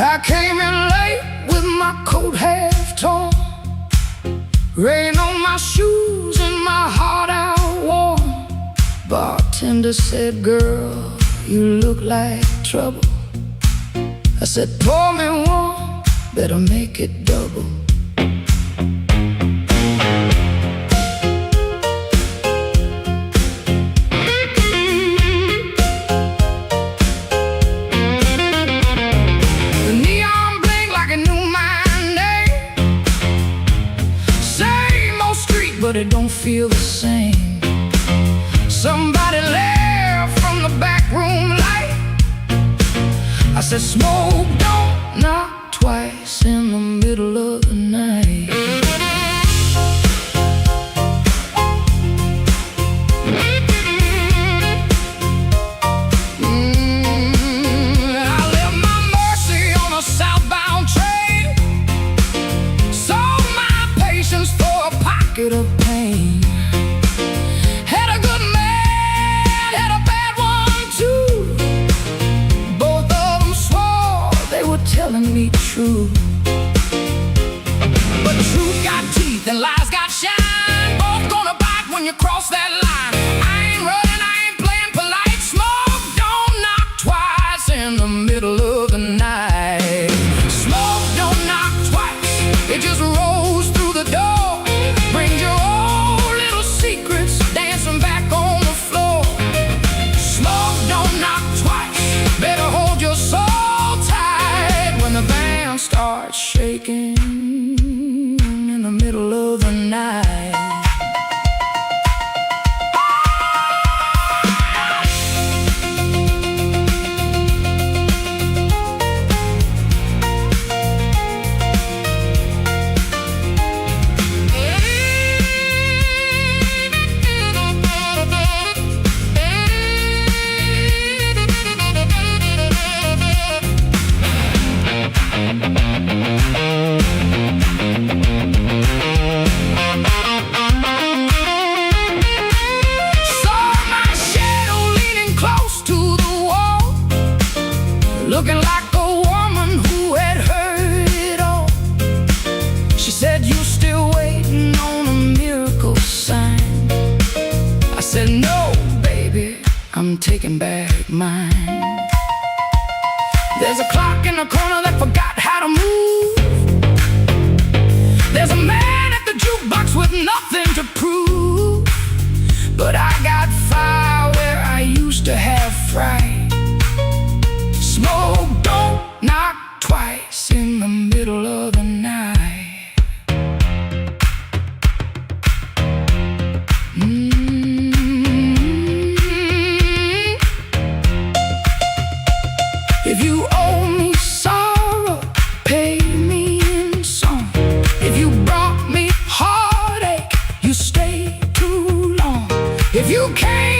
I came in late with my coat half torn, rain on my shoes and my heart out warm. Bartender said, girl, you look like trouble. I said, pour me one, better make it double. But it don't feel the same. Somebody left from the back room light. I said, smoke don't knock twice in the middle of the night. I left my Mercy on a southbound train, sold my patience for a pocket of pain. Had a good man, had a bad one too. Both of them swore they were telling me true. But truth got teeth and lies got shine. Both gonna bite when you cross that line. I ain't running, I ain't playing polite. Smoke don't knock twice in the middle of the night. Smoke don't knock twice, it just rolls through the door. Brings your old little secrets dancing back on the floor. Smoke don't knock twice, better hold your soul tight when the band starts shaking in the middle of the night. Looking like a woman who had heard it all. She said, you still waiting on a miracle sign. I said, no, baby, I'm taking back mine. There's a clock in the corner that forgot how to move. There's a man at the jukebox with nothing to prove. But I got fire where I used to have fright. Smoke don't knock twice in the middle of the night. If you owe me sorrow, pay me in song. If you brought me heartache, you stayed too long. If you came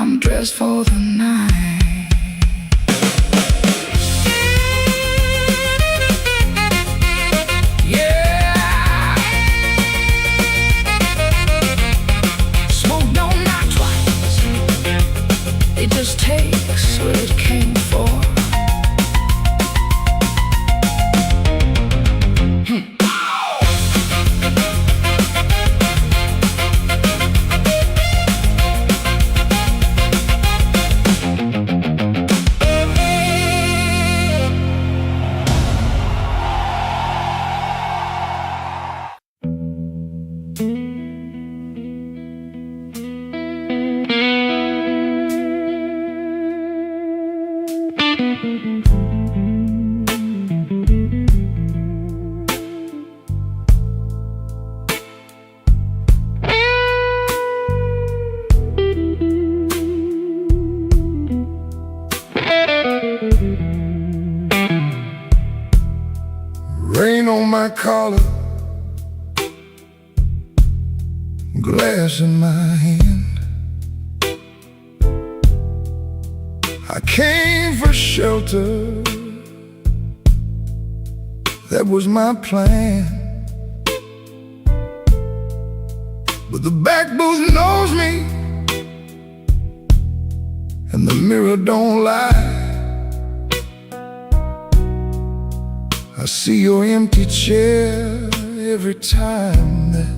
I'm dressed for the night. Yeah, smoke don't knock twice, it just takes what it came for. Rain on my collar, glass in my hand. I came for shelter, that was my plan. But the back booth knows me, and the mirror don't lie. I see your empty chair every time that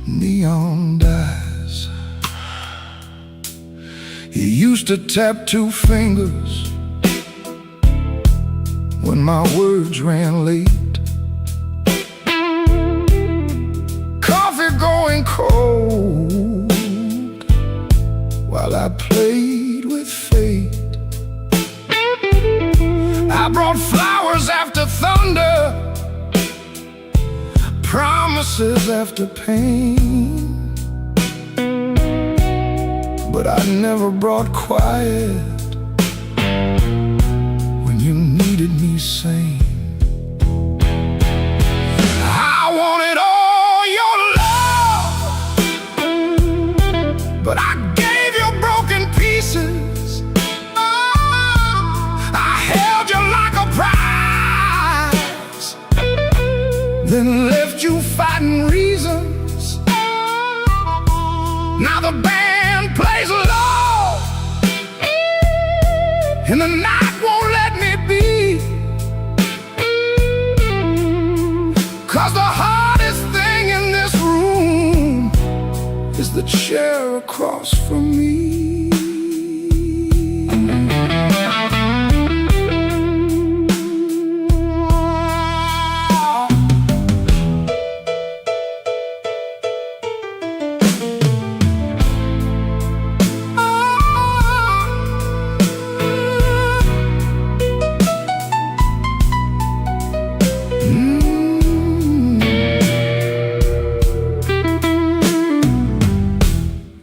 neon dies. You used to tap 2 fingers when my words ran late. Coffee going cold while I played with fate. I brought flowers after thunder, promises after pain, but I never brought quiet when you needed me sane. I wanted all your love, but I gave you broken pieces. Then left you fighting reasons. Now the band plays low, and the night won't let me be. 'Cause the hardest thing in this room is the chair across from me.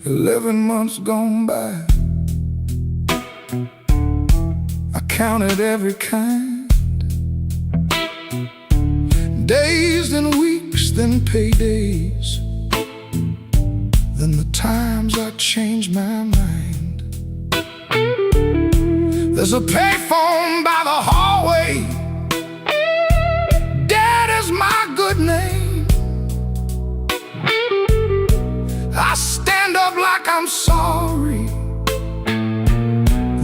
11 months gone by, I counted every kind. Days, then weeks, then paydays, then the times I changed my mind. There's a payphone by the hallway, Dad is my good name. I stand up like I'm sorry,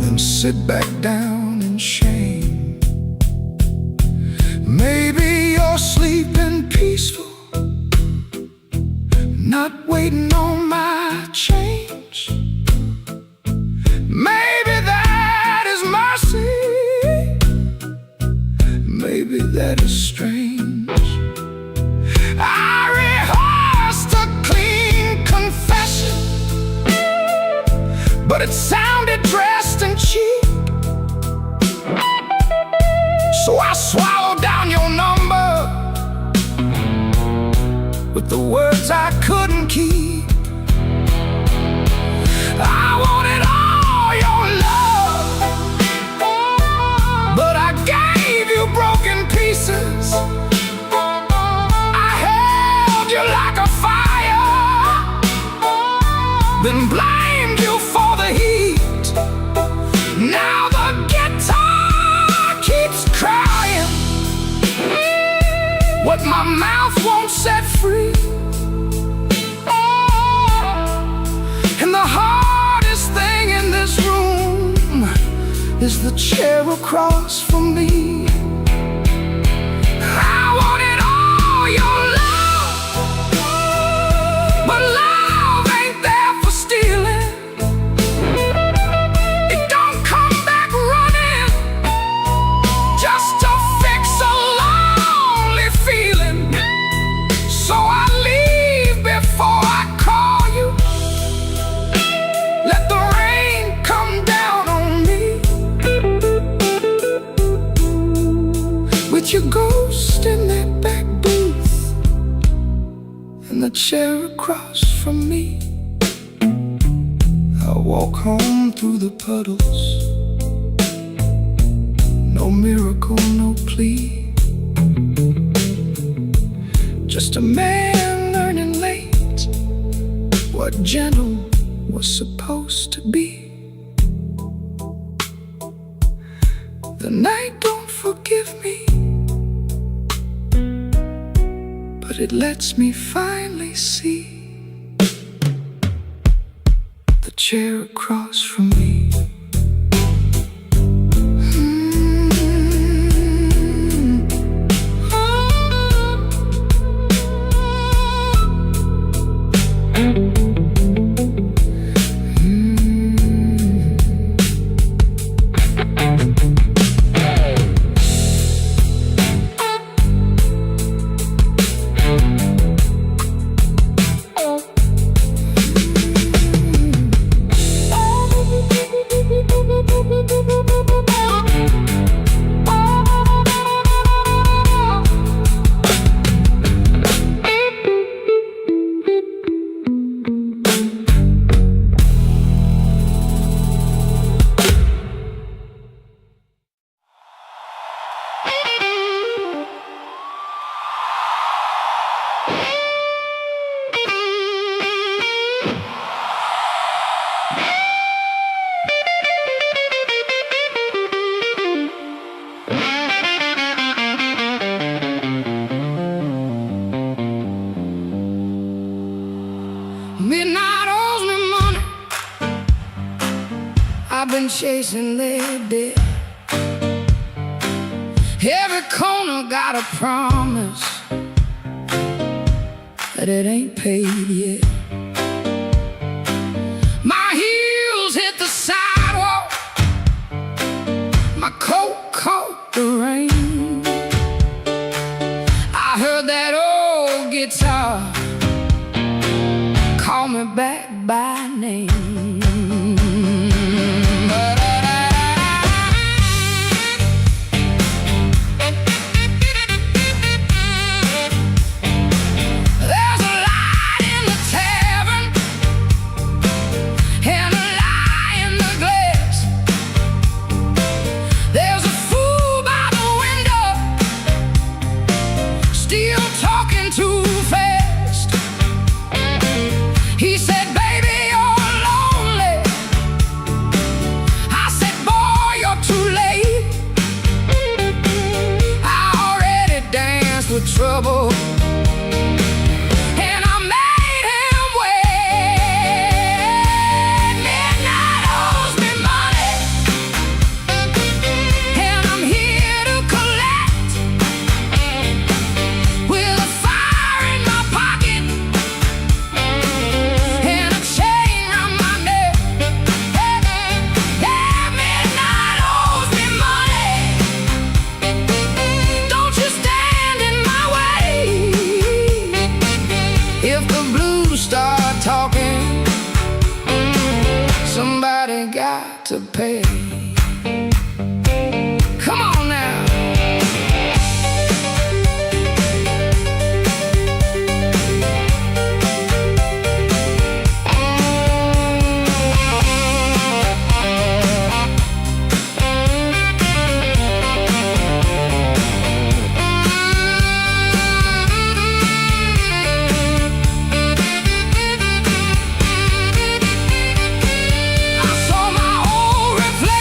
then sit back down in shame. Maybe you're sleeping peaceful, not waiting on my change. Maybe that is mercy, maybe that is strange. I rehearsed a clean confession, but it sounded dressed and cheap. So I swallowed down your number with the words I couldn't keep. I wanted all your love, but I gave you broken pieces. I held you like a fire, then blamed you for the heat. my mouth won't set free. And the hardest thing in this room is the chair across from me. I wanted all your love, but love ain't there for stealing. It don't come back running just to fix a lonely feeling. So I leave before I call you. Let the rain come down on me with your ghost in that back booth and the chair across from me. I'll walk home through the puddles. No miracle, no plea. Just a man learning late what gentle was supposed to be. The night don't forgive me, but it lets me finally see the chair across from me. Midnight owes me money. I've been chasing their debt. Every corner got a promise that it ain't paid yet. My heels hit the sidewalk, my coat caught the rain. I heard that old guitar call me back by name. There's a light in the tavern and a lie in the glass. There's a fool by the window still talking too fast. He said, baby, you're lonely. I said, boy, you're too late. I already danced with trouble, and I made him wait. Midnight owes me money, and I'm here to collect. With a fire in my pocket and a chain round my neck. Yeah, midnight owes me money. Don't you stand in my way. If the blues start talking, somebody got to pay. Come on now. I saw my old reflection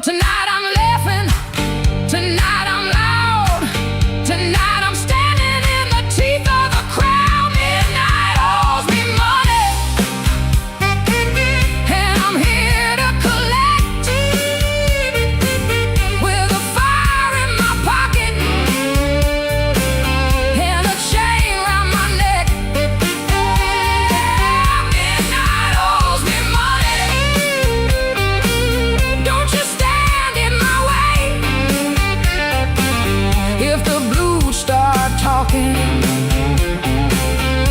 tonight I'm laughing, tonight I'm loud, tonight I'm standing in the teeth of the crowd. Midnight owes me money, and I'm here to collect. With a fire in my pocket and a chain round my neck. Midnight owes me money. Don't you stand in my way. If the blues start talking,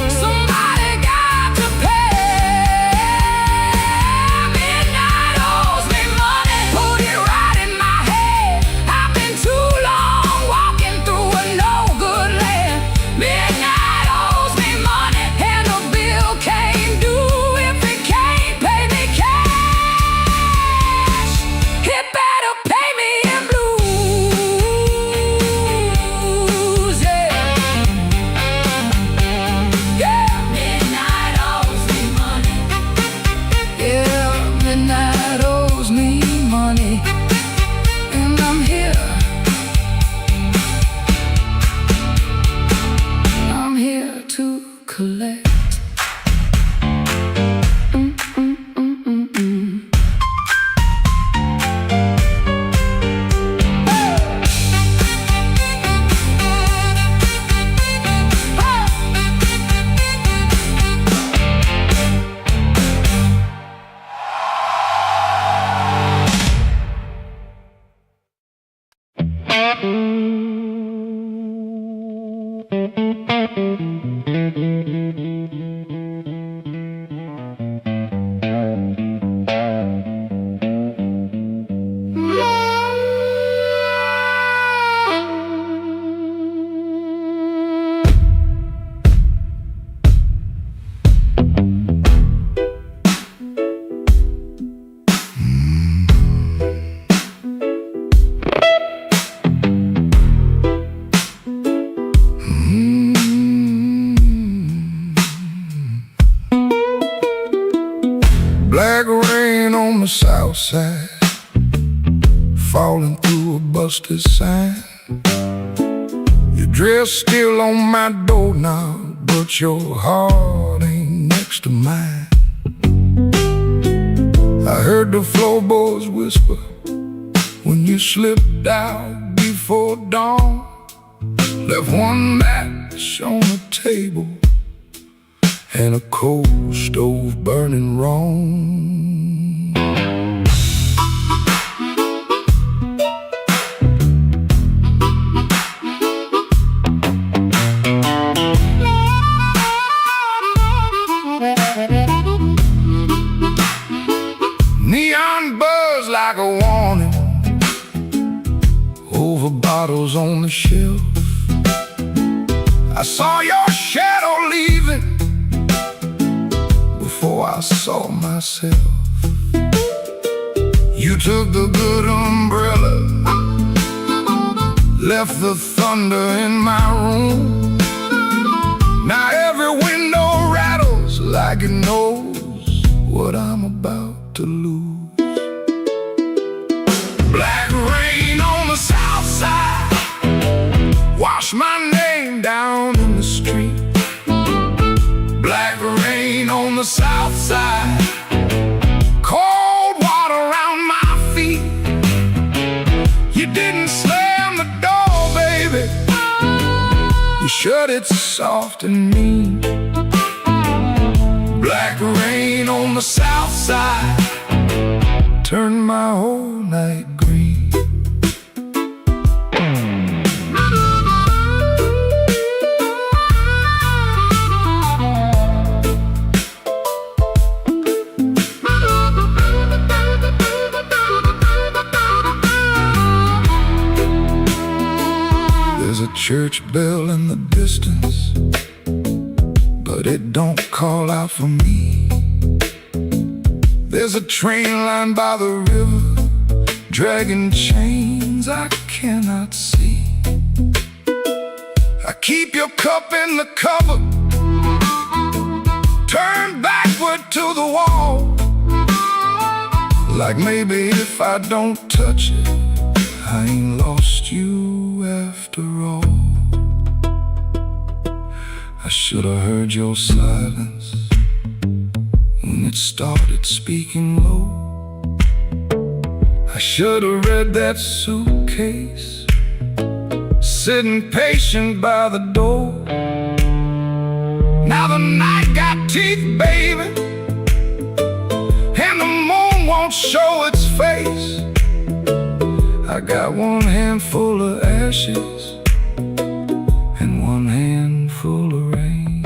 somebody got to pay. Midnight owes me money. Put it right in my head. I've been too long walking through a no-good land. Midnight owes me money, and the bill can't do if it can't pay me cash. It better pay me in blues, yeah. Yeah. Midnight owes me money. Yeah, midnight owes me money, and I'm here. I'm here to collect. Black rain on the south side, falling through a busted sign. Your dress still on my doorknob, but your heart ain't next to mine. I heard the floorboards whisper when you slipped out before dawn. Left one match on the table and a coal stove burning wrong. Neon buzz like a warning over bottles on the shelf. I saw your shadow leaving before I saw myself. You took the good umbrella, left the thunder in my room. Now every window rattles like it knows what I'm about to lose. Black rain on the south side, wash my name down in the street. Black rain on the south side, cold water around my feet. You didn't slam the door, baby, you shut it soft and mean. Black rain on the south side, turned my whole night green. There's a church bell in the distance, but it don't call out for me. There's a train line by the river, dragging chains I cannot see. I keep your cup in the cover, turned backward to the wall. Like maybe if I don't touch it, I ain't lost you after all. I should've heard your silence when it started speaking low. I should've read that suitcase sitting patient by the door. Now the night got teeth, baby, and the moon won't show its face. I got one handful of ashes and one handful of rain.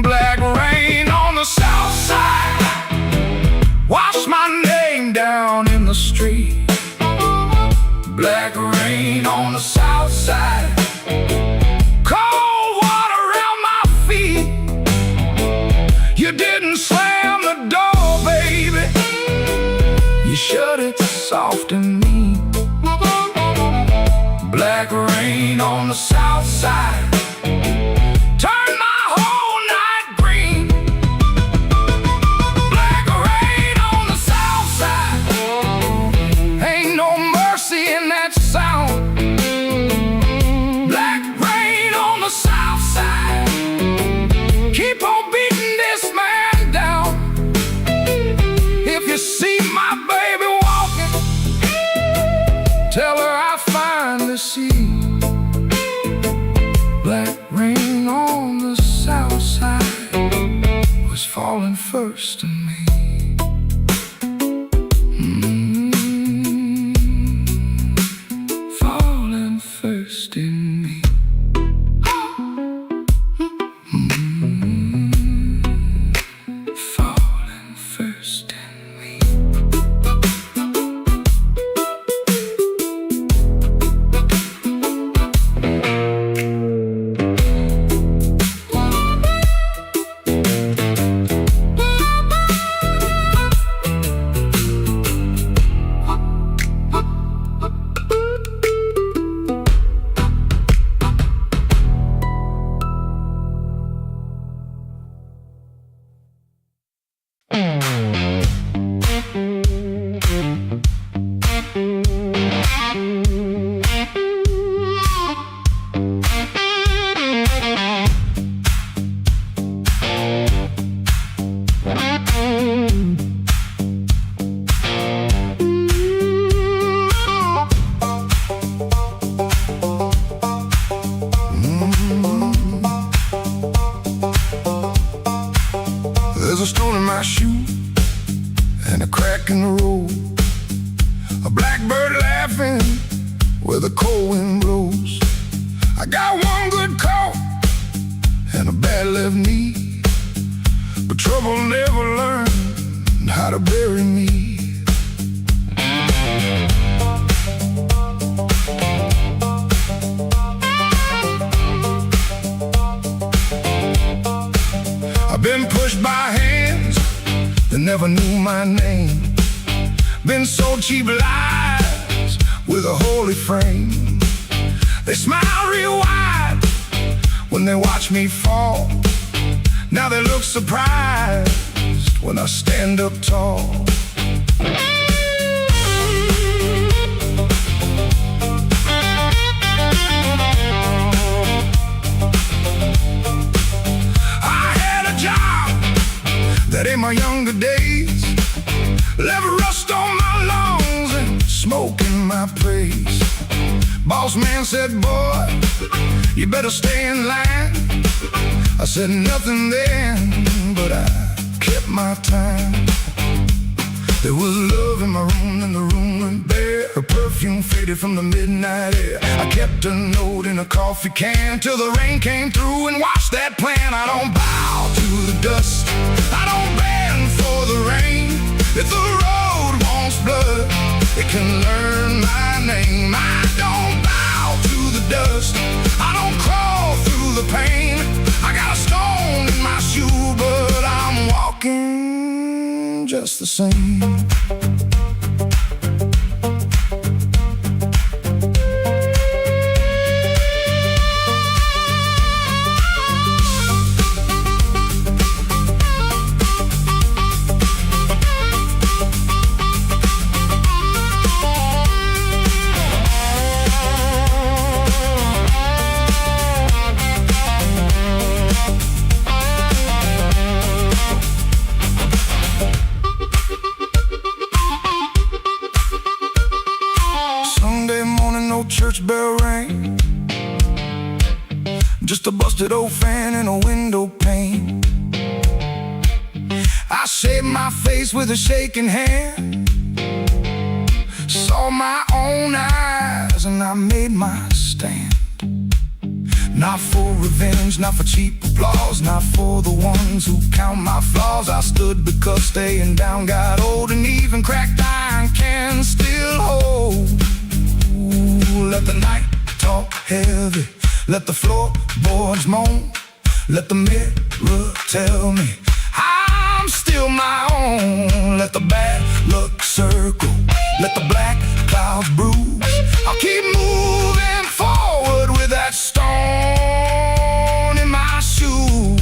Black rain on the south side, wash my name down in the street. Black rain on the south side, cold water around my feet. You didn't slam the door, baby, you shut it soft and mean. Black rain on the south side, turn my whole night green. Black rain on the south side, ain't no mercy in that sound. Black rain on the south side, keep on beating this man down. If you see my baby walking, tell her I finally see. Black rain on the south side was falling first to me. Falling first in me. Falling first in me. There's a stone in my shoe and a crack in the road, a blackbird laughing where the cold wind blows. I got one good coat and a bad left knee, but trouble never learned how to bury me. I've been pushed by hands that never knew my name, been sold cheap lies with a holy frame. They smile real wide when they watch me fall. Now they look surprised when I stand up tall. That in my younger days left rust on my lungs and smoke in my praise. Boss man said, boy, you better stay in line. I said nothing then, but I kept my time. There was love in my room and the room went bare. Her perfume faded from the midnight air. I kept a note in a coffee can till the rain came through and washed that plan. I don't bow to the dust, I don't bend for the rain. If the road wants blood, it can learn my name. I don't bow to the dust, I don't crawl through the pain. I got a stone in my shoe, but I'm walking just the same. just a busted old fan and a window pane. I shaved my face with a shaking hand, saw my own eyes, and I made my stand. Not for revenge, not for cheap applause, not for the ones who count my flaws. I stood because staying down got old, and even cracked iron can still hold. Ooh, let the night talk heavy, let the floorboards moan, let the mirror tell me I'm still my own. Let the bad luck circle, let the black clouds bruise. I'll keep moving forward with that stone in my shoe.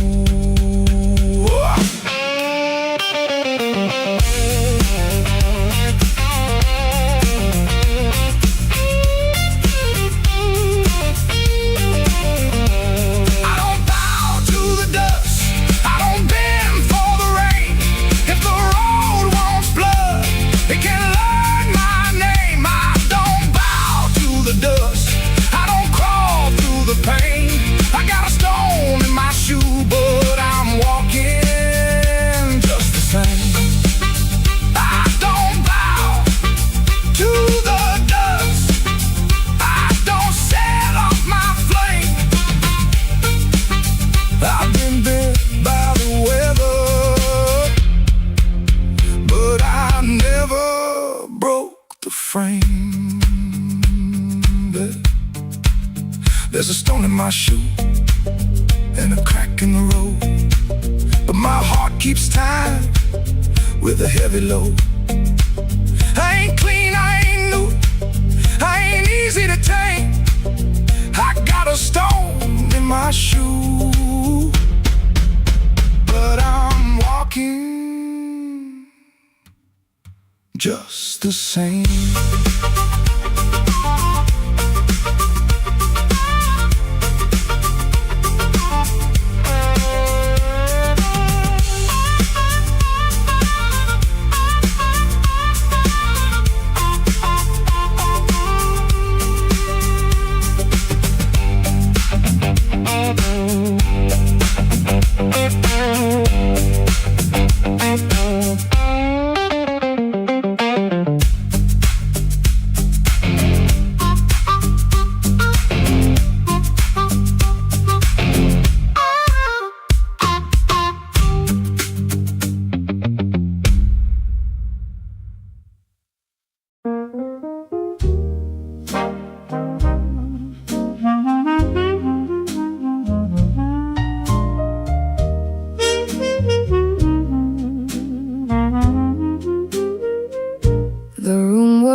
I don't bow to the dust, I don't bend for the rain. If the road wants blood, it can learn my name. I don't bow to the dust, I don't crawl through the pain. I got a stone in my shoe, but I'm walking just the same. I don't bow to the dust, I don't set off my flame. I've been bit by the weather, but I never broke the frame. There's a stone in my shoe and a crack in the road, but my heart keeps time with a heavy load. I ain't clean, I ain't new, I ain't easy to tame. I got a stone in my shoe, but I'm walking just the same.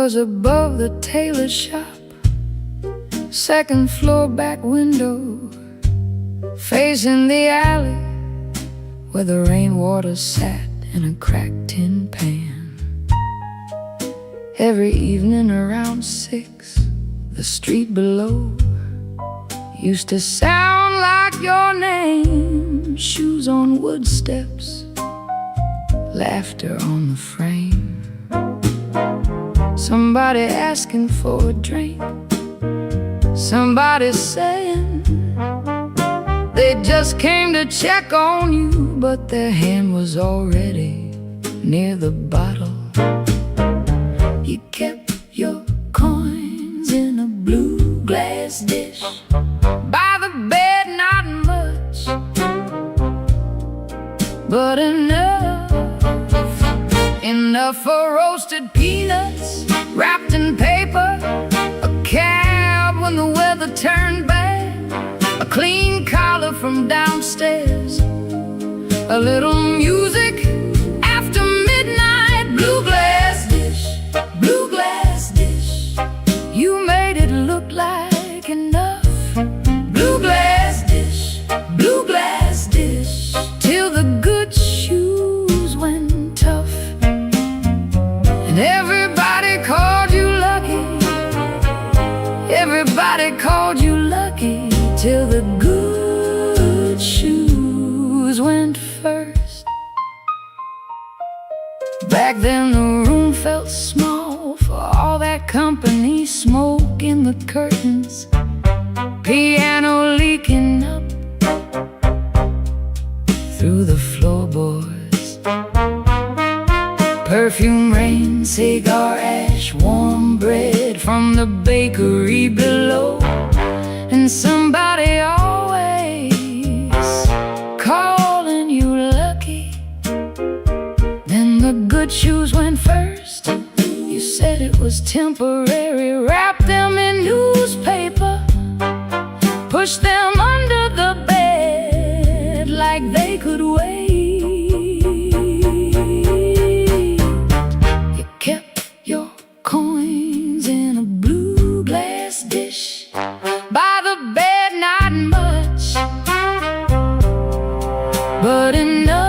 Was above the tailor shop, second floor back window, facing the alley where the rainwater sat in a cracked tin pan. Every evening around 6, the street below used to sound like your name. Shoes on wood steps, laughter on the frame. Somebody asking for a drink, somebody saying they just came to check on you, but their hand was already near the bottle. You kept your coins in a blue glass dish by the bed, not much, but enough for roasted peanuts wrapped in paper, a cab when the weather turned bad, a clean collar from downstairs, a little music after midnight. Blue glass dish, blue glass dish, you made it look like enough. Blue glass dish, blue glass dish, till the good shoes went tough. And everybody called you lucky, everybody called you lucky, till the good shoes went first. Back then the room felt small for all that company, smoke in the curtains, piano leaking up Perfume rain, cigar ash, warm bread from the bakery below. And somebody always calling you lucky. Then the good shoes went first. You said it was temporary. Wrap them in newspaper, push them under the bed like they could wait. You kept your coins in a blue glass dish by the bed, not much, but enough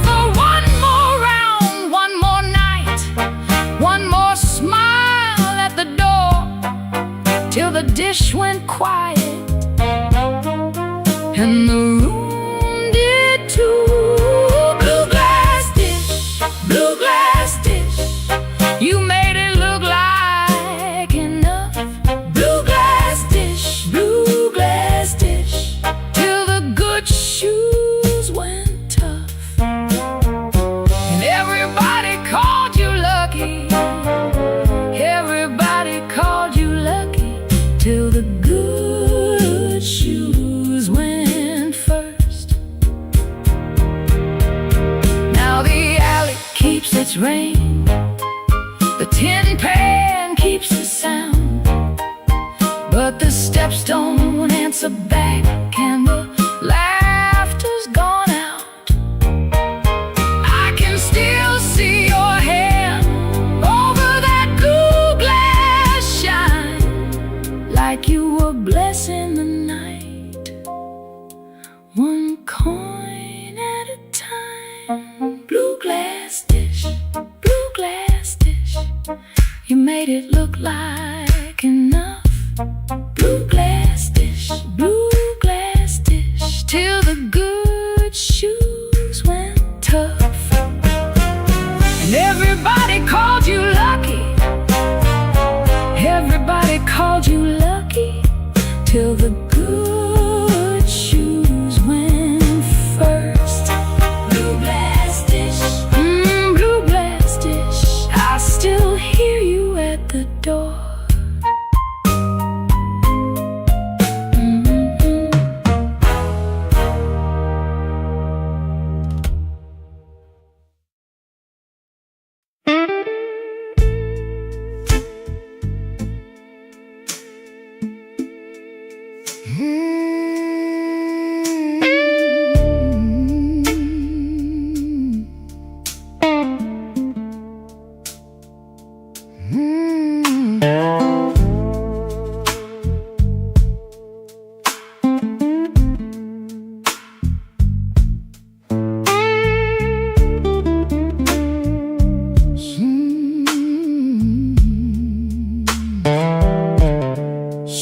for one more round, one more night, one more smile at the door, till the dish went quiet and the room did too. Blue glass dish, blue glass dish, you made it look like enough. Blue glass dish, till the good shoes went tough. And everybody called you lucky. Everybody called you lucky, till the good shoes went first. Now the alley keeps its rain, the tin pan keeps the sound, but the steps don't answer back and the laughter's gone out. I can still see your hand over that blue glass shine, like you were blessing the night, one coin at a time. Blue glass dish, you made it look like enough. Blue glass dish, till the good shoes went tough. And everybody called you lucky. Everybody called you lucky, till the good shoes went first. Blue glass dish, blue glass dish, I still hear you at the door.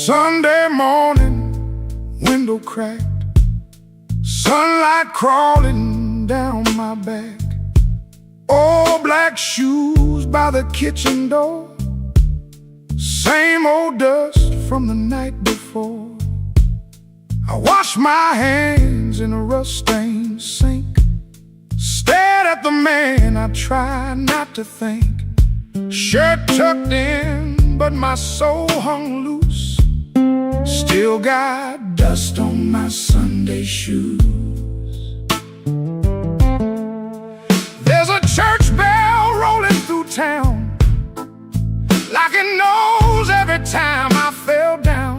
Sunday morning, window cracked, sunlight crawling down my back. Old black shoes by the kitchen door, same old dust from the night before. I washed my hands in a rust-stained sink, stared at the man, I tried not to think. Shirt tucked in, but my soul hung loose. Still got dust on my Sunday shoes. There's a church bell rolling through town, like it knows every time I fell down.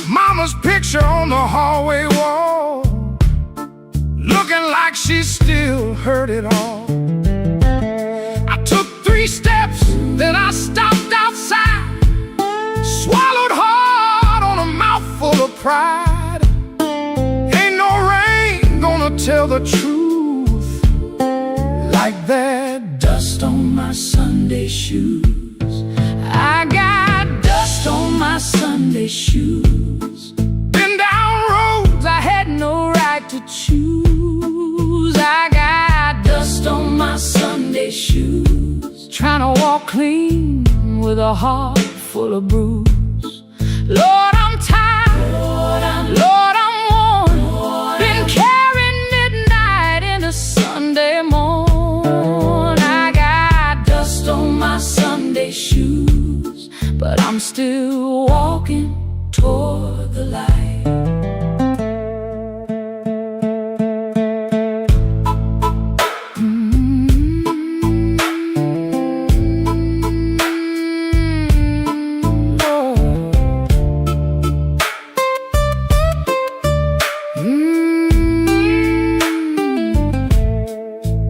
Mama's picture on the hallway wall, looking like she still heard it all. I took 3 steps, then I stopped outside, swallowed hard on a mouthful of pride. Ain't no rain gonna tell the truth like that dust on my Sunday shoes. I got dust on my Sunday shoes. Been down roads I had no right to choose. I got dust on my Sunday shoes, trying to walk clean with a heart full of bruise. Lord, I'm tired, Lord, I'm worn, been carrying midnight into Sunday still walking toward the light.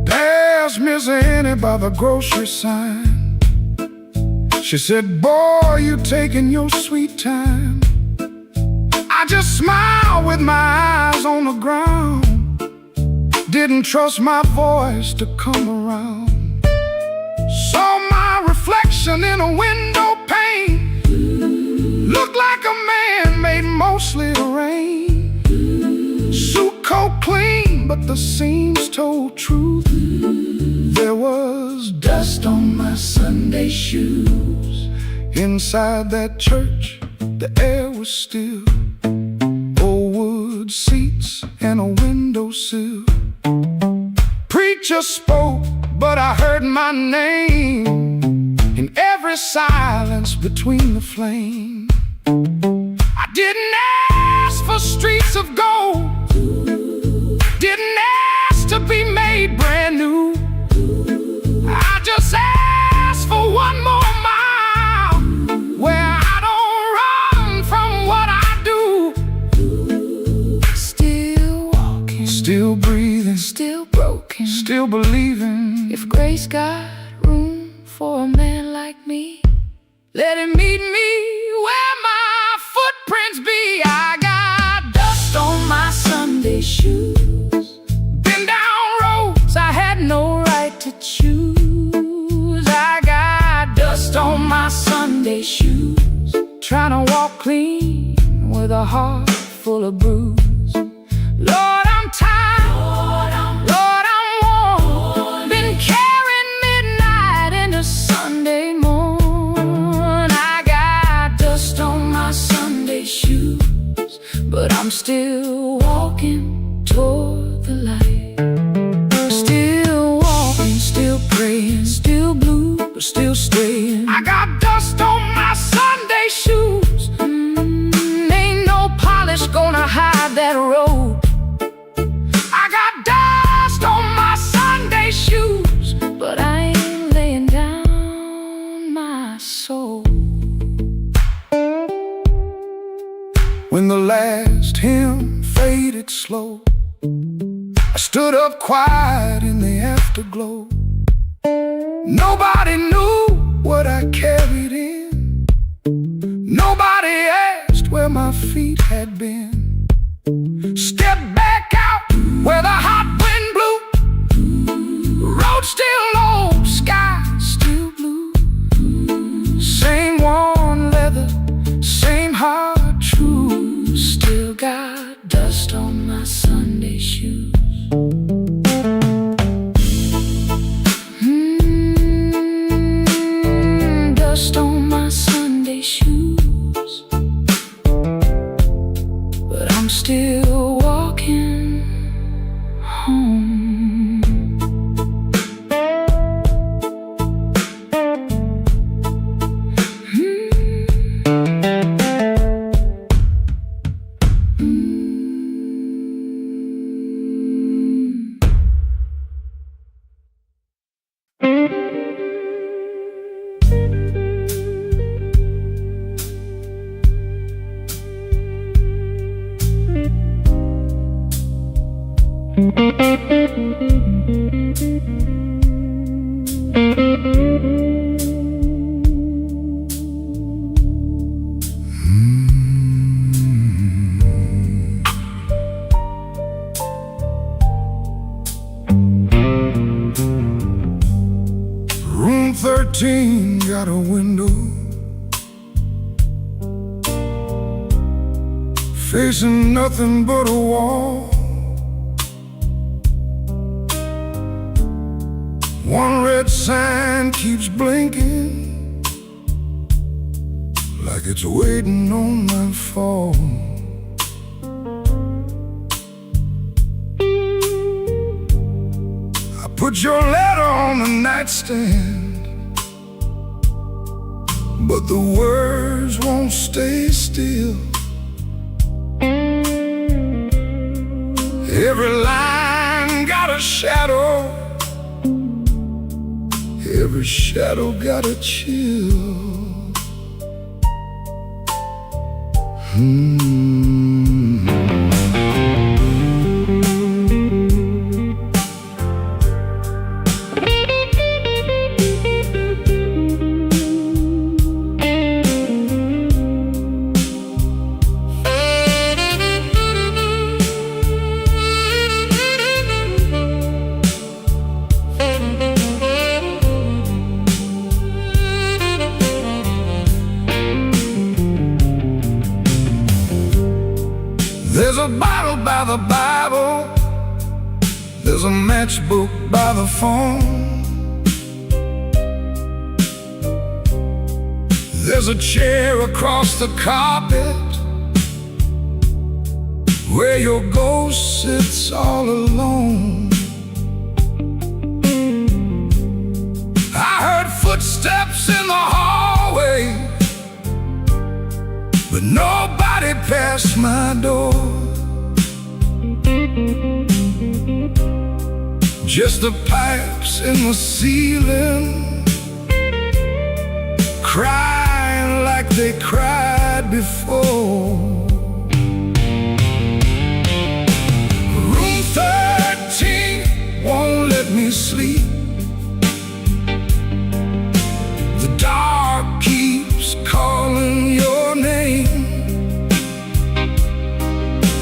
There's Miss Annie by the grocery sign. She said, boy, you taking your sweet time. I just smiled with my eyes on the ground. Didn't trust my voice to come around. Saw my reflection in a window pane. Looked like a man made mostly of rain. Suit coat clean, but the seams told truth. There was dust on my Sunday shoes. Inside that church, the air was still. Old wood seats and a windowsill. Preacher spoke, but I heard my name in every silence between the flame. I didn't ask for streets of gold. Didn't ask to be made brand new. I just asked for one more mile where I don't run from what I do. Still walking, Still breathing, still broken, still believing. if grace got room for a man like me, let him meet me where my footprints be. I got dust on my Sunday shoes. Been down roads I had no right to choose. I got dust on my Sunday shoes. Trying to walk clean with a heart full of bruise. Lord, I'm tired. Lord, I'm worn. Been carrying midnight into Sunday morn. I got dust on my Sunday shoes, but I'm still walking toward the light. Still walking, still praying, still blue, but still straying. I got dust on my Sunday shoes. Ain't no polish gonna hide that road. I got dust on my Sunday shoes, But I ain't laying down my soul. when the last hymn faded slow, I stood up quiet in the afterglow. Nobody knew what I carried in. Nobody asked where my feet had been. Stepped back out where the hot wind blew. Road still low, sky still blue. Same worn leather, same heart true. Still got dust on my Sunday shoes. Dust on my Sunday shoes, but I'm still walking home. Room 13 got a window facing nothing but a wall. One red sign keeps blinking like it's waiting on my fall. Put your letter on the nightstand, but the words won't stay still. Every line got a shadow, every shadow got a chill. There's a bottle by the Bible, there's a matchbook by the phone, there's a chair across the carpet where your ghost sits all alone. I heard footsteps in the hallway, but nobody passed my door. Just the pipes in the ceiling, crying like they cried before. Room 13 won't let me sleep. The dark keeps calling your name.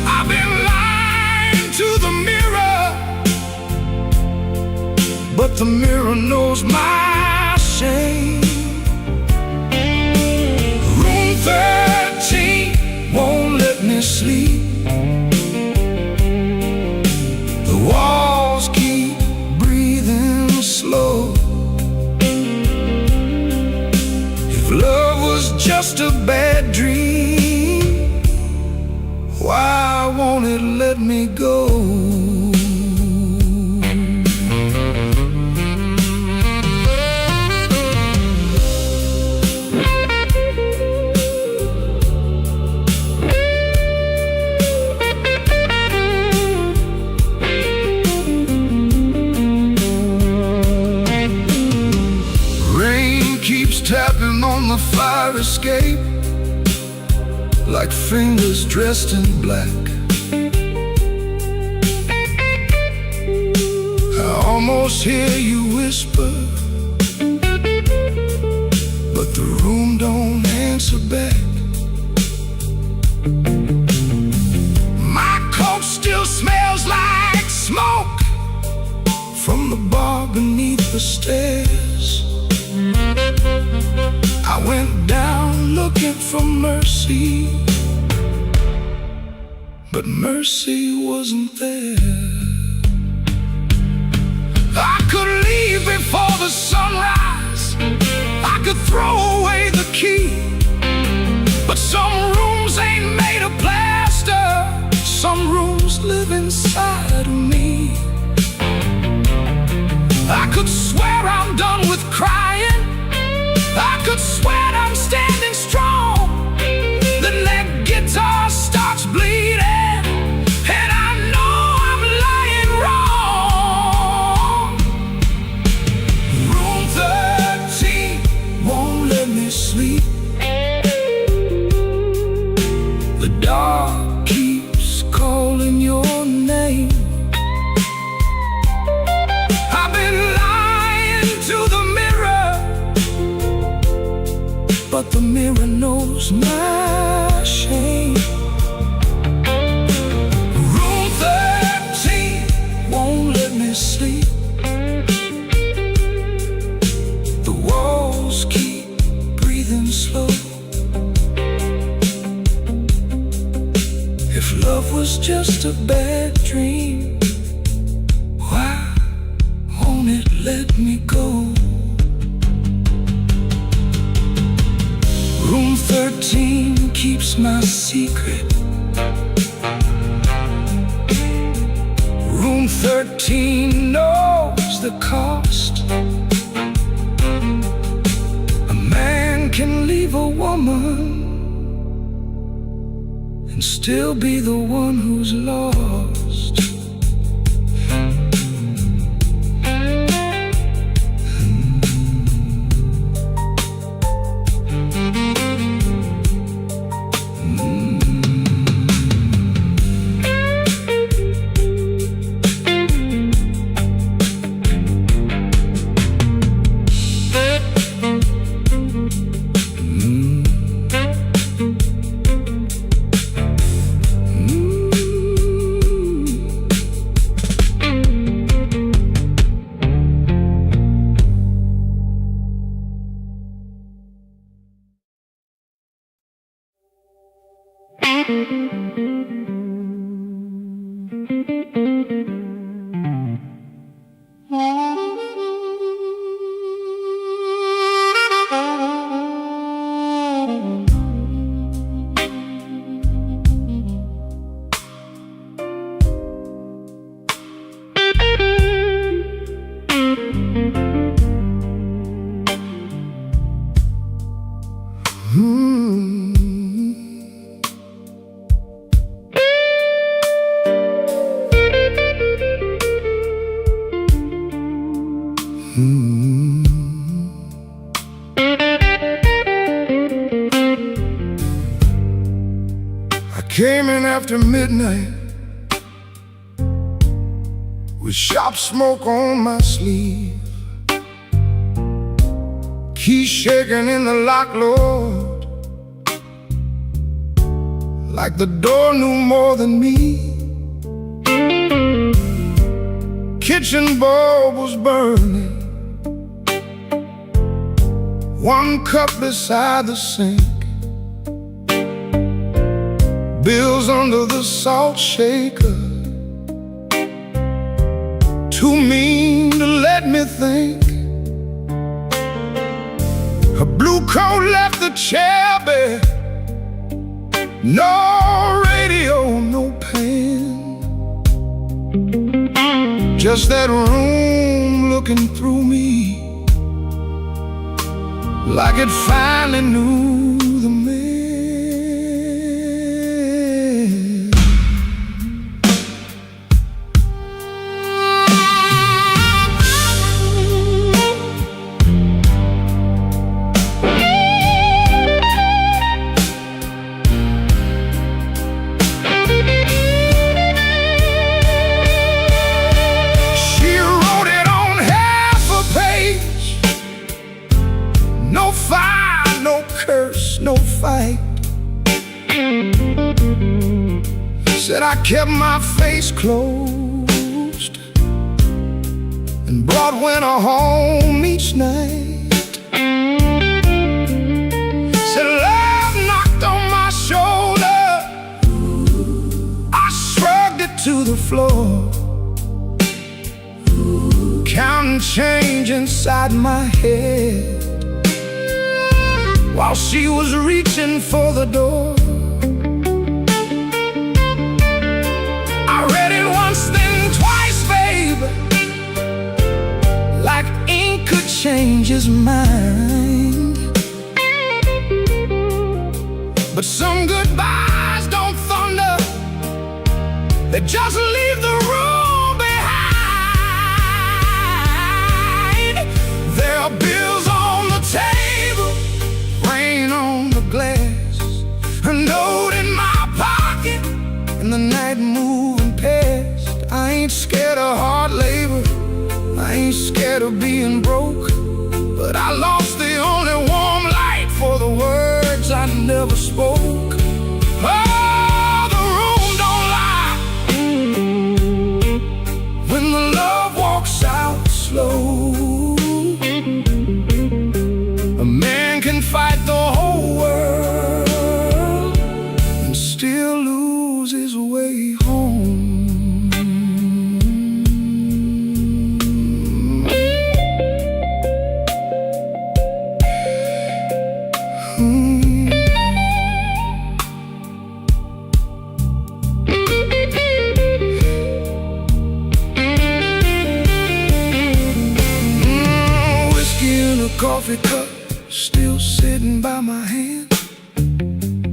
I've been lying to the mirror, but the mirror knows my shame. Room 13 won't let me sleep. The walls keep breathing slow. If love was just a bad dream, why won't it let me go? Tapping on the fire escape like fingers dressed in black. I almost hear you whisper, but the room don't answer back. My coat still smells like smoke from the bar beneath the stairs. I went down looking for mercy, but mercy wasn't there. I could leave before the sunrise, I could throw away the key, but some rooms ain't made of plaster, some rooms live inside of me. I could swear I'm done with crying, I could swear I'm standing strong. Then that guitar starts bleeding, and I know I'm lying wrong. Room 13 won't let me sleep. The dark keeps calling your name. I've been lying to the mirror, but the mirror knows my shame. Room 13 won't let me sleep. The walls keep breathing slow. If love was just a bad dream, why won't it let me go? Room 13 keeps my secret. Room 13 knows the cost. A man can leave still be the one who's lost. I came in after midnight with sharp smoke on my sleeve, keys shaking in the lock, Lord, like the door knew more than me. Kitchen bulb was burning, one cup beside the sink, bills under the salt shaker, too mean to let me think. Her blue coat left the chair bare, no radio, no pen, just that room looking through me like it finally knew the man. She wrote it on half a page. No fire, no curse, no fight. Said I kept my face closed and brought winter home each night. Said love knocked on my shoulder, I shrugged it to the floor, counting change inside my head while she was reaching for the door. I read it once, then twice, babe, like ink could change his mind. But some goodbyes don't thunder, they just leave the room behind. There are bills on the table, rain on the glass, a note in my pocket, and the night moving past. I ain't scared of hard labor, I ain't scared of being broke, but I lost the only warm light for the words I never spoke. Oh, the room don't lie when the love walks out slow. A man can fight the whole world and still lose his way home. Whiskey in a coffee cup, still sitting by my hand.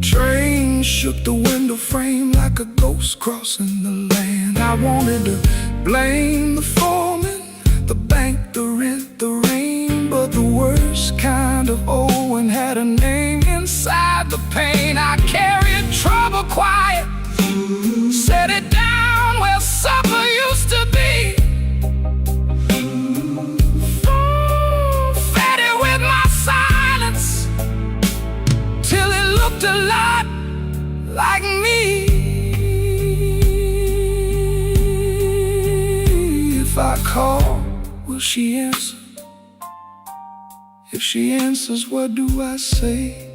Train wind shook the window frame like a ghost crossing the land. I wanted to blame the foreman, the bank, the rent, the rain, but the worst kind of Owen had a name inside the pain. I carried trouble quiet, set it down where supper used to be. Fed it with my silence till it looked a lot like me. If I call, will she answer? If she answers, what do I say?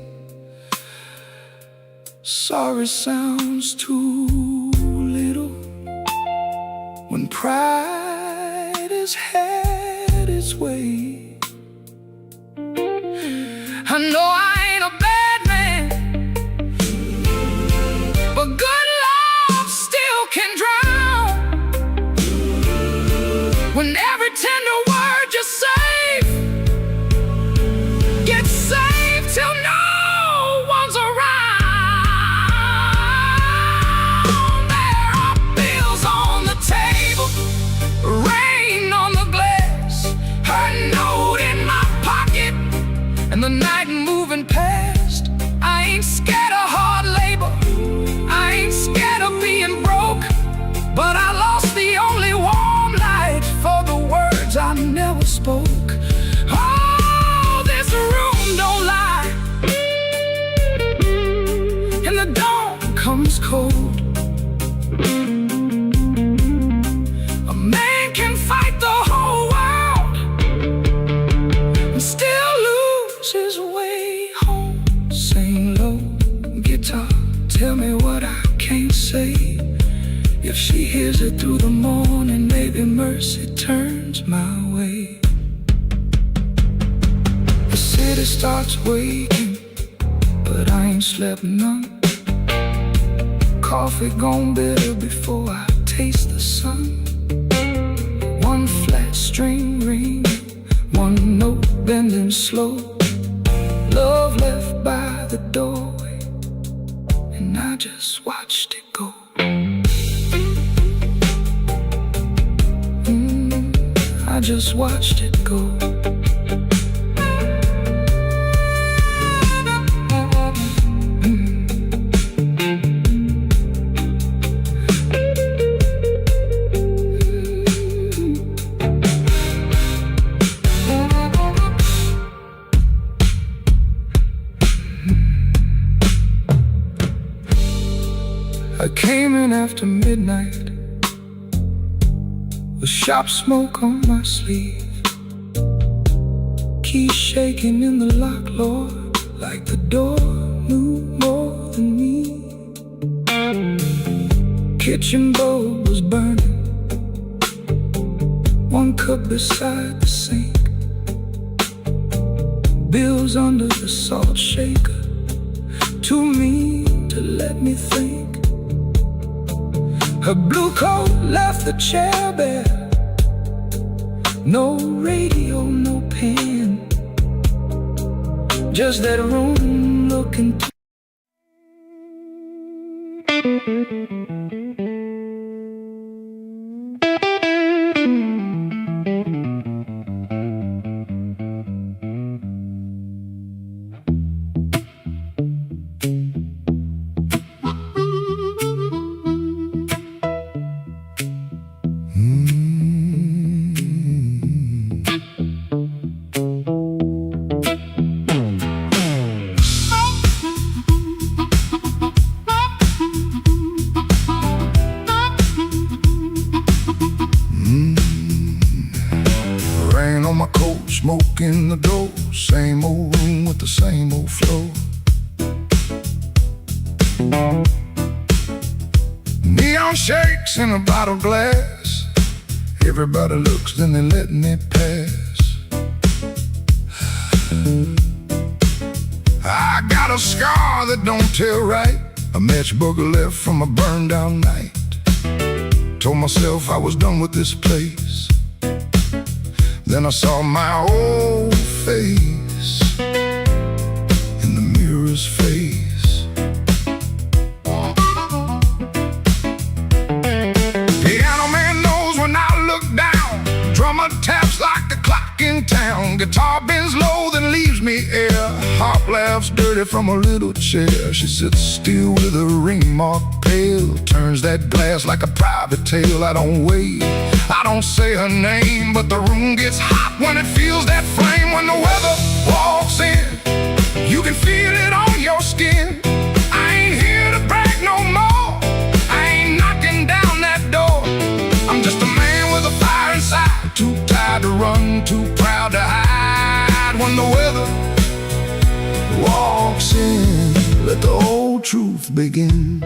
Sorry sounds too little when pride has had its way. I know I ain't a bad man, but good love still can drown. When every tender word you save gets saved till no one's around. There are bills on the table, rain on the glass, her note in my pocket, and the night moving past. I ain't scared of hard labor, I ain't scared of being broke, but I lost the only warm light for the words I never spoke. Oh, this room don't lie, and the dawn comes cold. A man can fight the whole world and still lose his way home. Sing low, guitar, tell me what I can't say. If she hears it through the morning, maybe mercy turns my way. The city starts waking, but I ain't slept none. Coffee gone bitter before I taste the sun. One flat string ring, one note bending slow. Love left by the doorway, and I just watched it go. I just watched it go. I came in after midnight with shop smoke on my sleeve, keys shaking in the lock, Lord, like the door knew more than me. Kitchen bulb was burning, one cup beside the sink, bills under the salt shaker, too mean to let me think. Her blue coat left the chair bare, no radio, no pen, just that room looking through. On my coat, smoke in the door, same old room with the same old floor. Neon shakes in a bottle glass, everybody looks, then they let me pass. I got a scar that don't tell right, a match booger left from a burned down night. Told myself I was done with this place, then I saw my old face in the mirror's face. in town. Guitar bends low, then leaves me air. Harp laughs dirty from a little chair. She sits still with a ring mark pale, turns that glass like a private tale. I don't wait, I don't say her name, but the room gets hot when it feels that flame. When the weather walks in, you can feel it on your skin. I ain't here to brag no more, I ain't knocking down that door. I'm just a man with a fire inside, too tired to run, too proud to hide. When the weather walks in, let the old truth begin.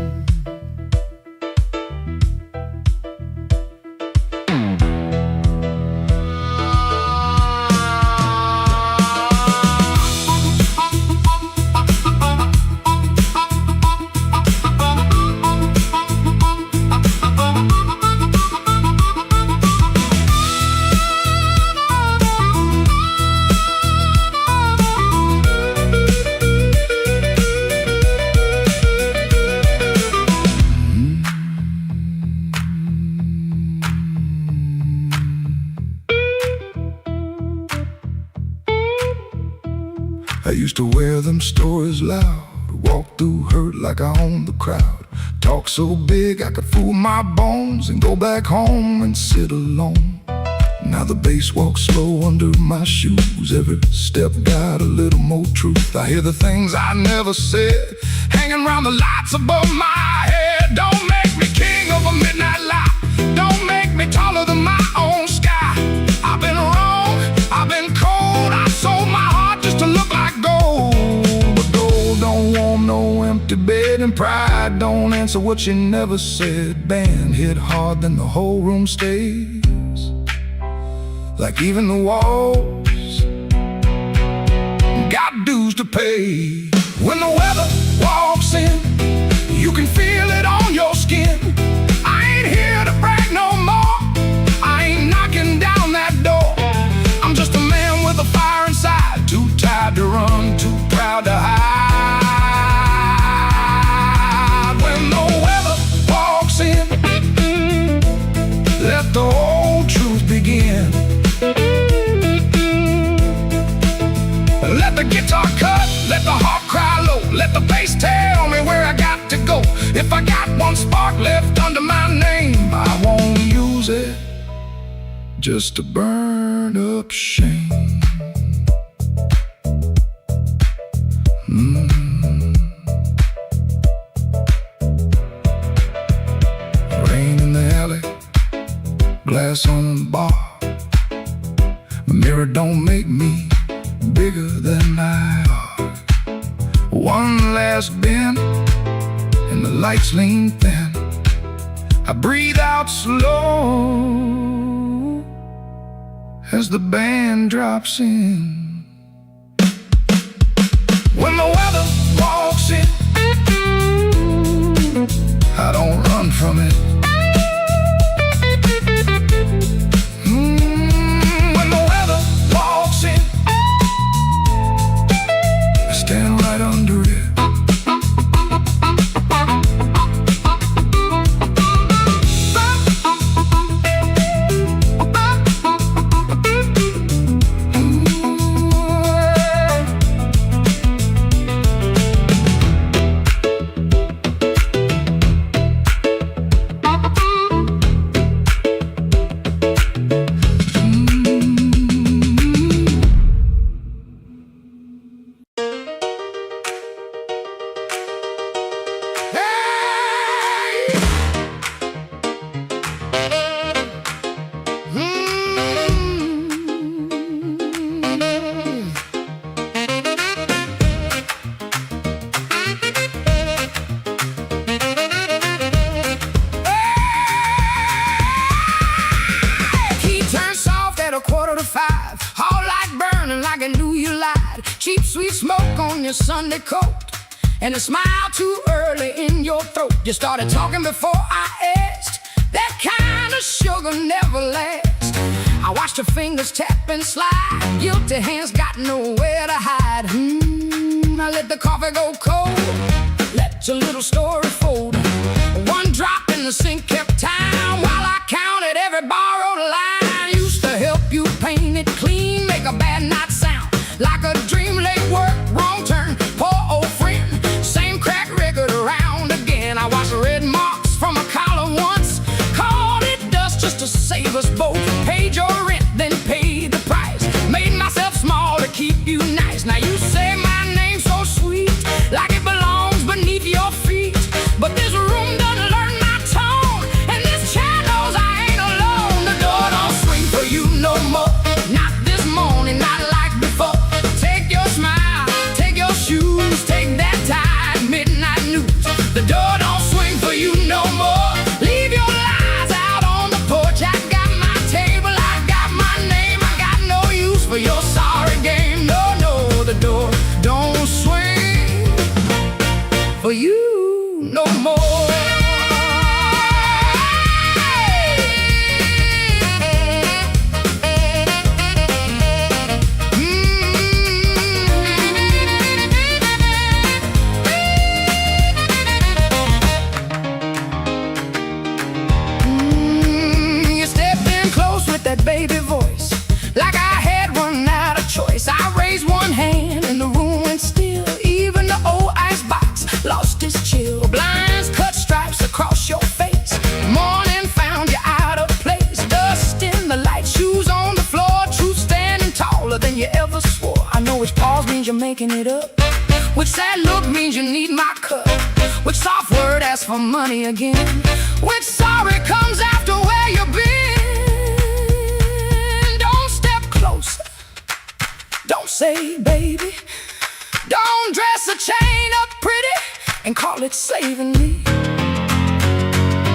I used to wear them stories loud, walk through hurt like I owned the crowd, talk so big I could fool my bones and go back home and sit alone. Now the bass walks slow under my shoes, every step got a little more truth. I hear the things I never said, hanging around the lights above my head. Don't make me king of a midnight lie, don't make me taller than my own sky. I've been wrong, I've been cold, I sold my heart just to look like gold. But gold don't warm no empty bed, and pride don't answer what you never said. Band hit hard, then the whole room stays, like even the walls got dues to pay. When the weather walks in, you can feel it on your skin. I ain't here to brag no more, I ain't knocking down that door. I'm just a man with a fire inside, too tired to run, too proud to hide. When the weather walks in, let the old truth begin. Let the guitar cut, let the harp cry low, let the bass tell me where I got to go. If I got one spark left under my name, I won't use it just to burn up shame. Rain in the alley, glass on the bar. My mirror don't make me bigger than I are. One last bend, and the lights lean thin. I breathe out slow as the band drops in. When the weather walks in, I don't run from it. When the weather walks in, I stand right under it. Cheap sweet smoke on your Sunday coat, and a smile too early in your throat. You started talking before I asked. That kind of sugar never lasts. I watched your fingers tap and slide, guilty hands got nowhere to hide. I let the coffee go cold, let your little story fold. One drop in the sink kept time while I counted every borrowed line. Used to help you paint it clean, make a bad night sound like a dream, late work, wrong turn, poor old friend. Same crack record around again. I watched red marks from a collar once, called it dust just to save us both. Paid your rent, then paid the price. Made myself small to keep you nice. Now you say my name so sweet, like it belongs beneath your feet. But this room doesn't learn my tone, and this chair knows I ain't alone. The door don't swing for you no more, not this morning, not like before. Take your smile, take your shoes, take that tie, midnight news. The door don't swing for you no more. Leave your lies out on the porch. I got my table, I got my name. I got no use for your sorry game. No, no, the door don't swing for you no more. You stepped in close with that baby voice, like I had run out of choice. I raised one hand and the room went still. Even the old icebox lost its chill. Blinds cut stripes across your face. Morning found you out of place. Dust in the light, shoes on the floor. Truth standing taller than you ever swore. I know which pause means you're making it up, which sad look means you need my cup, which soft word asks for money again, which sorry comes after where you've been. Don't step closer, don't say baby, don't dress a chain up pretty and call it saving me.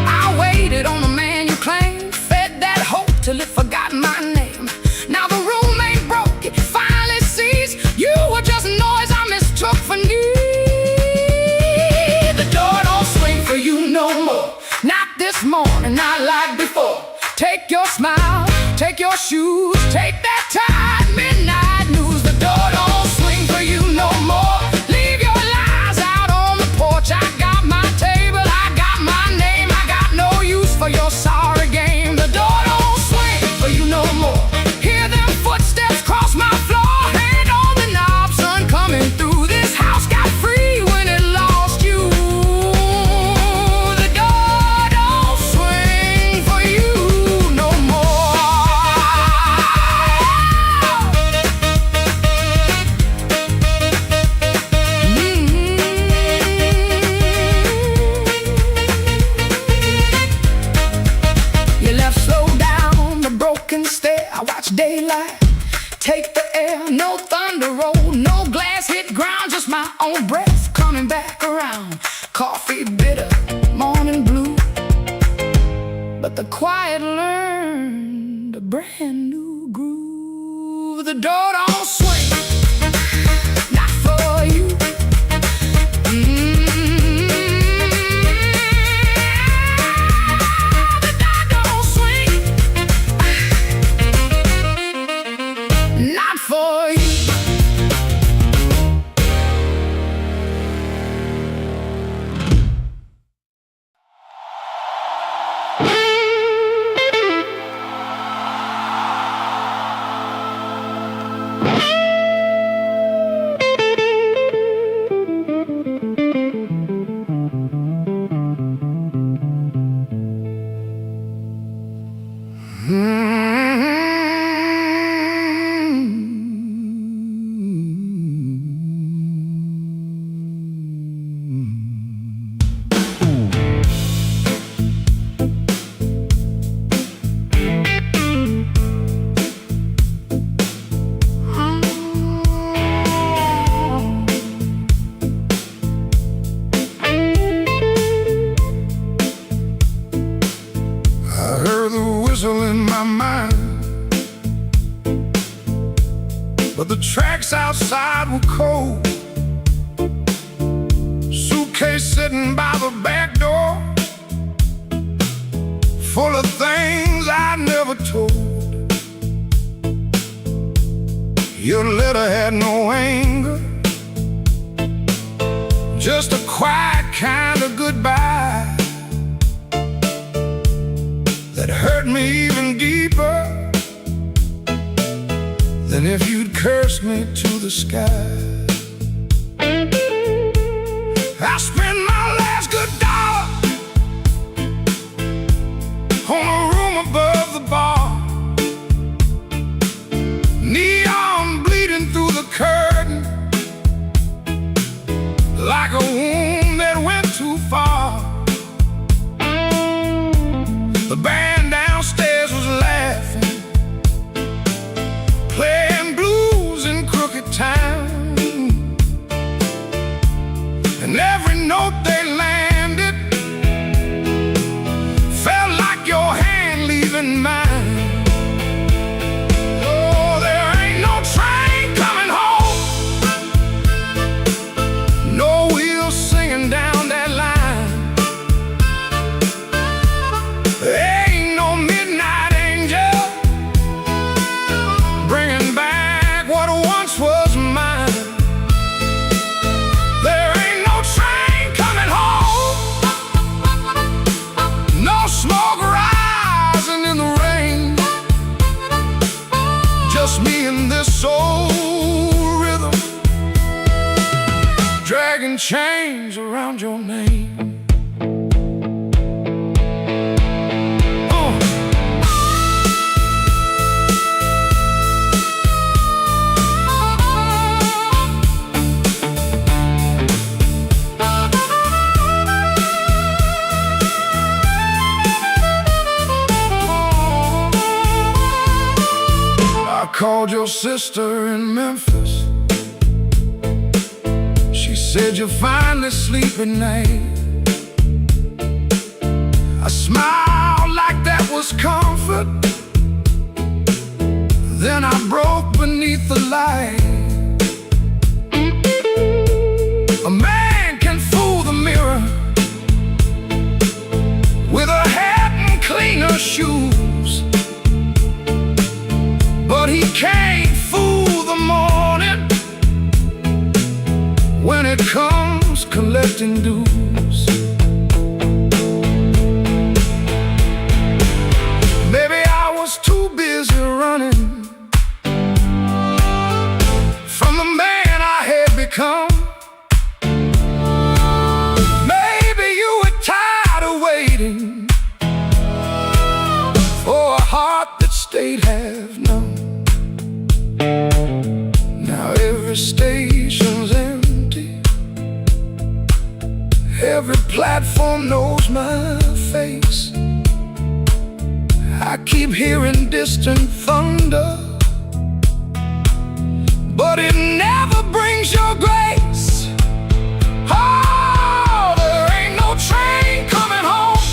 I waited on the man you claimed, fed that hope till it forgot my name. Now the room ain't broke, it finally sees you were just noise I mistook for need. The door don't swing for you no more, not this morning, not like before. Take your smile, take your shoes, take that tie, midnight news. The door don't swing for you no more. Leave your lies out on the porch. I got my table, I got my name. I got no use for your sorry game. The door don't swing for you no more. Hear them footsteps cross my floor. Hand on the knob, sun coming through. This house got free when it lost you. The door don't swing for you no more. You left slow down the broken stair. I watched daylight take the air. No thunder roll, no glass hit ground, just my own breath coming back around. Coffee bitter, morning blue, but the quiet learned a brand new groove. The door don't swing, not for you. The door don't swing, not for you. In my mind, but the tracks outside were cold. Suitcase sitting by the back door, full of things I never told. Your letter had no anger, just a quiet kind of goodbye that hurt me even deeper. than if you'd curse me to the sky. I spent my last good dollar on a room above the bar, neon bleeding through the curtain like a wound that went too far. The band downstairs was laughing, playing blues in crooked town, and every note they landed felt like your hand leaving mine. Oh, there ain't no train coming home, no wheels singing down that line. There ain't no midnight angel bringing back what once was mine. There ain't no train coming home, no smoke rising in the rain, just me and this soul rhythm, dragging chains around your name. I called your sister in Memphis. She said you're finally sleeping night. I smiled like that was comfort. Then I broke beneath the light. A man can fool the mirror with a hat and cleaner shoes, but he can't fool the morning when it comes collecting dues. Maybe I was too busy running from the man I had become. Maybe you were tired of waiting for a heart that stayed half numb. Now every station's empty, every platform knows my face. I keep hearing distant thunder, but it never brings your grace. Oh, there ain't no train coming home,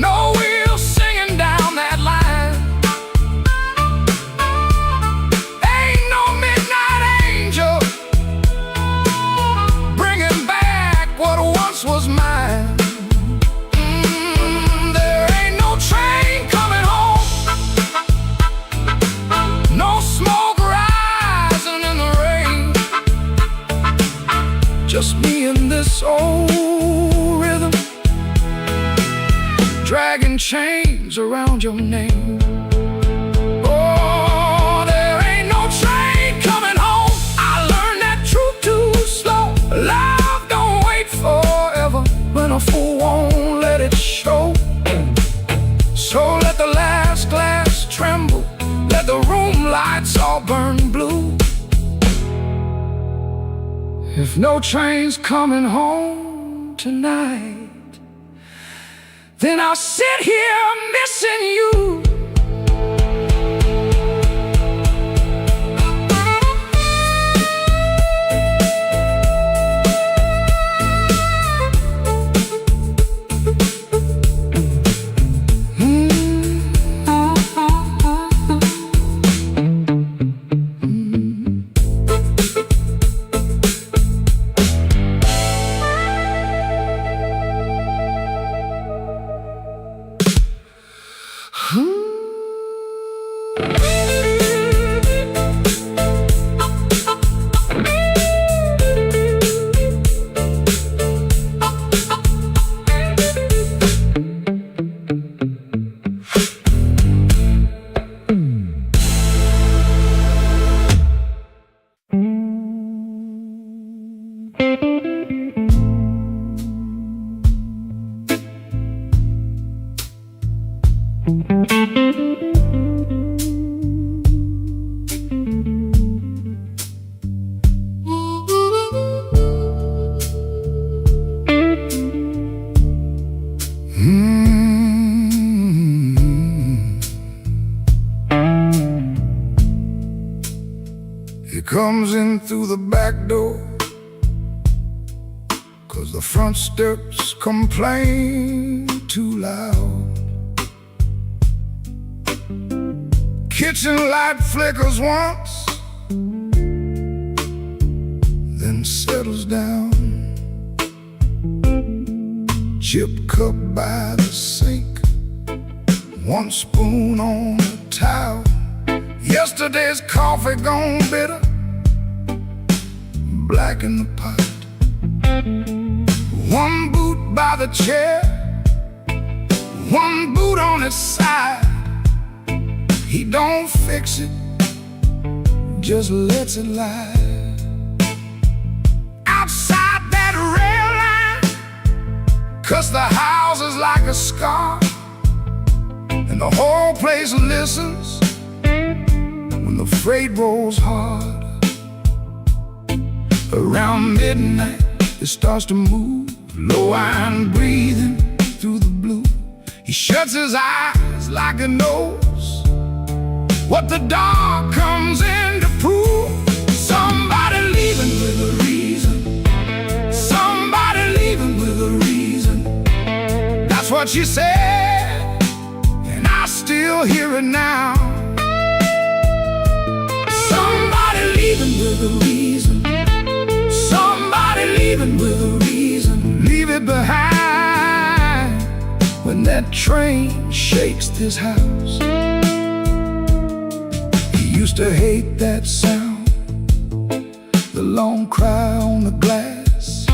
no wheels singing down that line. Ain't no midnight angel bringing back what once was mine. There ain't no train coming home, no smoke rising in the rain, just me and this old rhythm, dragging chains around your name. Oh, there ain't no train coming home. I learned that truth too slow. Love don't wait forever when a fool won't let it show. So let the last glass tremble, let the room lights all burn blue. If no train's coming home tonight, then I'll sit here missing you. Hmm. He comes in through the back door, 'cause the front steps complain too loud. Kitchen light flickers once, then settles down. Chip cup by the sink, one spoon on the towel. Yesterday's coffee gone bitter, black in the pot. One boot by the chair, one boot on its side. He don't fix it, just lets it lie. Outside that rail line, cuts the houses like a scar, and the whole place listens when the freight rolls hard. Around midnight, it starts to move, low iron breathing through the blue. He shuts his eyes like he knows what the dark comes in to prove. Somebody leaving with a reason, somebody leaving with a reason. That's what she said, and I still hear it now. Somebody leaving with a reason, somebody leaving with a reason. Leave it behind when that train shakes this house. He used to hate that sound, the long cry on the glass.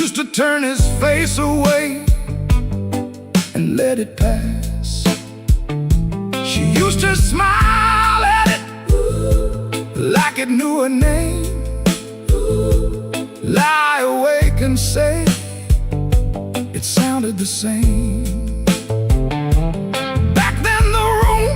Used to turn his face away and let it pass. She used to smile at it like it knew her name. Lie awake and say it sounded the same. Back then the room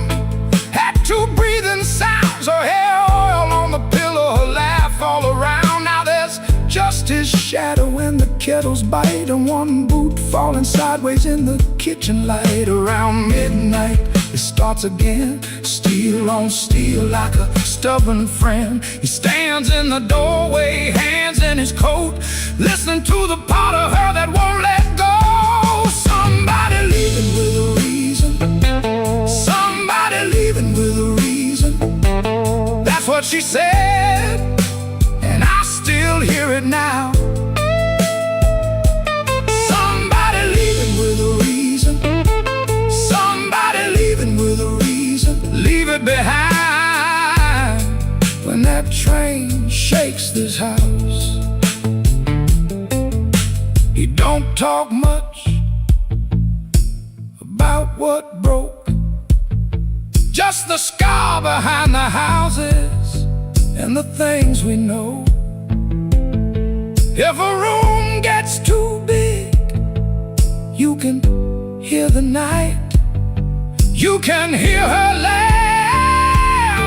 had two breathing sounds, her hair oil on the pillow, her laugh all around. Now there's just his shadow and the kettle's bite, and one boot falling sideways in the kitchen light. Around midnight it starts again, steel on steel like a stubborn friend. He stands in the doorway, hands in his coat, listening to the part of her that won't let go. Somebody leaving with a reason, somebody leaving with a reason. That's what she said, and I still hear it now. Somebody leaving with a reason, somebody leaving with a reason. Leave it behind when that train shakes this house. He don't talk much about what broke, just the scar behind the houses and the things we know. If a room gets too big, you can hear the night, you can hear her